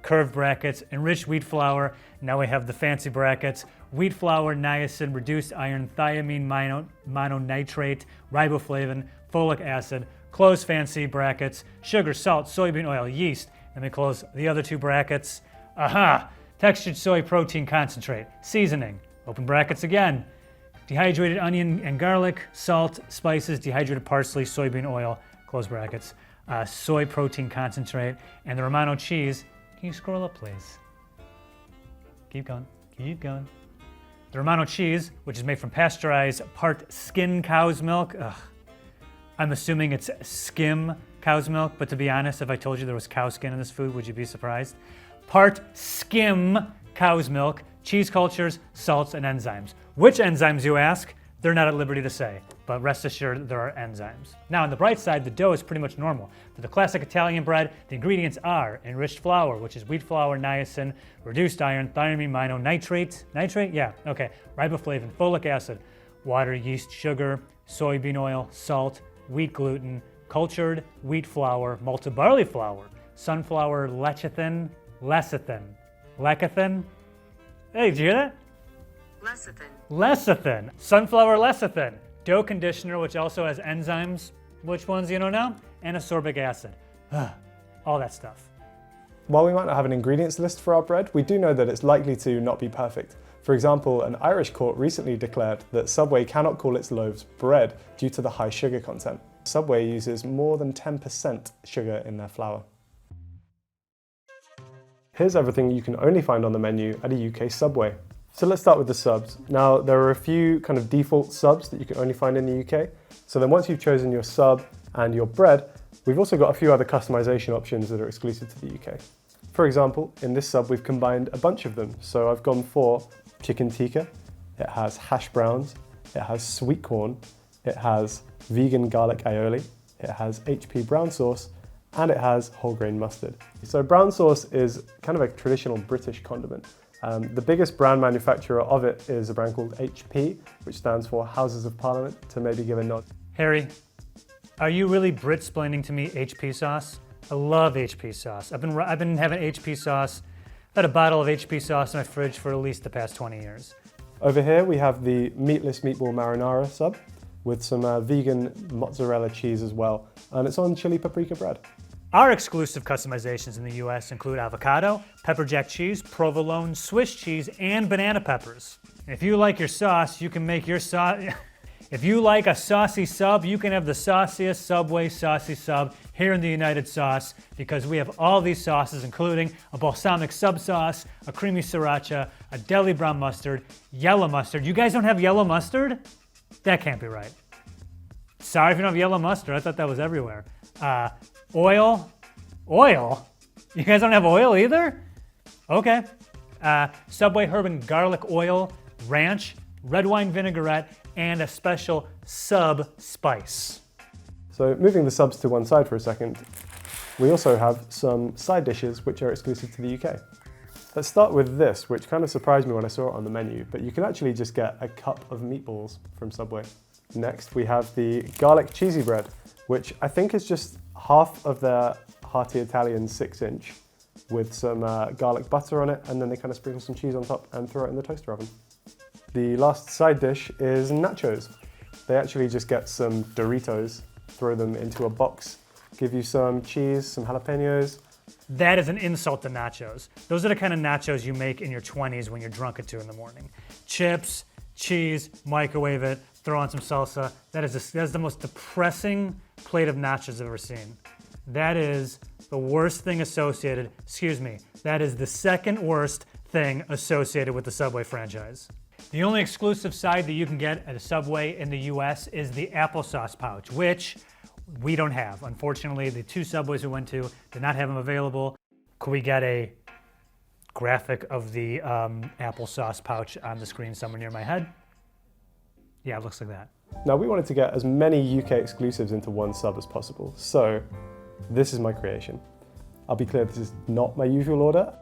curved brackets, enriched wheat flour, now we have the fancy brackets, wheat flour, niacin, reduced iron, thiamine, mononitrate, riboflavin, folic acid, close fancy brackets, sugar, salt, soybean oil, yeast. Let me close the other 2 brackets. Aha! Textured soy protein concentrate, seasoning, open brackets again. Dehydrated onion and garlic, salt, spices, dehydrated parsley, soybean oil, close brackets, soy protein concentrate, and the Romano cheese. Can you scroll up, please? Keep going, keep going. The Romano cheese, which is made from pasteurized part skin cow's milk. Ugh. I'm assuming it's skim cow's milk, but to be honest, if I told you there was cow skin in this food, would you be surprised? Part skim cow's milk, cheese cultures, salts, and enzymes. Which enzymes, you ask? They're not at liberty to say, but rest assured there are enzymes. Now, on the bright side, the dough is pretty much normal. For the classic Italian bread, the ingredients are enriched flour, which is wheat flour, niacin, reduced iron, thiamine, mononitrate, riboflavin, folic acid, water, yeast, sugar, soybean oil, salt, wheat gluten, cultured wheat flour, malted barley flour, sunflower lecithin, lecithin. Hey, did you hear that? Lecithin. Sunflower lecithin. Dough conditioner, which also has enzymes. Which ones you know now? And ascorbic acid. All that stuff. While we might not have an ingredients list for our bread, we do know that it's likely to not be perfect. For example, an Irish court recently declared that Subway cannot call its loaves bread due to the high sugar content. Subway uses more than 10% sugar in their flour. Here's everything you can only find on the menu at a UK Subway. So let's start with the subs. Now, there are a few kind of default subs that you can only find in the UK. So then once you've chosen your sub and your bread, we've also got a few other customization options that are exclusive to the UK. For example, in this sub, we've combined a bunch of them. So I've gone for chicken tikka, it has hash browns, it has sweet corn, it has vegan garlic aioli, it has HP brown sauce, and it has whole grain mustard. So brown sauce is kind of a traditional British condiment. The biggest brand manufacturer of it is a brand called HP, which stands for Houses of Parliament, to maybe give a nod. Harry, are you really Brit-splaining to me HP sauce? I love HP sauce. I've been having HP sauce. I've had a bottle of HP sauce in my fridge for at least the past 20 years. Over here we have the meatless meatball marinara sub with some vegan mozzarella cheese as well, and it's on chili paprika bread. Our exclusive customizations in the US include avocado, pepper jack cheese, provolone, Swiss cheese, and banana peppers. If you like your sauce, you can make your sauce. If you like a saucy sub, you can have the sauciest Subway saucy sub here in the United Sauce, because we have all these sauces, including a balsamic sub sauce, a creamy sriracha, a deli brown mustard, yellow mustard. You guys don't have yellow mustard? That can't be right. Sorry if you don't have yellow mustard. I thought that was everywhere. Oil? Oil? You guys don't have oil either? Okay. Subway herb and garlic oil, ranch, red wine vinaigrette, and a special sub spice. So moving the subs to one side for a second, we also have some side dishes which are exclusive to the UK. Let's start with this, which kind of surprised me when I saw it on the menu, but you can actually just get a cup of meatballs from Subway. Next, we have the garlic cheesy bread, which I think is just half of their hearty Italian 6-inch with some garlic butter on it, and then they kind of sprinkle some cheese on top and throw it in the toaster oven. The last side dish is nachos. They actually just get some Doritos, throw them into a box, give you some cheese, some jalapenos. That is an insult to nachos. Those are the kind of nachos you make in your 20s when you're drunk at 2 in the morning. Chips, cheese, microwave it, throw on some salsa. That is the most depressing plate of nachos I've ever seen. That is the worst thing associated, that is the second worst thing associated with the Subway franchise. The only exclusive side that you can get at a Subway in the US is the applesauce pouch, which we don't have. Unfortunately, the 2 Subways we went to did not have them available. Could we get a graphic of the applesauce pouch on the screen somewhere near my head? Yeah, it looks like that. Now, we wanted to get as many UK exclusives into one sub as possible, so this is my creation. I'll be clear, this is not my usual order.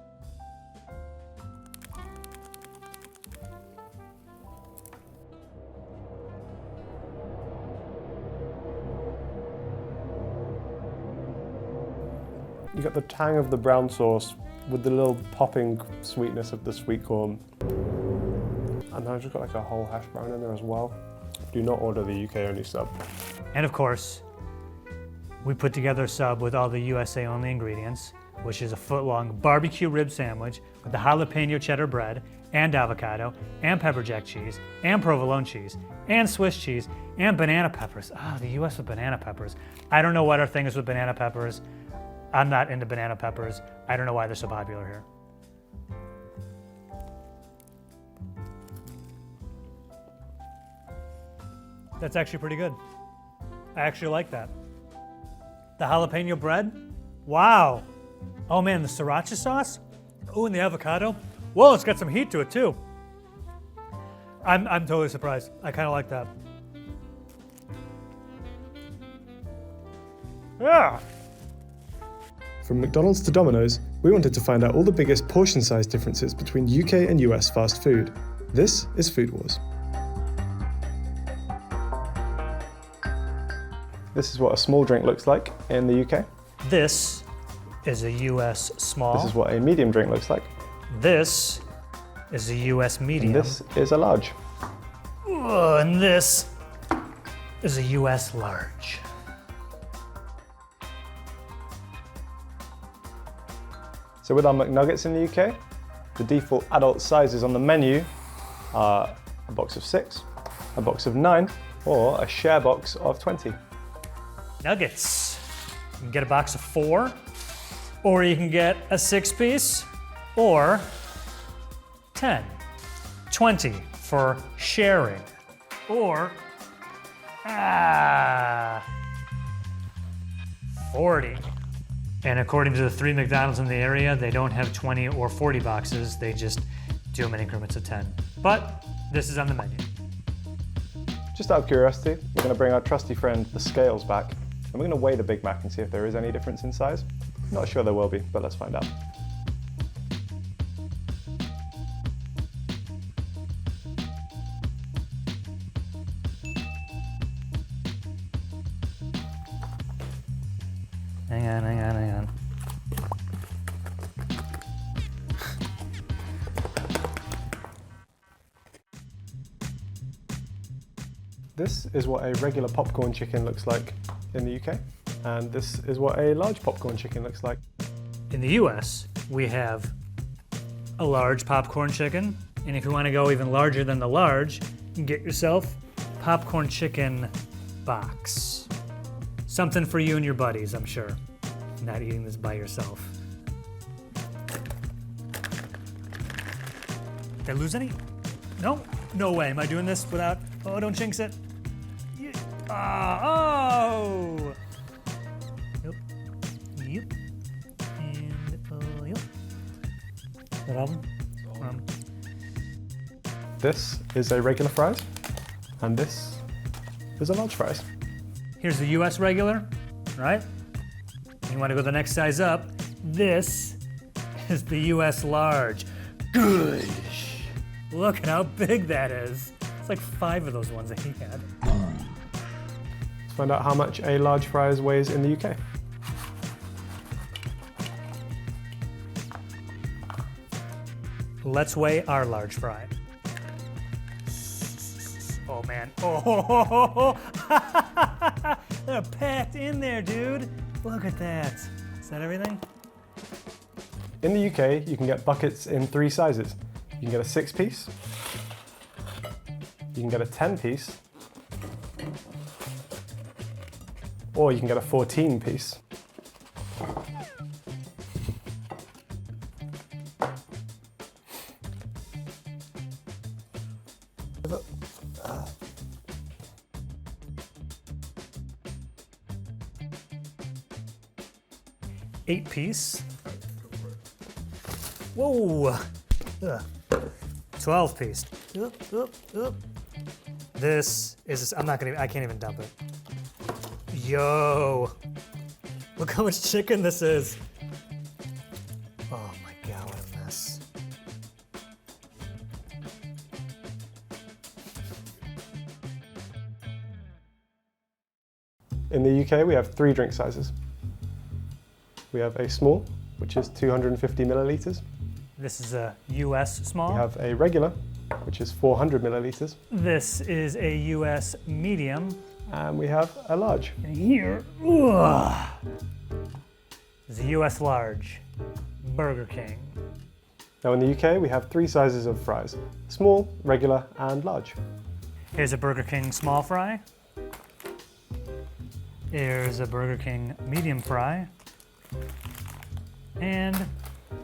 You got the tang of the brown sauce with the little popping sweetness of the sweet corn. And then I've just got like a whole hash brown in there as well. Do not order the UK only sub. And of course, we put together a sub with all the USA only ingredients, which is a foot-long barbecue rib sandwich with the jalapeno cheddar bread and avocado and pepper jack cheese and provolone cheese and Swiss cheese and banana peppers. The US with banana peppers. I don't know what our thing is with banana peppers. I'm not into banana peppers. I don't know why they're so popular here. That's actually pretty good. I actually like that. The jalapeno bread, wow. Oh man, the sriracha sauce. Oh, and the avocado. Whoa, it's got some heat to it too. I'm totally surprised. I kind of like that. Yeah. From McDonald's to Domino's, we wanted to find out all the biggest portion size differences between UK and US fast food. This is Food Wars. This is what a small drink looks like in the UK. This is a US small. This is what a medium drink looks like. This is a US medium. And this is a large. And this is a US large. So with our McNuggets in the UK, the default adult sizes on the menu are a box of 6, a box of 9, or a share box of 20. Nuggets. You can get a box of 4, or you can get a 6-piece, or 10. 20 for sharing. Or, 40. And according to the 3 McDonald's in the area, they don't have 20 or 40 boxes. They just do them in increments of 10. But this is on the menu. Just out of curiosity, we're going to bring our trusty friend, the scales, back, and we're going to weigh the Big Mac and see if there is any difference in size. Not sure there will be, but let's find out. Hang on. This is what a regular popcorn chicken looks like in the UK, and this is what a large popcorn chicken looks like. In the US, we have a large popcorn chicken, and if you want to go even larger than the large, you can get yourself popcorn chicken box. Something for you and your buddies, I'm sure. Not eating this by yourself. Did I lose any? No? No way. Am I doing this without... Oh, don't jinx it. Oh! Yep. And, yep. Is that all of them? This is a regular fries, and this is a large fries. Here's the US regular, right? You want to go the next size up. This is the US large. Good. Look at how big that is. It's like 5 of those ones that he had. Let's find out how much a large fries weighs in the UK. Let's weigh our large fry. Oh man. Oh, they're packed in there, dude. Look at that. Is that everything? In the UK, you can get buckets in 3 sizes. You can get a 6-piece, you can get a 10-piece, or you can get a 14-piece. Eight-piece. Whoa! 12-piece. This is, I can't even dump it. Yo! Look how much chicken this is. Oh my God, what a mess. In the UK, we have 3 drink sizes. We have a small, which is 250 milliliters. This is a US small. We have a regular, which is 400 milliliters. This is a US medium. And we have a large. And here, is a US large, Burger King. Now in the UK, we have 3 sizes of fries: small, regular, and large. Here's a Burger King small fry. Here's a Burger King medium fry. And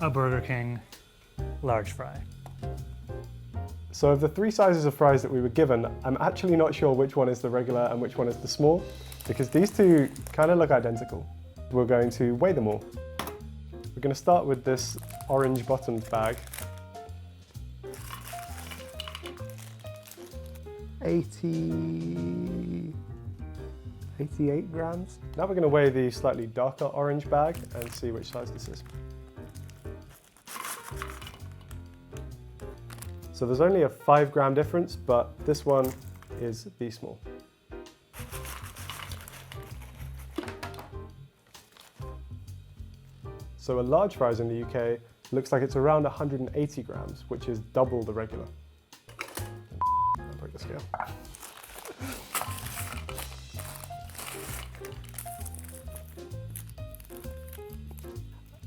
a Burger King large fry. So of the 3 sizes of fries that we were given, I'm actually not sure which one is the regular and which one is the small, because these two kind of look identical. We're going to weigh them all. We're going to start with this orange bottomed bag. 88 grams. Now we're going to weigh the slightly darker orange bag and see which size this is. So there's only a 5 gram difference, but this one is the small. So a large fries in the UK looks like it's around 180 grams, which is double the regular. I'll break the scale.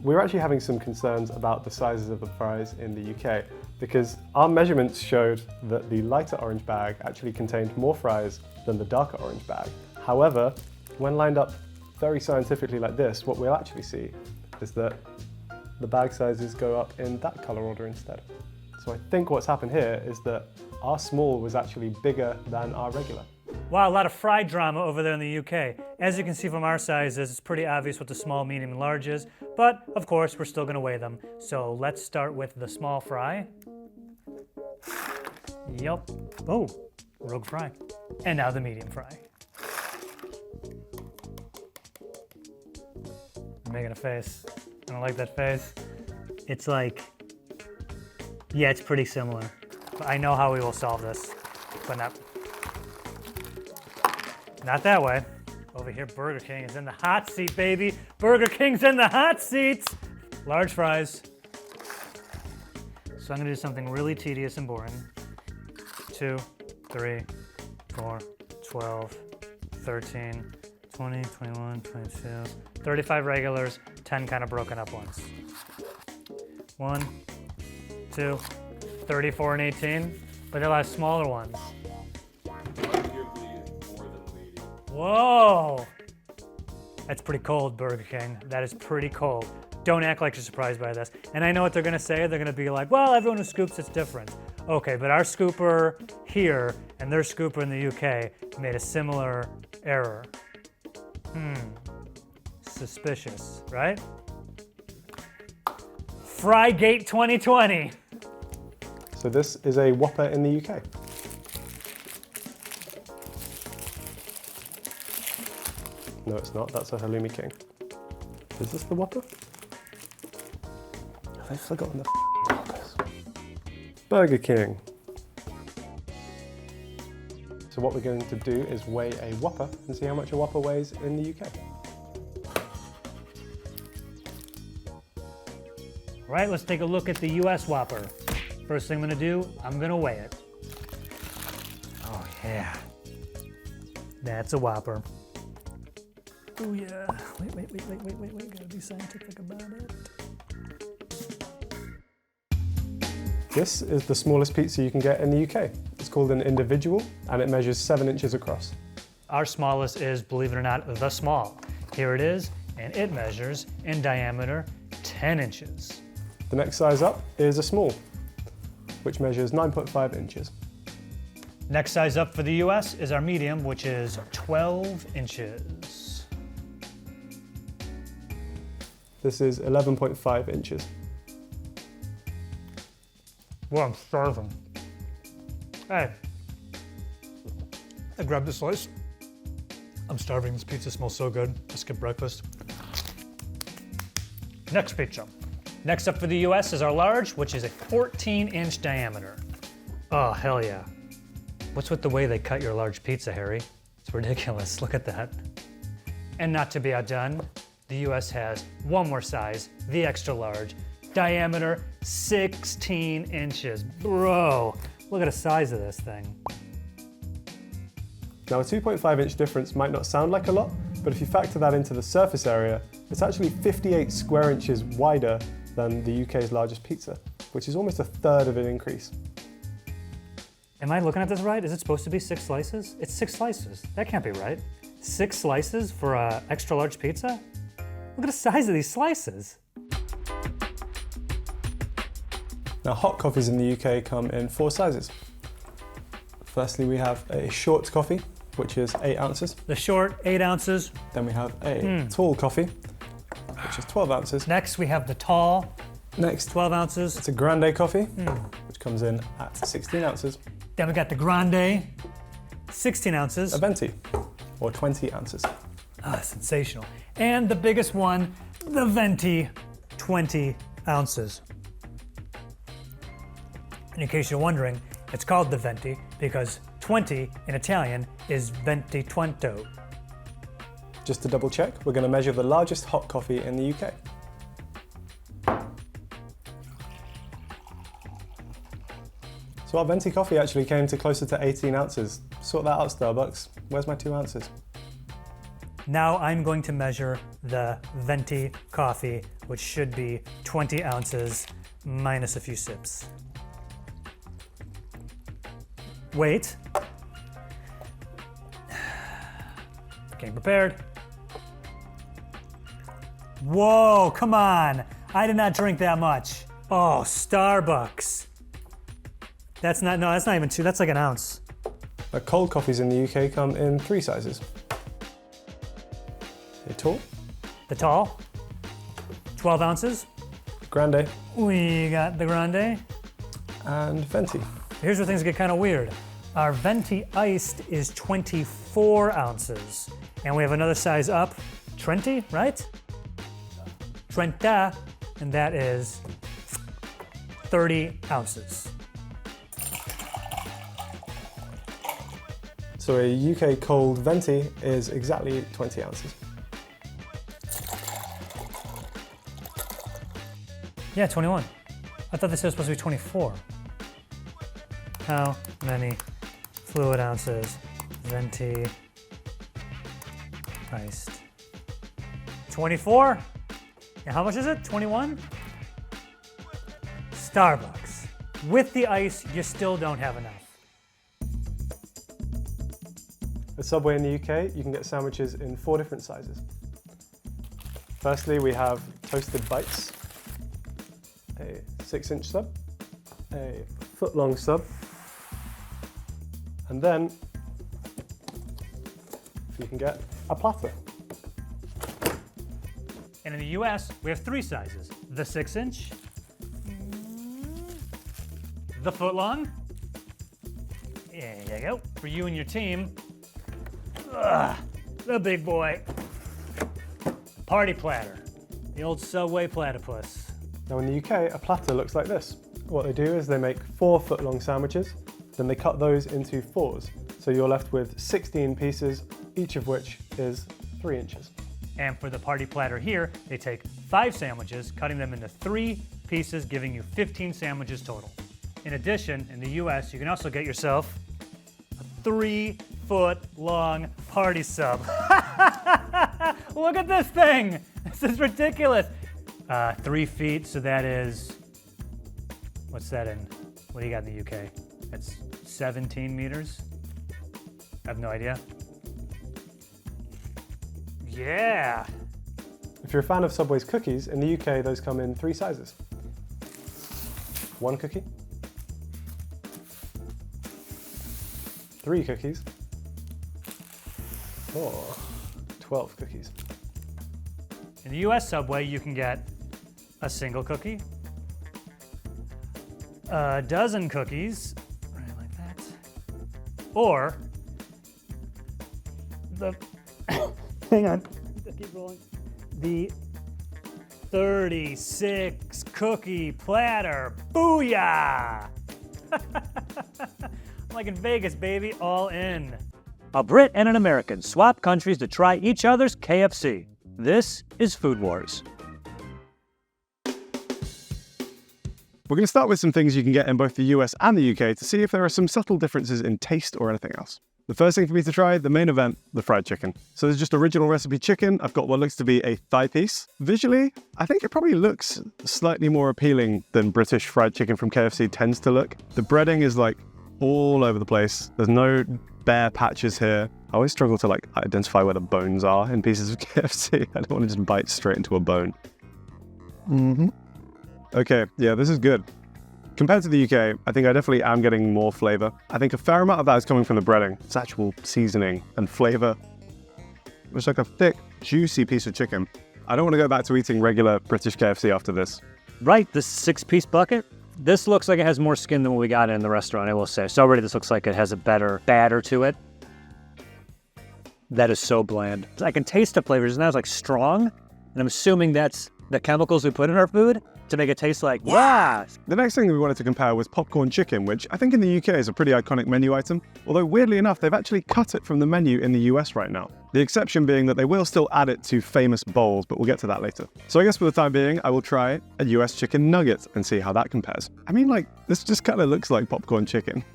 We're actually having some concerns about the sizes of the fries in the UK because our measurements showed that the lighter orange bag actually contained more fries than the darker orange bag. However, when lined up very scientifically like this, what we'll actually see is that the bag sizes go up in that color order instead. So I think what's happened here is that our small was actually bigger than our regular. Wow, a lot of fry drama over there in the UK. As you can see from our sizes, it's pretty obvious what the small, medium, and large is, but of course we're still gonna weigh them. So let's start with the small fry. Yup. Oh, rogue fry. And now the medium fry. I'm making a face. I don't like that face. It's like, yeah, it's pretty similar. But I know how we will solve this, but not that way. Over here, Burger King is in the hot seat, baby. Burger King's in the hot seat. Large fries. So I'm gonna do something really tedious and boring. 2, 3, 4, 12, 13, 20, 21, 22, 35 regulars, 10 kind of broken up ones. 1, 2, 34 and 18, but there are a lot of smaller ones. Whoa! That's pretty cold, Burger King. That is pretty cold. Don't act like you're surprised by this. And I know what they're gonna say. They're gonna be like, well, everyone who scoops, it's different. Okay, but our scooper here and their scooper in the UK made a similar error. Suspicious, right? Frygate 2020. So this is a Whopper in the UK. No, it's not. That's a Halloumi King. Is this the Whopper? Have I forgotten the Whoppers? Burger King. So what we're going to do is weigh a Whopper and see how much a Whopper weighs in the UK. All right, let's take a look at the US Whopper. First thing I'm gonna do, I'm gonna weigh it. Oh yeah, that's a Whopper. Oh yeah, wait, gotta be scientific about it. This is the smallest pizza you can get in the UK. It's called an individual and it measures 7 inches across. Our smallest is, believe it or not, the small. Here it is, and it measures in diameter 10 inches. The next size up is a small, which measures 9.5 inches. Next size up for the US is our medium, which is 12 inches. This is 11.5 inches. Well, I'm starving. Hey, I grabbed a slice. I'm starving, this pizza smells so good. I skipped breakfast. Next pizza. Next up for the US is our large, which is a 14-inch diameter. Oh, hell yeah. What's with the way they cut your large pizza, Harry? It's ridiculous, look at that. And not to be outdone, the US has one more size, the extra large, diameter 16 inches. Bro, look at the size of this thing. Now a 2.5 inch difference might not sound like a lot, but if you factor that into the surface area, it's actually 58 square inches wider than the UK's largest pizza, which is almost a third of an increase. Am I looking at this right? Is it supposed to be 6 slices? It's 6 slices. That can't be right. 6 slices for an extra large pizza? Look at the size of these slices. Now hot coffees in the UK come in 4 sizes. Firstly, we have a short coffee, which is 8 ounces. The short, 8 ounces. Then we have a tall coffee, which is 12 ounces. Next, we have the tall, Next, 12 ounces. it's a grande coffee, which comes in at 16 ounces. Then we got the grande, 16 ounces. A venti, or 20 ounces. Ah, sensational. And the biggest one, the venti, 20 ounces. And in case you're wondering, it's called the venti because 20 in Italian is venti twento. Just to double check, we're going to measure the largest hot coffee in the UK. So our venti coffee actually came to closer to 18 ounces. Sort that out, Starbucks. Where's my 2 ounces? Now I'm going to measure the venti coffee, which should be 20 ounces minus a few sips. Wait. Getting prepared. Whoa, come on. I did not drink that much. Oh, Starbucks. That's not even 2, that's like an ounce. Cold coffees in the UK come in 3 sizes. A tall, The tall, 12 ounces. grande, We got the grande. and venti. Here's where things get kind of weird. Our venti iced is 24 ounces. And we have another size up, Trenti, right? Trenta, and that is 30 ounces. So a UK cold venti is exactly 20 ounces. Yeah, 21. I thought this was supposed to be 24. How many fluid ounces venti iced? 24? And how much is it? 21? Starbucks. With the ice, you still don't have enough. At Subway in the UK, you can get sandwiches in 4 different sizes. Firstly, we have toasted bites, a 6-inch sub, a foot-long sub, and then you can get a platter. And in the US, we have 3 sizes. The 6-inch, the foot-long, there you go, for you and your team. The big boy. Party platter, the old Subway platypus. Now in the UK, a platter looks like this. What they do is they make 4 foot-long sandwiches, then they cut those into 4s. So you're left with 16 pieces, each of which is 3 inches. And for the party platter here, they take 5 sandwiches, cutting them into 3 pieces, giving you 15 sandwiches total. In addition, in the US, you can also get yourself a 3-foot-long party sub. Look at this thing! This is ridiculous. 3 feet, so that is, what's that in? What do you got in the UK? That's 17 meters? I have no idea. Yeah. If you're a fan of Subway's cookies, in the UK those come in 3 sizes. 1 cookie, 3 cookies, or 12 cookies. In the US Subway, you can get a single cookie, a dozen cookies, right like that, or the, hang on, keep rolling, the 36 cookie platter. Booyah! Like in Vegas, baby, all in. A Brit and an American swap countries to try each other's KFC. This is Food Wars. We're going to start with some things you can get in both the US and the UK to see if there are some subtle differences in taste or anything else. The first thing for me to try, the main event, the fried chicken. So there's just original recipe chicken. I've got what looks to be a thigh piece. Visually, I think it probably looks slightly more appealing than British fried chicken from KFC tends to look. The breading is like all over the place. There's no bare patches here. I always struggle to like identify where the bones are in pieces of KFC. I don't want to just bite straight into a bone. Okay, yeah, this is good. Compared to the UK, I think I definitely am getting more flavor. I think a fair amount of that is coming from the breading. It's actual seasoning and flavor. It's like a thick, juicy piece of chicken. I don't want to go back to eating regular British KFC after this. Right, this 6-piece bucket. This looks like it has more skin than what we got in the restaurant, I will say. So already this looks like it has a better batter to it. That is so bland. I can taste the flavors, and that was like strong. And I'm assuming that's the chemicals we put in our food to make it taste like, wow. The next thing we wanted to compare was popcorn chicken, which I think in the UK is a pretty iconic menu item, although weirdly enough, they've actually cut it from the menu in the US right now. The exception being that they will still add it to famous bowls, but we'll get to that later. So I guess for the time being, I will try a US chicken nugget and see how that compares. I mean, like, this just kind of looks like popcorn chicken.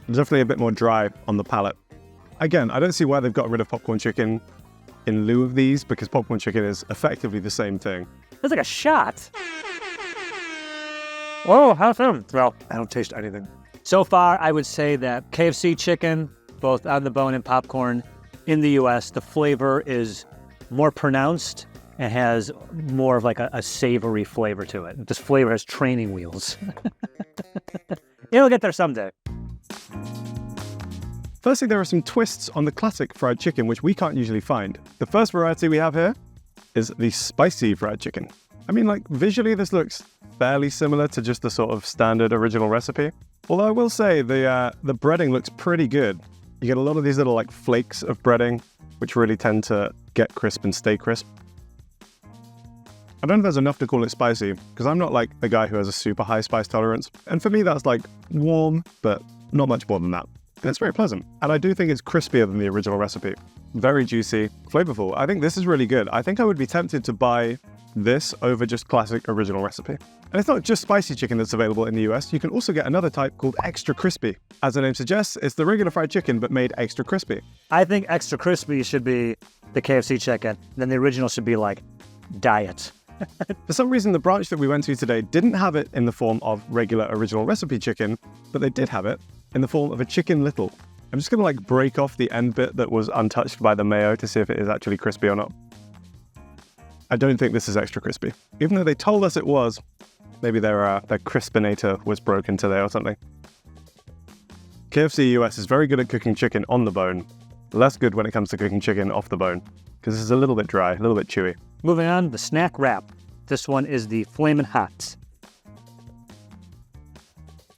Definitely a bit more dry on the palate. Again, I don't see why they've got rid of popcorn chicken in lieu of these, because popcorn chicken is effectively the same thing. That's like a shot. Oh, how's them? Well, I don't taste anything. So far, I would say that KFC chicken, both on the bone and popcorn, in the US, the flavor is more pronounced and has more of like a savory flavor to it. This flavor has training wheels. It'll get there someday. Firstly, there are some twists on the classic fried chicken, which we can't usually find. The first variety we have here is the spicy fried chicken. I mean, like, visually this looks fairly similar to just the sort of standard original recipe. Although I will say the breading looks pretty good. You get a lot of these little like flakes of breading, which really tend to get crisp and stay crisp. I don't know if there's enough to call it spicy, because I'm not like a guy who has a super high spice tolerance. And for me, that's like warm, but not much more than that. And it's very pleasant. And I do think it's crispier than the original recipe. Very juicy, flavorful. I think this is really good. I think I would be tempted to buy this over just classic original recipe. And it's not just spicy chicken that's available in the US. You can also get another type called extra crispy. As the name suggests, it's the regular fried chicken, but made extra crispy. I think extra crispy should be the KFC chicken. Then the original should be like diet. For some reason, the branch that we went to today didn't have it in the form of regular original recipe chicken, but they did have it in the form of a chicken little. I'm just gonna like break off the end bit that was untouched by the mayo to see if it is actually crispy or not. I don't think this is extra crispy. Even though they told us it was, maybe their crispinator was broken today or something. KFC US is very good at cooking chicken on the bone, less good when it comes to cooking chicken off the bone, because this is a little bit dry, a little bit chewy. Moving on, the snack wrap. This one is the Flamin' Hot.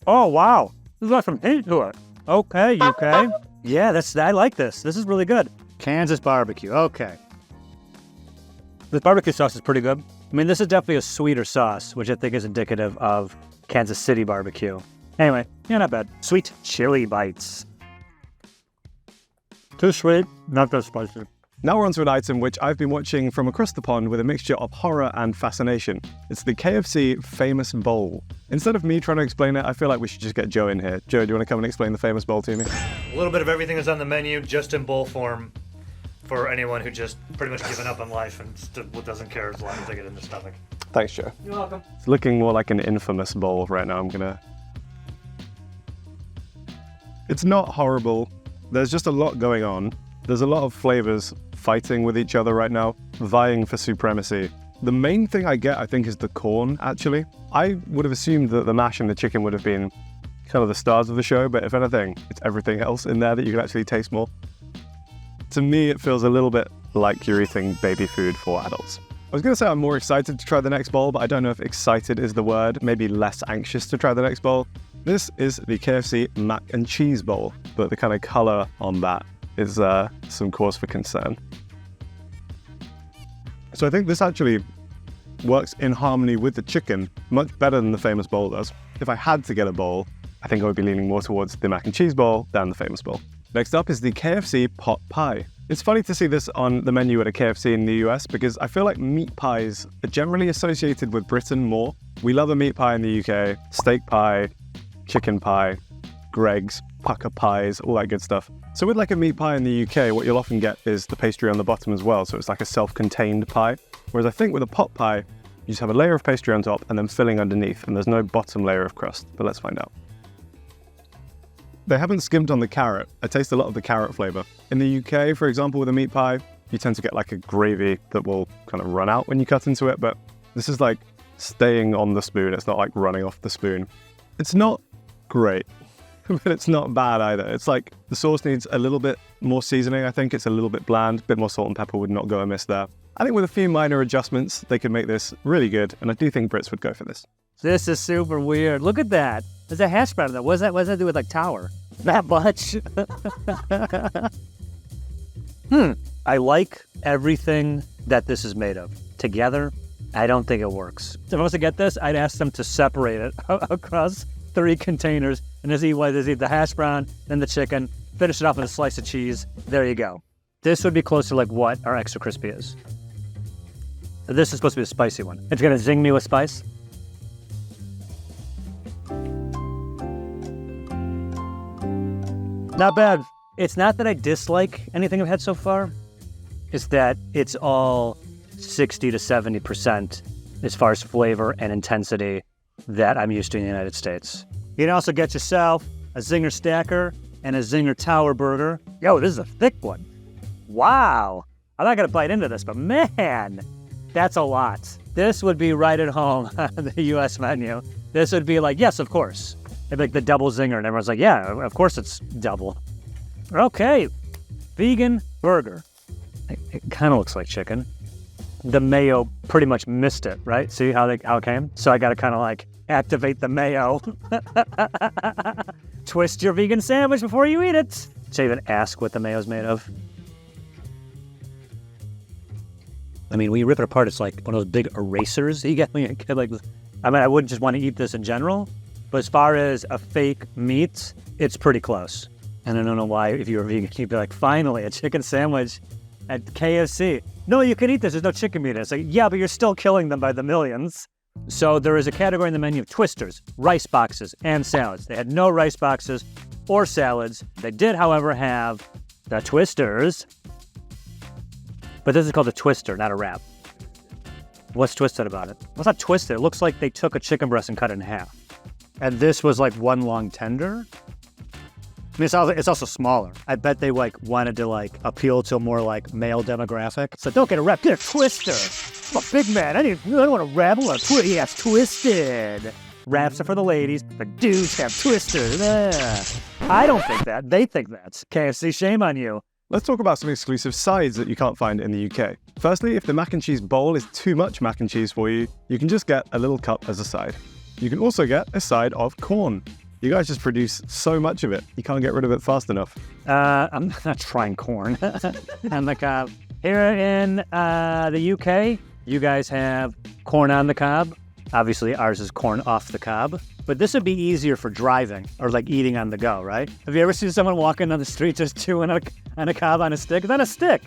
Oh, wow. This got some heat to it. Okay, UK. Yeah, I like this. This is really good. Kansas barbecue, okay. This barbecue sauce is pretty good. I mean, this is definitely a sweeter sauce, which I think is indicative of Kansas City barbecue. Anyway, yeah, not bad. Sweet chili bites. Too sweet, not that spicy. Now we're on to an item which I've been watching from across the pond with a mixture of horror and fascination. It's the KFC Famous Bowl. Instead of me trying to explain it, I feel like we should just get Joe in here. Joe, do you want to come and explain the Famous Bowl to me? A little bit of everything is on the menu, just in bowl form, for anyone who just pretty much given up on life and doesn't care as long as they get in their stomach. Thanks, Joe. You're welcome. It's looking more like an infamous bowl right now. It's not horrible. There's just a lot going on. There's a lot of flavors fighting with each other right now, vying for supremacy. The main thing I get, I think, is the corn, actually. I would have assumed that the mash and the chicken would have been kind of the stars of the show, but if anything, it's everything else in there that you can actually taste more. To me, it feels a little bit like you're eating baby food for adults. I was going to say I'm more excited to try the next bowl, but I don't know if excited is the word. Maybe less anxious to try the next bowl. This is the KFC Mac and Cheese Bowl, but the kind of color on that is some cause for concern. So I think this actually works in harmony with the chicken much better than the Famous Bowl does. If I had to get a bowl, I think I would be leaning more towards the Mac and Cheese Bowl than the Famous Bowl. Next up is the KFC Pot Pie. It's funny to see this on the menu at a KFC in the US because I feel like meat pies are generally associated with Britain more. We love a meat pie in the UK, steak pie, chicken pie, Greggs, pucker pies, all that good stuff. So with like a meat pie in the UK, what you'll often get is the pastry on the bottom as well, so it's like a self-contained pie. Whereas I think with a pot pie, you just have a layer of pastry on top and then filling underneath, and there's no bottom layer of crust, but let's find out. They haven't skimped on the carrot. I taste a lot of the carrot flavor. In the UK, for example, with a meat pie, you tend to get like a gravy that will kind of run out when you cut into it, but this is like staying on the spoon. It's not like running off the spoon. It's not great, but it's not bad either. It's like the sauce needs a little bit more seasoning. I think it's a little bit bland. A bit more salt and pepper would not go amiss there. I think with a few minor adjustments, they could make this really good, and I do think Brits would go for this. This is super weird. Look at that. There's a hash brown in there. What does that do with like tower? That much? I like everything that this is made of. Together, I don't think it works. If I was to get this, I'd ask them to separate it across 3 containers and just eat the hash brown, then the chicken, finish it off with a slice of cheese. There you go. This would be close to like what our extra crispy is. This is supposed to be a spicy one. It's gonna zing me with spice. Not bad. It's not that I dislike anything I've had so far. It's that it's all 60 to 70% as far as flavor and intensity that I'm used to in the United States. You can also get yourself a Zinger Stacker and a Zinger Tower Burger. Yo, this is a thick one. Wow. I'm not gonna bite into this, but man, that's a lot. This would be right at home on the US menu. This would be like, yes, of course. They'd be like the double zinger, and everyone's like, yeah, of course it's double. Okay, vegan burger. It kind of looks like chicken. The mayo pretty much missed it, right? See how it came? So I got to kind of like activate the mayo. Twist your vegan sandwich before you eat it. Should I even ask what the mayo's made of? I mean, when you rip it apart, it's like one of those big erasers that you get when you're a kid. Like, I mean, I wouldn't just want to eat this in general, but as far as a fake meat, it's pretty close. And I don't know why, if you were vegan, you'd be like, finally, a chicken sandwich at KFC. No, you can eat this. There's no chicken meat in it. It's like, yeah, but you're still killing them by the millions. So there is a category in the menu of twisters, rice boxes, and salads. They had no rice boxes or salads. They did, however, have the twisters. But this is called a twister, not a wrap. What's twisted about it? Well, it's not twisted. It looks like they took a chicken breast and cut it in half. And this was like one long tender. I mean, it's also smaller. I bet they like wanted to like appeal to a more like male demographic. So don't get a wrap, get a twister. I'm a big man. I don't want a wrap. I want a twist. Yeah, it's twisted. Wraps are for the ladies. The dudes have twisters. I don't think that. They think that. KFC, shame on you. Let's talk about some exclusive sides that you can't find in the UK. Firstly, if the mac and cheese bowl is too much mac and cheese for you, you can just get a little cup as a side. You can also get a side of corn. You guys just produce so much of it, you can't get rid of it fast enough. I'm not trying corn on the cob. Here in the UK, you guys have corn on the cob. Obviously, ours is corn off the cob. But this would be easier for driving or like eating on the go, right? Have you ever seen someone walking on the street just chewing on a cob on a stick? Is that a stick?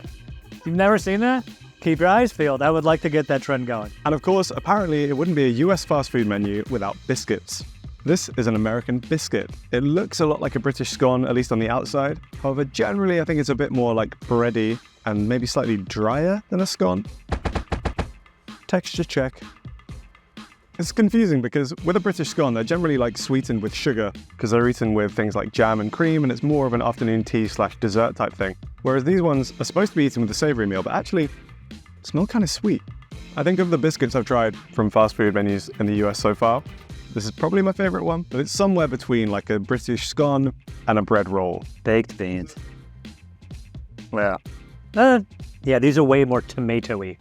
You've never seen that? Keep your eyes peeled. I would like to get that trend going. And of course, apparently it wouldn't be a US fast food menu without biscuits. This is an American biscuit. It looks a lot like a British scone, at least on the outside. However, generally I think it's a bit more like bready and maybe slightly drier than a scone. Texture check. It's confusing because with a British scone, they're generally like sweetened with sugar because they're eaten with things like jam and cream, and it's more of an afternoon tea / dessert type thing. Whereas these ones are supposed to be eaten with a savory meal, but actually smell kind of sweet. I think of the biscuits I've tried from fast food menus in the US so far, this is probably my favorite one, but it's somewhere between like a British scone and a bread roll. Baked beans. Well, yeah, these are way more tomatoey,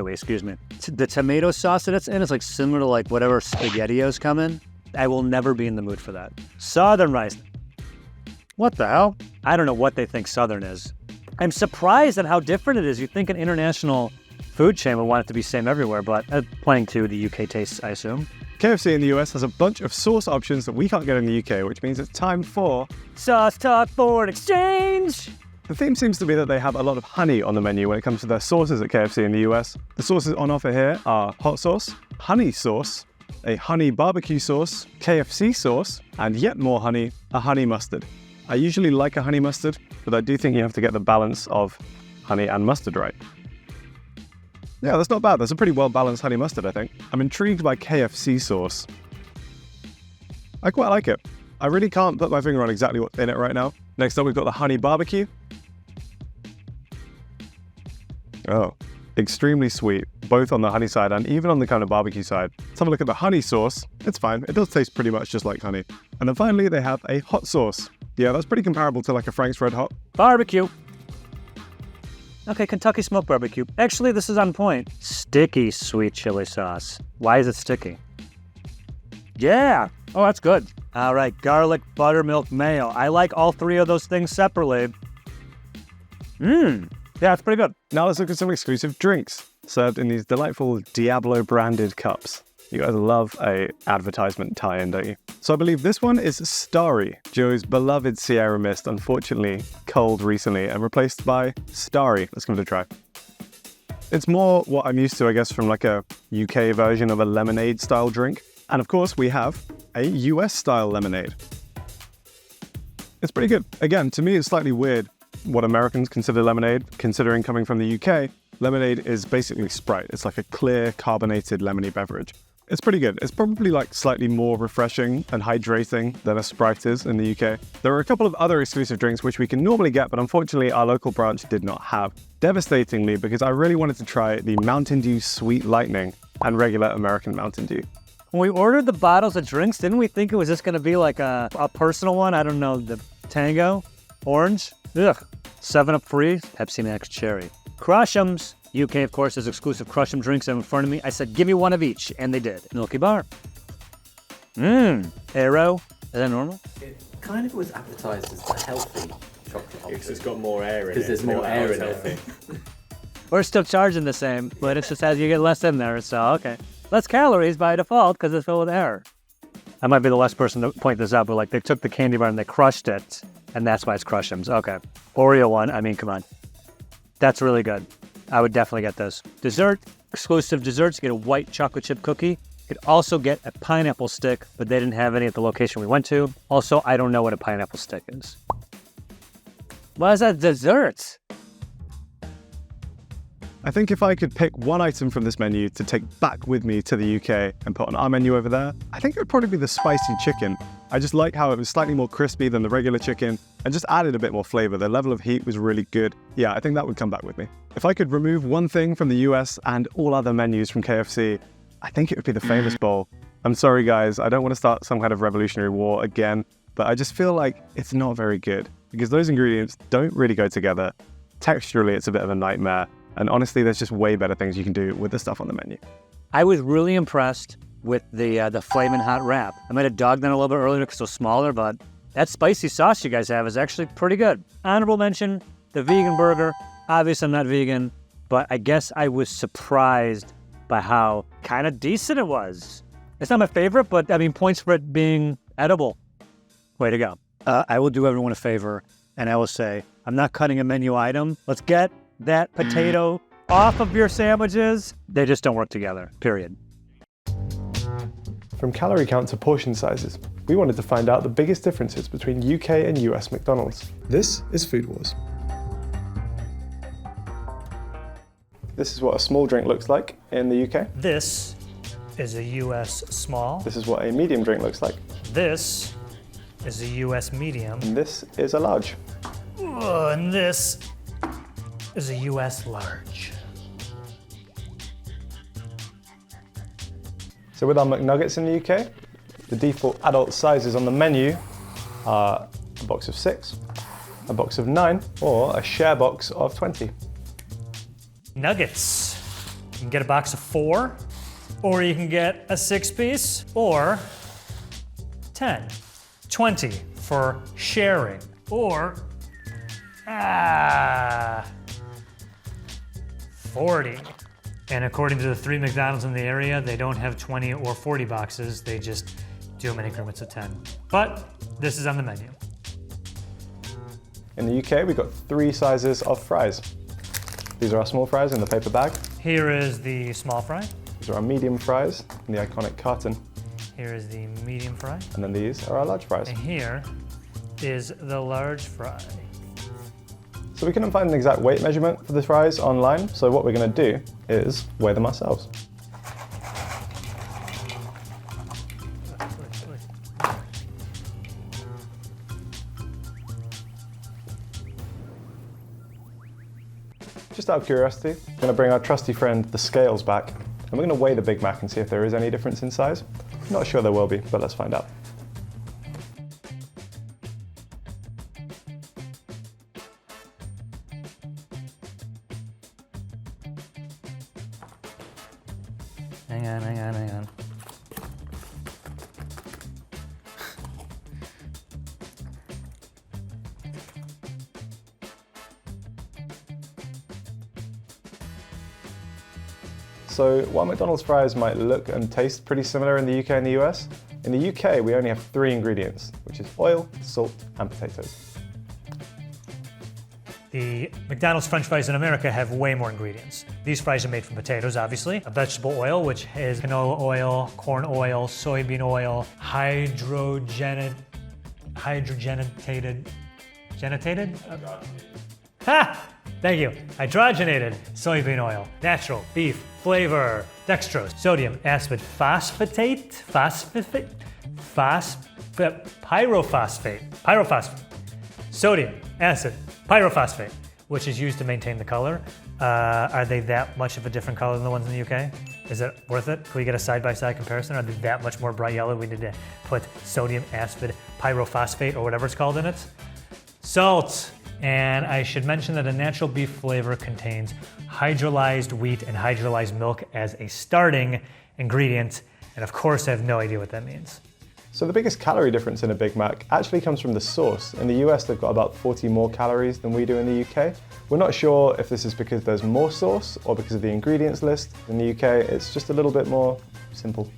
excuse me. The tomato sauce that it's in is like similar to like whatever SpaghettiOs come in. I will never be in the mood for that. Southern rice. What the hell? I don't know what they think Southern is. I'm surprised at how different it is. You'd think an international food chain would want it to be same everywhere, but playing to the UK tastes, I assume. KFC in the US has a bunch of sauce options that we can't get in the UK, which means it's time for Sauce Talk Foreign Exchange! The theme seems to be that they have a lot of honey on the menu when it comes to their sauces at KFC in the US. The sauces on offer here are hot sauce, honey sauce, a honey barbecue sauce, KFC sauce, and yet more honey, a honey mustard. I usually like a honey mustard, but I do think you have to get the balance of honey and mustard right. Yeah, that's not bad. That's a pretty well-balanced honey mustard, I think. I'm intrigued by KFC sauce. I quite like it. I really can't put my finger on exactly what's in it right now. Next up, we've got the honey barbecue. Oh, extremely sweet, both on the honey side and even on the kind of barbecue side. Let's have a look at the honey sauce. It's fine. It does taste pretty much just like honey. And then finally, they have a hot sauce. Yeah, that's pretty comparable to like a Frank's Red Hot. Barbecue. Okay, Kentucky smoked barbecue. Actually, this is on point. Sticky sweet chili sauce. Why is it sticky? Yeah. Oh, that's good. All right, garlic buttermilk mayo. I like all three of those things separately. Yeah, that's pretty good. Now let's look at some exclusive drinks served in these delightful Diablo branded cups. You guys love a advertisement tie-in, don't you? So I believe this one is Starry, Joe's beloved Sierra Mist, unfortunately culled recently and replaced by Starry. Let's give it a try. It's more what I'm used to, I guess, from like a UK version of a lemonade style drink. And of course, we have a US style lemonade. It's pretty good. Again, to me, it's slightly weird what Americans consider lemonade, considering coming from the UK. Lemonade is basically Sprite. It's like a clear, carbonated lemony beverage. It's pretty good. It's probably like slightly more refreshing and hydrating than a Sprite is in the UK. There are a couple of other exclusive drinks which we can normally get, but unfortunately our local branch did not have. Devastatingly, because I really wanted to try the Mountain Dew Sweet Lightning and regular American Mountain Dew. When we ordered the bottles of drinks, didn't we think it was just gonna be like a personal one? I don't know, the Tango, orange, ugh. 7-Up free, Pepsi Max cherry. Crush'ems, UK of course has exclusive Crush'em drinks in front of me. I said, give me one of each, and they did. Milky Bar. Aero, is that normal? It kind of was advertised as the healthy chocolate. Because it's got more air in it. Because there's more air in it. We're still charging the same, but it's just as you get less in there, so okay. Less calories by default because it's filled with air. I might be the last person to point this out, but like they took the candy bar and they crushed it, and that's why it's Crush'ems. Okay. Oreo one, I mean, come on. That's really good. I would definitely get this. Dessert, exclusive desserts, you get a white chocolate chip cookie. You could also get a pineapple stick, but they didn't have any at the location we went to. Also, I don't know what a pineapple stick is. Why is that dessert? I think if I could pick one item from this menu to take back with me to the UK and put on our menu over there, I think it would probably be the spicy chicken. I just like how it was slightly more crispy than the regular chicken and just added a bit more flavor. The level of heat was really good. Yeah, I think that would come back with me. If I could remove one thing from the US and all other menus from KFC, I think it would be the famous bowl. I'm sorry guys, I don't want to start some kind of revolutionary war again, but I just feel like it's not very good because those ingredients don't really go together. Texturally, it's a bit of a nightmare. And honestly, there's just way better things you can do with the stuff on the menu. I was really impressed with the Flamin' Hot wrap. I might have dogged that a little bit earlier because it was smaller, but that spicy sauce you guys have is actually pretty good. Honorable mention, the vegan burger. Obviously, I'm not vegan, but I guess I was surprised by how kind of decent it was. It's not my favorite, but I mean, points for it being edible. Way to go. I will do everyone a favor, and I will say, I'm not cutting a menu item. Let's get that potato off of your sandwiches. They just don't work together, period. From calorie count to portion sizes, we wanted to find out the biggest differences between UK and US McDonald's. This is Food Wars. This is what a small drink looks like in the UK. This is a US small. This is what a medium drink looks like. This is a US medium. And this is a large. And this is a US large. So with our McNuggets in the UK, the default adult sizes on the menu are a box of 6, a box of 9, or a share box of 20. Nuggets. You can get a box of 4, or you can get a 6-piece, or 10, 20 for sharing, or 40. And according to the 3 McDonald's in the area, they don't have 20 or 40 boxes. They just do them in increments of 10. But this is on the menu. In the UK, we've got 3 sizes of fries. These are our small fries in the paper bag. Here is the small fry. These are our medium fries in the iconic carton. Here is the medium fry. And then these are our large fries. And here is the large fry. So we couldn't find an exact weight measurement for the fries online, so what we're going to do is weigh them ourselves. Just out of curiosity, I'm going to bring our trusty friend the scales back, and we're going to weigh the Big Mac and see if there is any difference in size. Not sure there will be, but let's find out. Hang on. So while McDonald's fries might look and taste pretty similar in the UK and the US, in the UK we only have 3 ingredients, which is oil, salt, and potatoes. The McDonald's French fries in America have way more ingredients. These fries are made from potatoes, obviously. A vegetable oil, which is canola oil, corn oil, soybean oil, hydrogenated, Ha! Thank you. Hydrogenated soybean oil, natural beef flavor, dextrose, sodium, acid, pyrophosphate, sodium, acid, pyrophosphate, which is used to maintain the color. Are they that much of a different color than the ones in the UK? Is it worth it? Can we get a side-by-side comparison? Are they that much more bright yellow? We need to put sodium aspartate pyrophosphate or whatever it's called in it. Salt. And I should mention that a natural beef flavor contains hydrolyzed wheat and hydrolyzed milk as a starting ingredient. And of course, I have no idea what that means. So the biggest calorie difference in a Big Mac actually comes from the sauce. In the US, they've got about 40 more calories than we do in the UK. We're not sure if this is because there's more sauce or because of the ingredients list. In the UK, it's just a little bit more simple.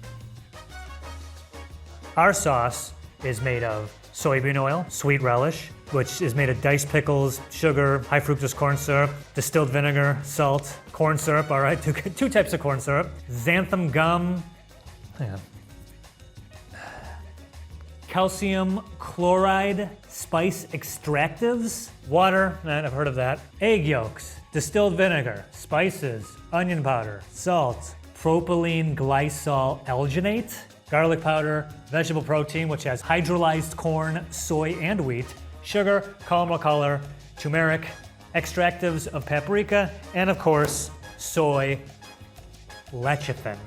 Our sauce is made of soybean oil, sweet relish, which is made of diced pickles, sugar, high fructose corn syrup, distilled vinegar, salt, corn syrup, all right, two types of corn syrup, xanthan gum, hang on. Calcium chloride spice extractives, water, I've heard of that, egg yolks, distilled vinegar, spices, onion powder, salt, propylene glycol alginate, garlic powder, vegetable protein, which has hydrolyzed corn, soy, and wheat, sugar, caramel color, turmeric, extractives of paprika, and of course, soy lecithin,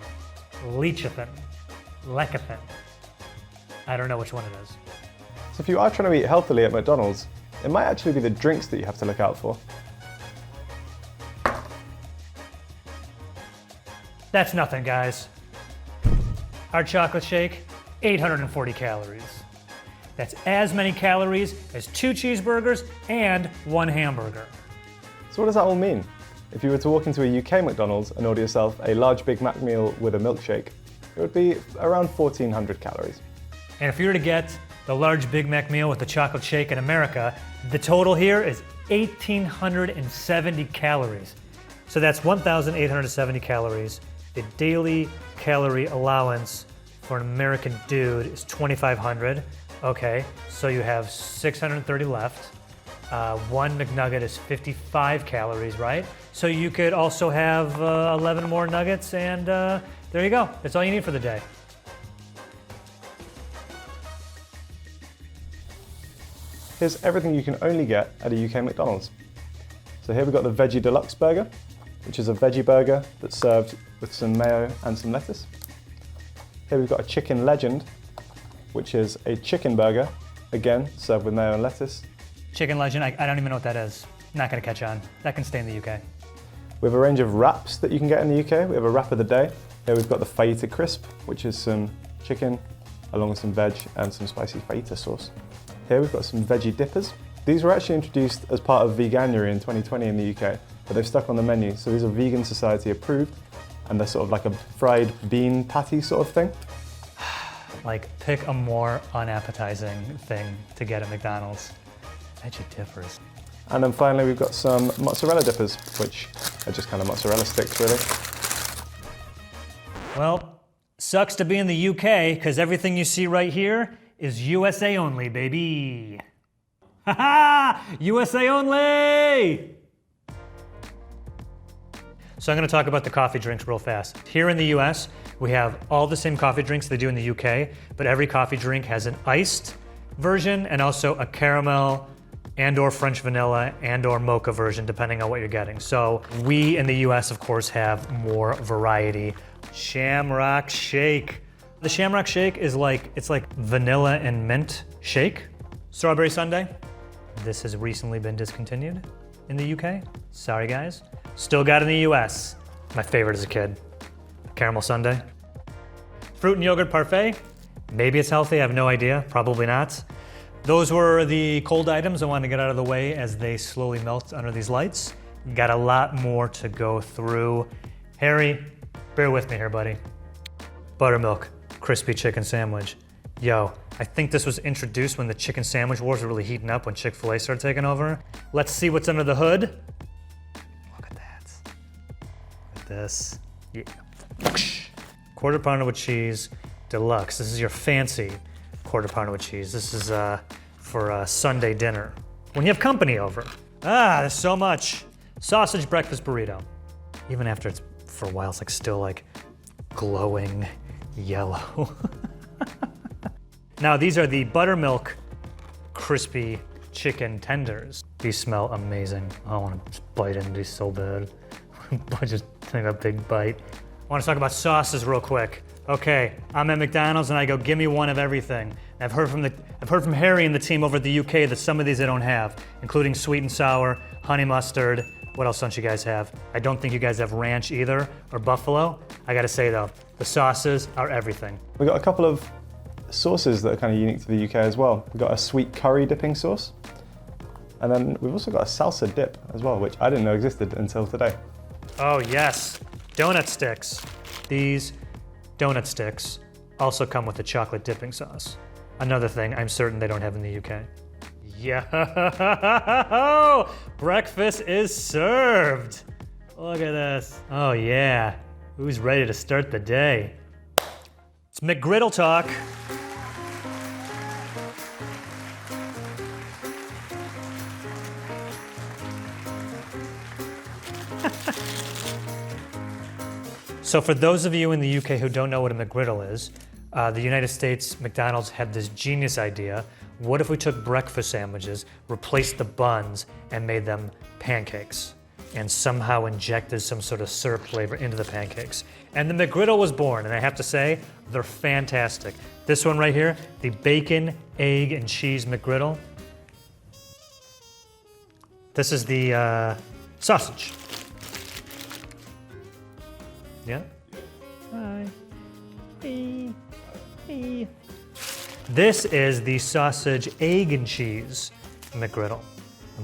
lecithin. I don't know which one it is. So if you are trying to eat healthily at McDonald's, it might actually be the drinks that you have to look out for. That's nothing, guys. Our chocolate shake, 840 calories. That's as many calories as 2 cheeseburgers and 1 hamburger. So what does that all mean? If you were to walk into a UK McDonald's and order yourself a large Big Mac meal with a milkshake, it would be around 1,400 calories. And if you were to get the large Big Mac meal with the chocolate shake in America, the total here is 1,870 calories. So that's 1,870 calories. The daily calorie allowance for an American dude is 2,500. Okay, so you have 630 left. 1 McNugget is 55 calories, right? So you could also have 11 more nuggets, and there you go. That's all you need for the day. Here's everything you can only get at a UK McDonald's. So here we've got the Veggie Deluxe Burger, which is a veggie burger that's served with some mayo and some lettuce. Here we've got a Chicken Legend, which is a chicken burger, again, served with mayo and lettuce. Chicken Legend, I don't even know what that is. Not gonna catch on. That can stay in the UK. We have a range of wraps that you can get in the UK. We have a wrap of the day. Here we've got the Fajita Crisp, which is some chicken, along with some veg and some spicy fajita sauce. Here we've got some veggie dippers. These were actually introduced as part of Veganuary in 2020 in the UK, but they've stuck on the menu. So these are Vegan Society approved, and they're sort of like a fried bean patty sort of thing. Like, pick a more unappetizing thing to get at McDonald's. Veggie dippers. And then finally we've got some mozzarella dippers, which are just kind of mozzarella sticks really. Well, sucks to be in the UK, because everything you see right here is USA only, baby. Ha ha! USA only! So I'm going to talk about the coffee drinks real fast. Here in the US, we have all the same coffee drinks they do in the UK, but every coffee drink has an iced version and also a caramel and or French vanilla and or mocha version, depending on what you're getting. So we in the US, of course, have more variety. Shamrock Shake. The Shamrock Shake is it's like vanilla and mint shake. Strawberry sundae. This has recently been discontinued in the UK. Sorry, guys. Still got it in the US. My favorite as a kid. Caramel sundae. Fruit and yogurt parfait. Maybe it's healthy, I have no idea. Probably not. Those were the cold items I wanted to get out of the way as they slowly melt under these lights. Got a lot more to go through. Harry, bear with me here, buddy. Buttermilk, crispy chicken sandwich. Yo, I think this was introduced when the chicken sandwich wars were really heating up when Chick-fil-A started taking over. Let's see what's under the hood. Look at that. Look at this. Yeah. Quarter pounder with cheese, deluxe. This is your fancy quarter pounder with cheese. This is for a Sunday dinner. When you have company over. There's so much. Sausage breakfast burrito. Even after it's, for a while, it's still glowing yellow. Now these are the buttermilk crispy chicken tenders. These smell amazing. I want to bite into these so bad. Just take a big bite. I want to talk about sauces real quick. Okay, I'm at McDonald's and I go, give me one of everything. I've heard from Harry and the team over at the UK that some of these they don't have, including sweet and sour, honey mustard. What else don't you guys have? I don't think you guys have ranch either, or buffalo. I gotta say though, the sauces are everything. We've got a couple of sauces that are kind of unique to the UK as well. We've got a sweet curry dipping sauce, and then we've also got a salsa dip as well, which I didn't know existed until today. Oh yes, donut sticks. These donut sticks also come with a chocolate dipping sauce. Another thing I'm certain they don't have in the UK. Yo! Breakfast is served! Look at this. Oh yeah, who's ready to start the day? It's McGriddle talk. So for those of you in the UK who don't know what a McGriddle is, the United States McDonald's had this genius idea. What if we took breakfast sandwiches, replaced the buns, and made them pancakes, and somehow injected some sort of syrup flavor into the pancakes? And the McGriddle was born, and I have to say, they're fantastic. This one right here, the bacon, egg, and cheese McGriddle. This is the sausage. Yeah? Hi. Hey. Hey. This is the sausage, egg, and cheese McGriddle.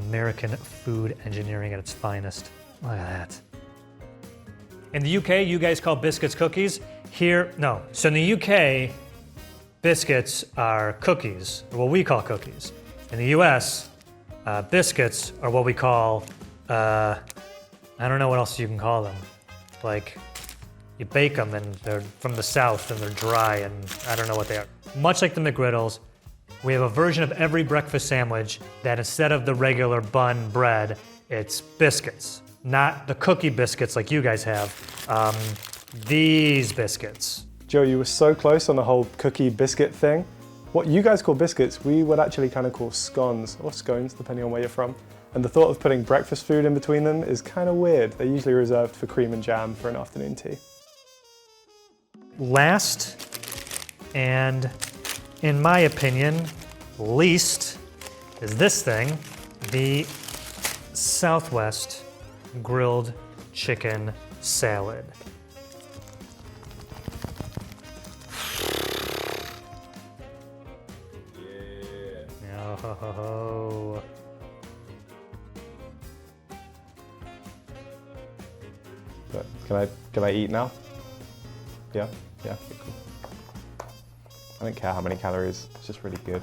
American food engineering at its finest. Look at that. In the UK, you guys call biscuits cookies. Here, no. So in the UK, biscuits are cookies, or what we call cookies. In the US, biscuits are what we call, I don't know what else you can call them. Like, you bake them and they're from the South and they're dry and I don't know what they are. Much like the McGriddles, we have a version of every breakfast sandwich that instead of the regular bun bread, it's biscuits. Not the cookie biscuits like you guys have. These biscuits. Joe, you were so close on the whole cookie biscuit thing. What you guys call biscuits, we would actually kind of call scones, or scones, depending on where you're from. And the thought of putting breakfast food in between them is kind of weird. They're usually reserved for cream and jam for an afternoon tea. Last, and in my opinion, least, is this thing, the Southwest grilled chicken salad. Yeah. Oh. But can I eat now? Yeah, okay, cool. I don't care how many calories, it's just really good.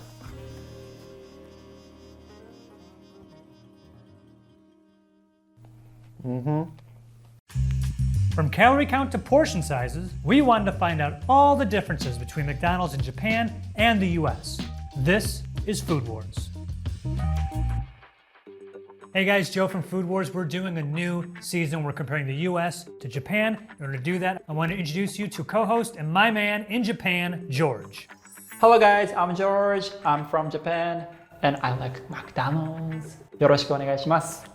From calorie count to portion sizes, we wanted to find out all the differences between McDonald's in Japan and the US. This is Food Wars. Hey guys, Joe from Food Wars. We're doing a new season. We're comparing the US to Japan. In order to do that, I want to introduce you to co-host and my man in Japan, George. Hello guys, I'm George. I'm from Japan and I like McDonald's. よろしくお願いします.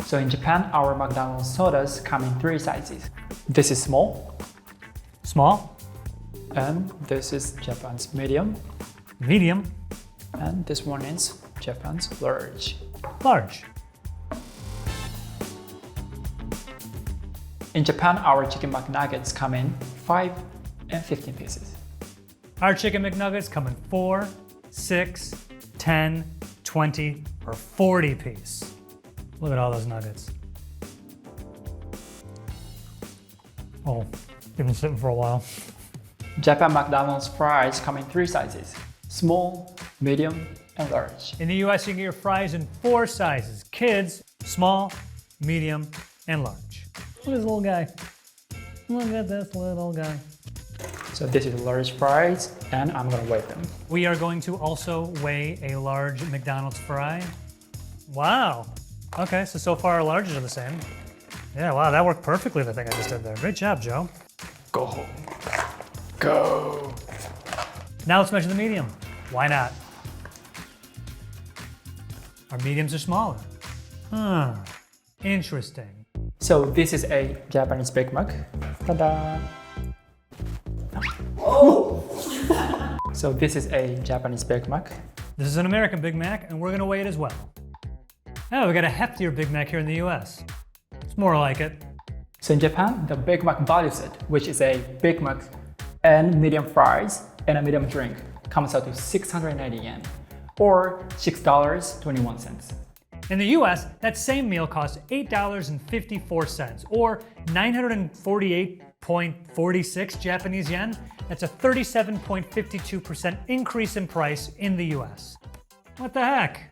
So in Japan, our McDonald's sodas come in 3 sizes. This is small. Small. And this is Japan's medium. Medium. And this one is Japan's large. Large. In Japan, our chicken McNuggets come in 5 and 15 pieces. Our chicken McNuggets come in 4, 6, 10, 20, or 40 piece. Look at all those nuggets. Oh, they've been sitting for a while. Japan McDonald's fries come in 3 sizes. Small, medium, and large. In the US, you can get your fries in 4 sizes. Kids, small, medium, and large. Look at this little guy. Look at this little guy. So this is large fries, and I'm gonna weigh them. We are going to also weigh a large McDonald's fry. Wow. Okay, so far our larges are the same. Yeah, wow, that worked perfectly, the thing I just did there. Great job, Joe. Go. Go. Now let's measure the medium. Why not? Our mediums are smaller. Huh. Interesting. So this is a Japanese Big Mac. Ta-da! Oh! So this is a Japanese Big Mac. This is an American Big Mac, and we're gonna weigh it as well. Oh, we got a heftier Big Mac here in the US. It's more like it. So in Japan, the Big Mac value set, which is a Big Mac and medium fries and a medium drink, comes out to 690 yen, or $6.21. In the US, that same meal costs $8.54, or 948.46 Japanese yen. That's a 37.52% increase in price in the US. What the heck?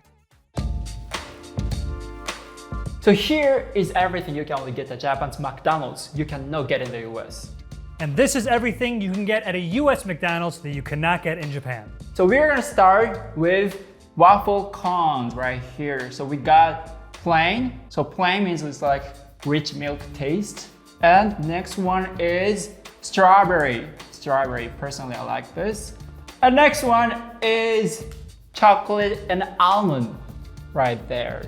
So here is everything you can only get at Japan's McDonald's you cannot get in the US. And this is everything you can get at a US McDonald's that you cannot get in Japan. So we're gonna start with waffle cones right here. So we got plain. So plain means it's like rich milk taste. And next one is strawberry. Strawberry, personally I like this. And next one is chocolate and almond right there.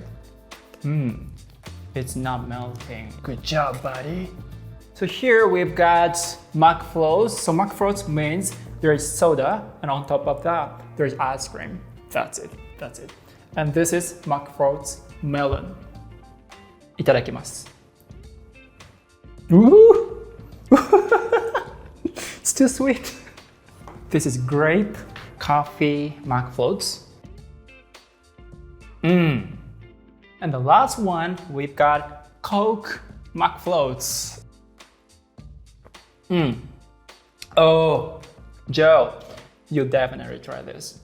It's not melting. Good job, buddy. So here we've got McFloats. So McFloats means there is soda, and on top of that, there's ice cream. That's it. That's it. And this is McFloats melon. Itadakimasu. Ooh! It's too sweet. This is grape coffee McFloats. And the last one, we've got Coke McFloats. Oh, Joe, you definitely try this.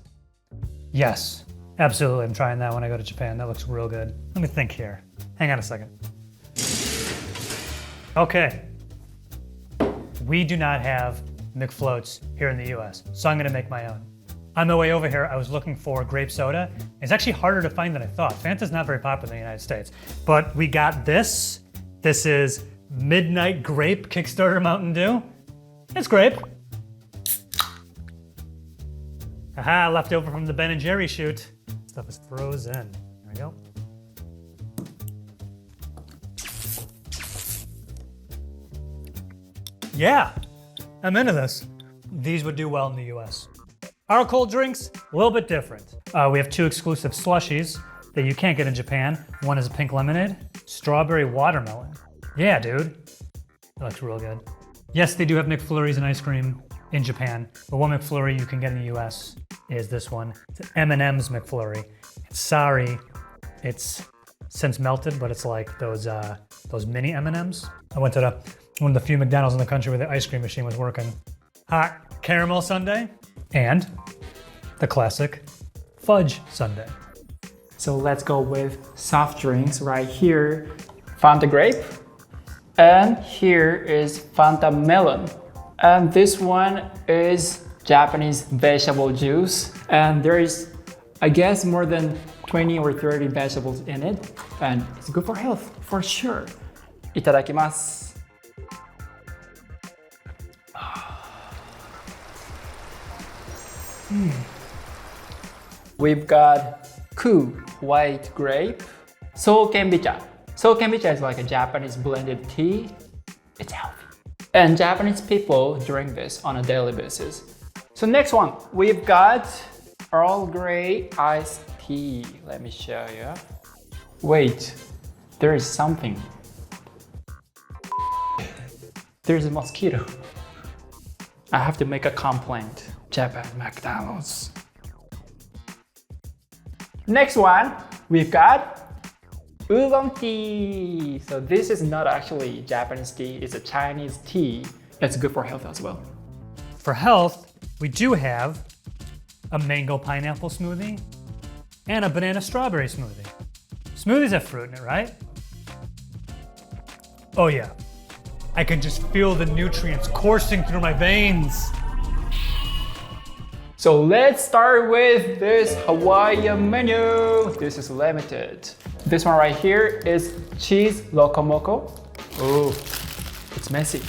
Yes, absolutely. I'm trying that when I go to Japan. That looks real good. Let me think here. Hang on a second. Okay. We do not have McFloats here in the US, so I'm gonna make my own. On the way over here, I was looking for grape soda. It's actually harder to find than I thought. Fanta's not very popular in the United States, but we got this. This is Midnight Grape Kickstarter Mountain Dew. It's grape. Aha, left over from the Ben & Jerry shoot. Stuff is frozen. There we go. Yeah, I'm into this. These would do well in the US. Our cold drinks, a little bit different. We have two exclusive slushies that you can't get in Japan. One is a pink lemonade, strawberry watermelon. Yeah, dude. That looks real good. Yes, they do have McFlurries and ice cream in Japan, but one McFlurry you can get in the US is this one. It's an M&M's McFlurry. It's sorry, it's since melted, but it's like those mini M&Ms. I went to one of the few McDonald's in the country where the ice cream machine was working. Hot caramel sundae and the classic fudge sundae. So let's go with soft drinks right here. Fanta grape. And here is Fanta melon. And this one is Japanese vegetable juice. And there is, I guess, more than 20 or 30 vegetables in it. And it's good for health, for sure. Itadakimasu. We've got Ku white grape, Sokenbicha. Sokenbicha is like a Japanese blended tea. It's healthy. And Japanese people drink this on a daily basis. So next one, we've got Earl Grey iced tea. Let me show you. Wait, there is something. There's a mosquito. I have to make a complaint. Japan McDonald's. Next one, we've got oolong tea. So this is not actually Japanese tea, it's a Chinese tea. It's good for health as well. For health, we do have a mango pineapple smoothie and a banana strawberry smoothie. Smoothies have fruit in it, right? Oh yeah. I can just feel the nutrients coursing through my veins. So let's start with this Hawaiian menu. This is limited. This one right here is cheese locomoco. Oh, it's messy.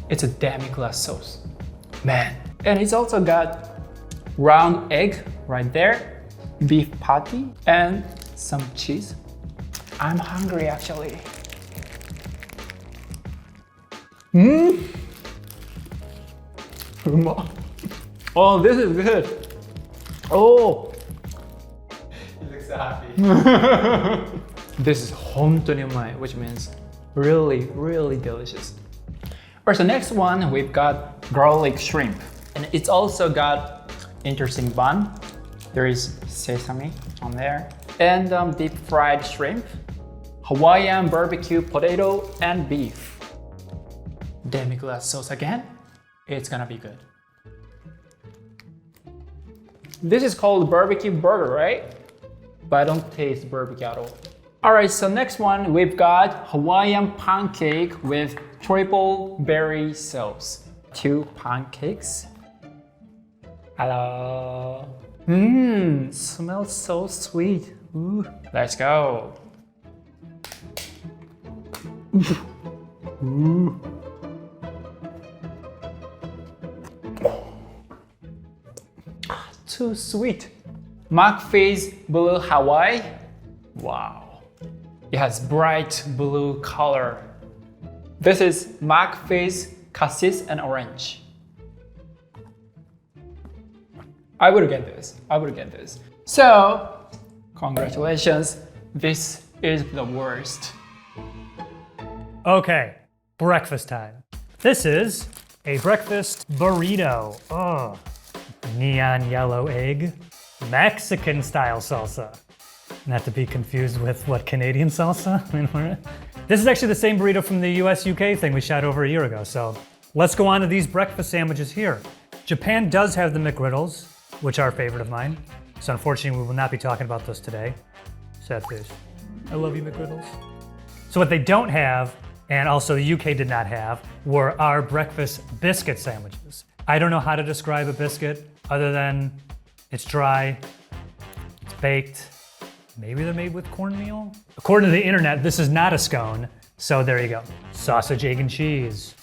It's a demi-glace sauce. Man. And it's also got round egg right there. beef patty, and some cheese. I'm hungry actually. Oh, this is good. Oh. You look so happy. This is hontonimai, which means really, really delicious. Alright, so next one we've got garlic shrimp, and it's also got interesting bun. There is sesame on there, and deep fried shrimp, Hawaiian barbecue potato, and beef. Demi-glace sauce again. It's gonna be good. This is called barbecue burger, right? But I don't taste barbecue at all. Alright, so next one we've got Hawaiian pancake with triple berry sauce. 2 pancakes. Hello. Smells so sweet. Ooh. Let's go. Ooh. Too sweet. McFee's Blue Hawaii. Wow. It has bright blue color. This is McFee's Cassis and Orange. I would get this. I would get this. So, congratulations. This is the worst. Okay, breakfast time. This is a breakfast burrito. Oh, neon yellow egg, Mexican style salsa. Not to be confused with what, Canadian salsa? This is actually the same burrito from the US UK thing we shot over a year ago. So let's go on to these breakfast sandwiches here. Japan does have the McGriddles, which are a favorite of mine. So unfortunately, we will not be talking about those today. Sad face. I love you, McGriddles. So what they don't have, and also the UK did not have, were our breakfast biscuit sandwiches. I don't know how to describe a biscuit other than it's dry, it's baked, maybe they're made with cornmeal? According to the internet, this is not a scone, so there you go. Sausage, egg, and cheese.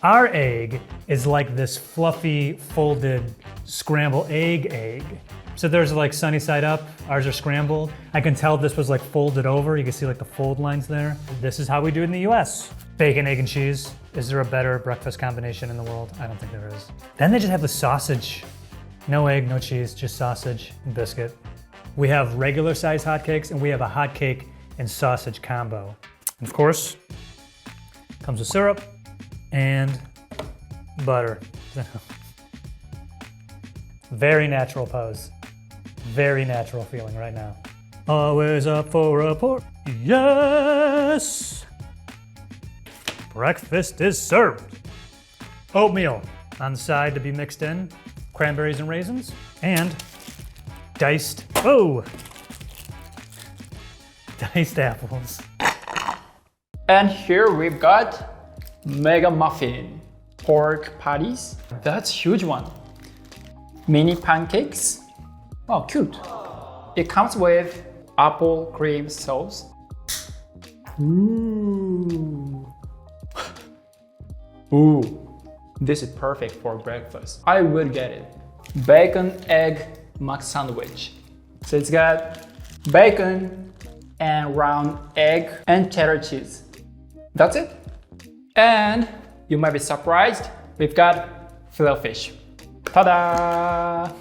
Our egg is like this fluffy, folded, scrambled egg. So there's like sunny side up, ours are scrambled. I can tell this was like folded over. You can see like the fold lines there. This is how we do it in the US. Bacon, egg, and cheese. Is there a better breakfast combination in the world? I don't think there is. Then they just have the sausage. No egg, no cheese, just sausage and biscuit. We have regular size hotcakes and we have a hotcake and sausage combo. And of course, comes with syrup and butter. Very natural pose. Very natural feeling right now. Always up for a pour. Yes! Breakfast is served. Oatmeal on the side to be mixed in, cranberries and raisins, and diced apples. And here we've got mega muffin, pork patties. That's a huge one. Mini pancakes. Oh, cute. It comes with apple cream sauce. Ooh. Ooh. This is perfect for breakfast. I would get it. Bacon, egg, mac sandwich. So it's got bacon and round egg and cheddar cheese. That's it. And you might be surprised, we've got filet fish. Ta-da!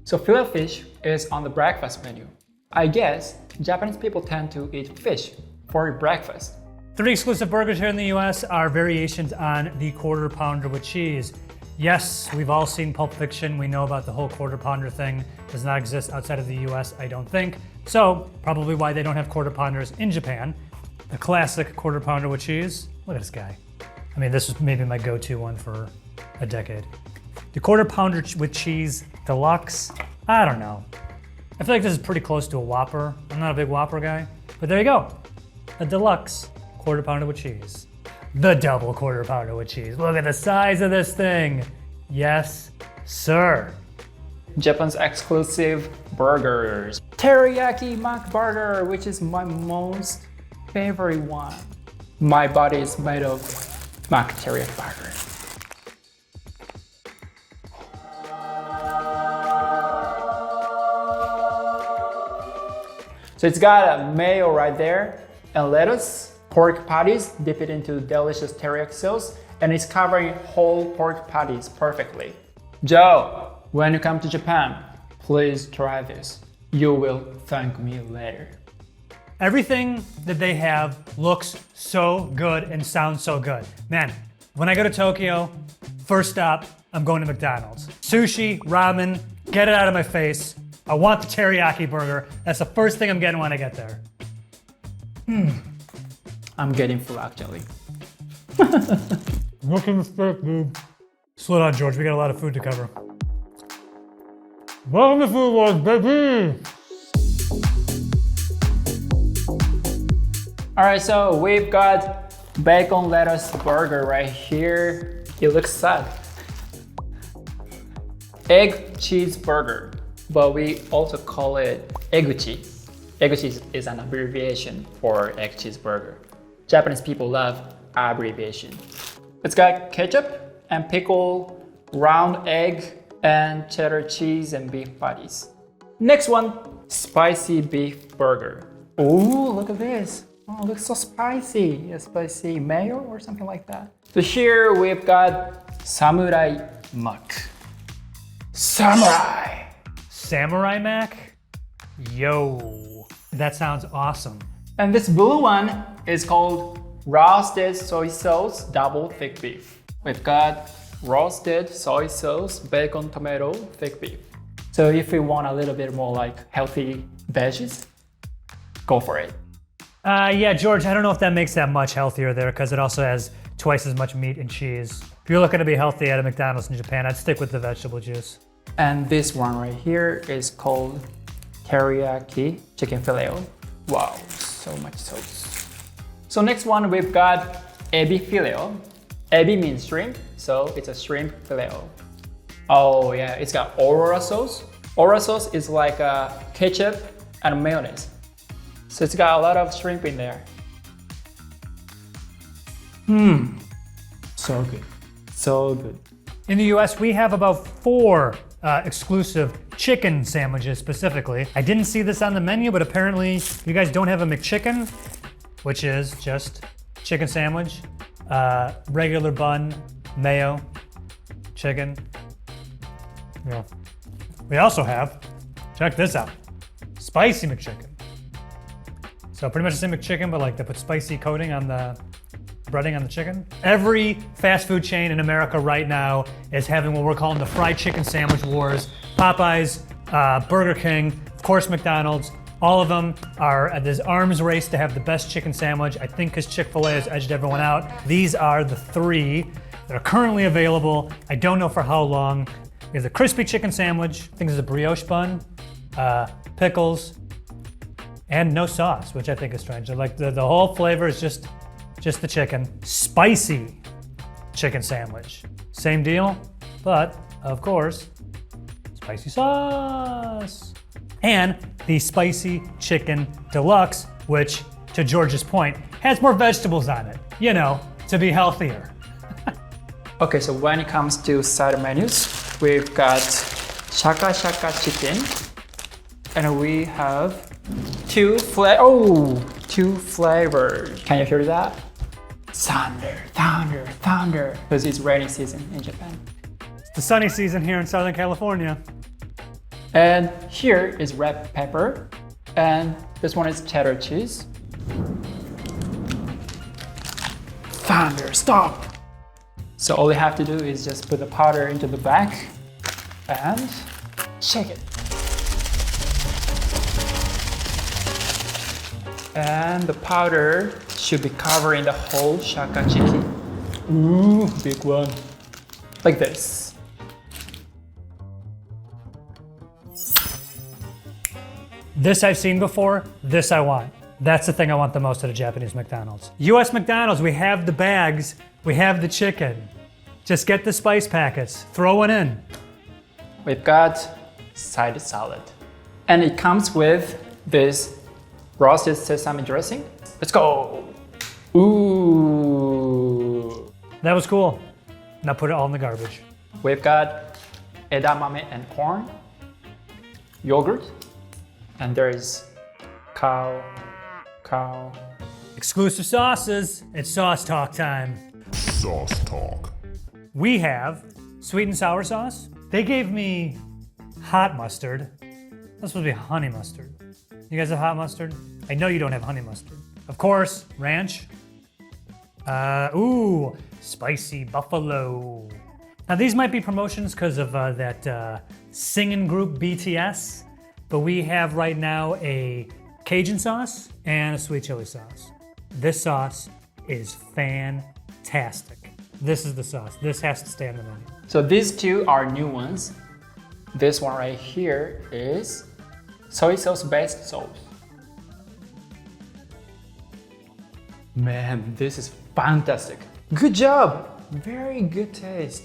So filet fish is on the breakfast menu. I guess Japanese people tend to eat fish for breakfast. 3 exclusive burgers here in the US are variations on the quarter pounder with cheese. Yes, we've all seen Pulp Fiction. We know about the whole quarter pounder thing. Does not exist outside of the US, I don't think. So, probably why they don't have quarter pounders in Japan. The classic quarter pounder with cheese. Look at this guy. I mean, this was maybe my go-to one for a decade. The quarter pounder with cheese deluxe, I don't know. I feel like this is pretty close to a Whopper. I'm not a big Whopper guy, but there you go. A deluxe quarter pounder with cheese. The double quarter pounder with cheese. Look at the size of this thing. Yes, sir. Japan's exclusive burgers. Teriyaki mac burger, which is my most favorite one. My body is made of mac teriyaki burger. So it's got a mayo right there and lettuce, pork patties, dip it into delicious teriyaki sauce, and it's covering whole pork patties perfectly. Joe, when you come to Japan, please try this. You will thank me later. Everything that they have looks so good and sounds so good. Man, when I go to Tokyo, first stop, I'm going to McDonald's. Sushi, ramen, get it out of my face. I want the teriyaki burger. That's the first thing I'm getting when I get there. I'm getting full actually. Looking the steak, dude. Slow down, George. We got a lot of food to cover. Welcome to Food Wars, baby! All right, so we've got bacon lettuce burger right here. It looks sad. Egg cheeseburger, but we also call it eguchi. Eguchi is an abbreviation for egg cheeseburger. Japanese people love abbreviation. It's got ketchup and pickle, round egg, and cheddar cheese and beef patties. Next one, spicy beef burger. Ooh, look at this. Oh, it looks so spicy. A spicy mayo or something like that. So here we've got samurai mac. Samurai! Samurai Mac? Yo, that sounds awesome. And this blue one is called roasted soy sauce double thick beef. We've got roasted soy sauce, bacon, tomato, thick beef. So if you want a little bit more like healthy veggies, go for it. Yeah, George, I don't know if that makes that much healthier there because it also has twice as much meat and cheese. If you're looking to be healthy at a McDonald's in Japan, I'd stick with the vegetable juice. And this one right here is called teriyaki chicken filet. Wow, so much sauce. So next one we've got ebi filet. Ebi means shrimp, so it's a shrimp filet. Oh yeah, it's got aurora sauce. Aurora sauce is like a ketchup and mayonnaise. So it's got a lot of shrimp in there. So good, so good. In the US, we have about 4 exclusive chicken sandwiches specifically. I didn't see this on the menu, but apparently you guys don't have a McChicken, which is just chicken sandwich, regular bun, mayo, chicken. Yeah. We also have, check this out, spicy McChicken. So pretty much the same McChicken, but like they put spicy coating on the breading on the chicken. Every fast food chain in America right now is having what we're calling the fried chicken sandwich wars. Popeyes, Burger King, of course McDonald's, all of them are at this arms race to have the best chicken sandwich. I think because Chick-fil-A has edged everyone out. These are the 3 that are currently available. I don't know for how long. We have the crispy chicken sandwich, I think there's a brioche bun, pickles, and no sauce, which I think is strange. Like the whole flavor is just the chicken. Spicy chicken sandwich. Same deal, but of course, spicy sauce. And the spicy chicken deluxe, which to George's point, has more vegetables on it, you know, to be healthier. Okay, so when it comes to side menus, we've got shaka shaka chicken, and we have 2 flavors. Can you hear that? Thunder, thunder, thunder. Because it's rainy season in Japan. It's the sunny season here in Southern California. And here is red pepper, and this one is cheddar cheese. Thunder, stop! So all you have to do is just put the powder into the bag and shake it. And the powder should be covering the whole shaka chicken. Ooh, big one. Like this. This I've seen before, this I want. That's the thing I want the most at a Japanese McDonald's. US McDonald's, we have the bags, we have the chicken. Just get the spice packets, throw it in. We've got side salad. And it comes with this roasted sesame dressing. Let's go. Ooh. That was cool. Now put it all in the garbage. We've got edamame and corn, yogurt, and there is cow. Exclusive sauces. It's sauce talk time. Sauce talk. We have sweet and sour sauce. They gave me hot mustard. That's supposed to be honey mustard. You guys have hot mustard? I know you don't have honey mustard. Of course, ranch. Ooh, spicy buffalo. Now these might be promotions because of that singing group BTS, but we have right now a Cajun sauce and a sweet chili sauce. This sauce is fantastic. This is the sauce. This has to stay on the menu. So these two are new ones. This one right here is soy sauce based sauce. Man, this is fantastic. Good job. Very good taste.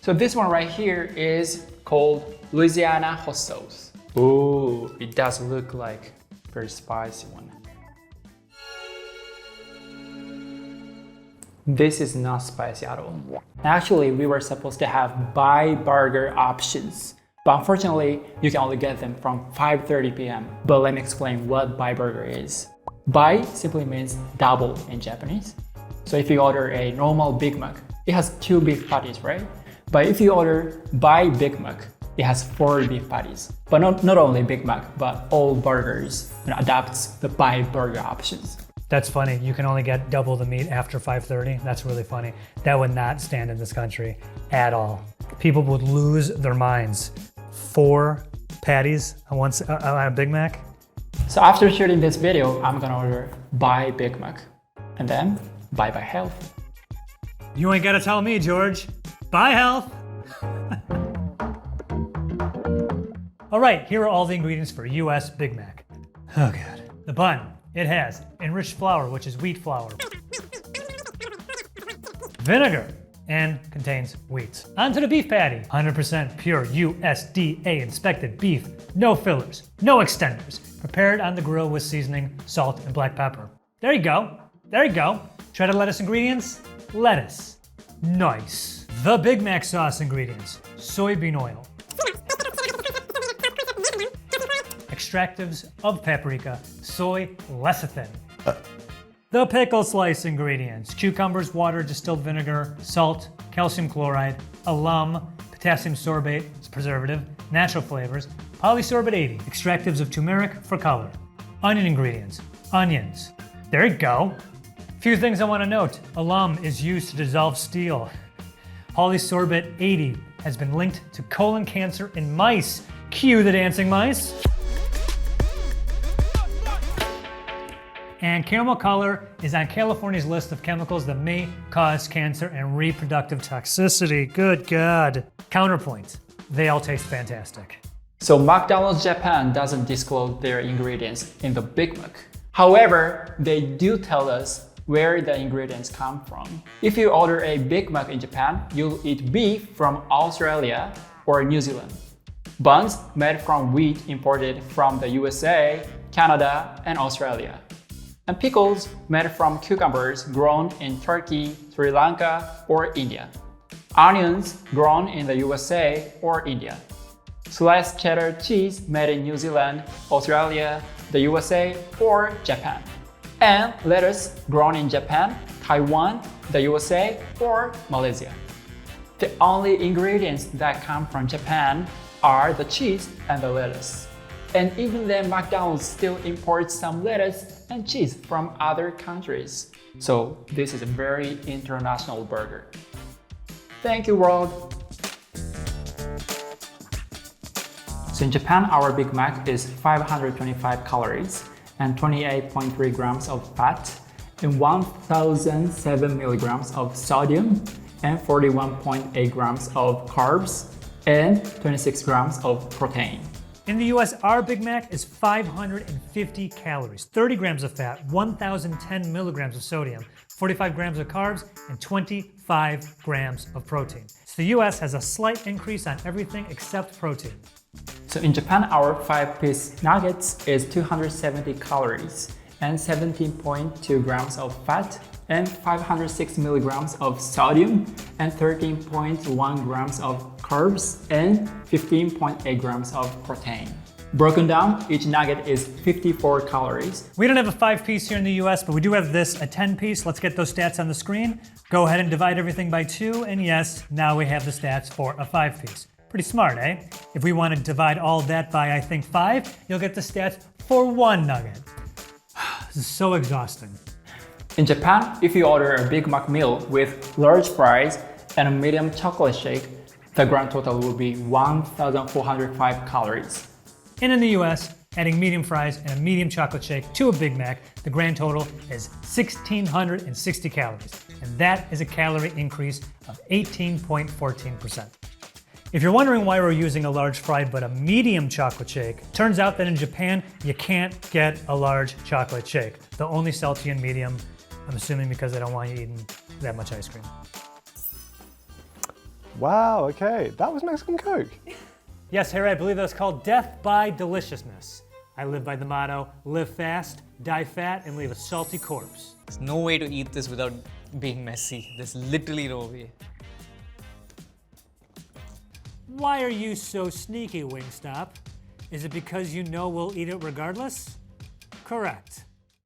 So this one right here is called Louisiana hot sauce. Ooh, it does look like very spicy one. This is not spicy at all. Actually, we were supposed to have buy burger options, but unfortunately, you can only get them from 5:30 p.m. But let me explain what buy burger is. Buy simply means double in Japanese. So if you order a normal Big Mac, it has 2 beef patties, right? But if you order buy Big Mac, it has 4 beef patties. But not only Big Mac, but all burgers adopts the buy burger options. That's funny. You can only get double the meat after 5:30. That's really funny. That would not stand in this country at all. People would lose their minds. 4 patties on a Big Mac. So after shooting this video, I'm gonna order buy Big Mac and then buy health. You ain't gotta tell me, George. Bye, health. All right, here are all the ingredients for US Big Mac. Oh God. The bun. It has enriched flour, which is wheat flour. Vinegar, and contains wheat. Onto the beef patty. 100% pure USDA inspected beef. No fillers, no extenders. Prepared on the grill with seasoning, salt, and black pepper. There you go. There you go. Shredded lettuce ingredients. Lettuce. Nice. The Big Mac sauce ingredients. Soybean oil. Extractives of paprika, soy lecithin. The pickle slice ingredients: cucumbers, water, distilled vinegar, salt, calcium chloride, alum, potassium sorbate, it's preservative, natural flavors, polysorbate 80, extractives of turmeric for color. Onion ingredients: onions. There you go. Few things I want to note: alum is used to dissolve steel. Polysorbate 80 has been linked to colon cancer in mice. Cue the dancing mice. And caramel color is on California's list of chemicals that may cause cancer and reproductive toxicity. Good God. Counterpoint, they all taste fantastic. So McDonald's Japan doesn't disclose their ingredients in the Big Mac. However, they do tell us where the ingredients come from. If you order a Big Mac in Japan, you'll eat beef from Australia or New Zealand. Buns made from wheat imported from the USA, Canada, and Australia. And pickles made from cucumbers grown in Turkey, Sri Lanka, or India. Onions grown in the USA or India. Sliced cheddar cheese made in New Zealand, Australia, the USA, or Japan. And lettuce grown in Japan, Taiwan, the USA, or Malaysia. The only ingredients that come from Japan are the cheese and the lettuce. And even then, McDonald's still imports some lettuce and cheese from other countries. So this is a very international burger. Thank you, world! So in Japan, our Big Mac is 525 calories and 28.3 grams of fat and 1007 milligrams of sodium and 41.8 grams of carbs and 26 grams of protein. In the US, our Big Mac is 550 calories, 30 grams of fat, 1,010 milligrams of sodium, 45 grams of carbs, and 25 grams of protein. So the US has a slight increase on everything except protein. So in Japan, our 5-piece nuggets is 270 calories and 17.2 grams of fat and 506 milligrams of sodium and 13.1 grams of carbs and 15.8 grams of protein. Broken down, each nugget is 54 calories. We don't have a 5-piece here in the US, but we do have this, a 10-piece. Let's get those stats on the screen. Go ahead and divide everything by 2, and yes, now we have the stats for a 5-piece. Pretty smart, eh? If we want to divide all that by, I think, 5, you'll get the stats for 1 nugget. This is so exhausting. In Japan, if you order a Big Mac meal with large fries and a medium chocolate shake, the grand total will be 1,405 calories. And in the US, adding medium fries and a medium chocolate shake to a Big Mac, the grand total is 1,660 calories. And that is a calorie increase of 18.14%. If you're wondering why we're using a large fry but a medium chocolate shake, turns out that in Japan, you can't get a large chocolate shake. They'll only sell to you in medium, I'm assuming because they don't want you eating that much ice cream. Wow, okay, that was Mexican Coke. Yes, Harry, I believe that's called death by deliciousness. I live by the motto, live fast, die fat, and leave a salty corpse. There's no way to eat this without being messy. There's literally no way. Why are you so sneaky, Wingstop? Is it because you know we'll eat it regardless? Correct.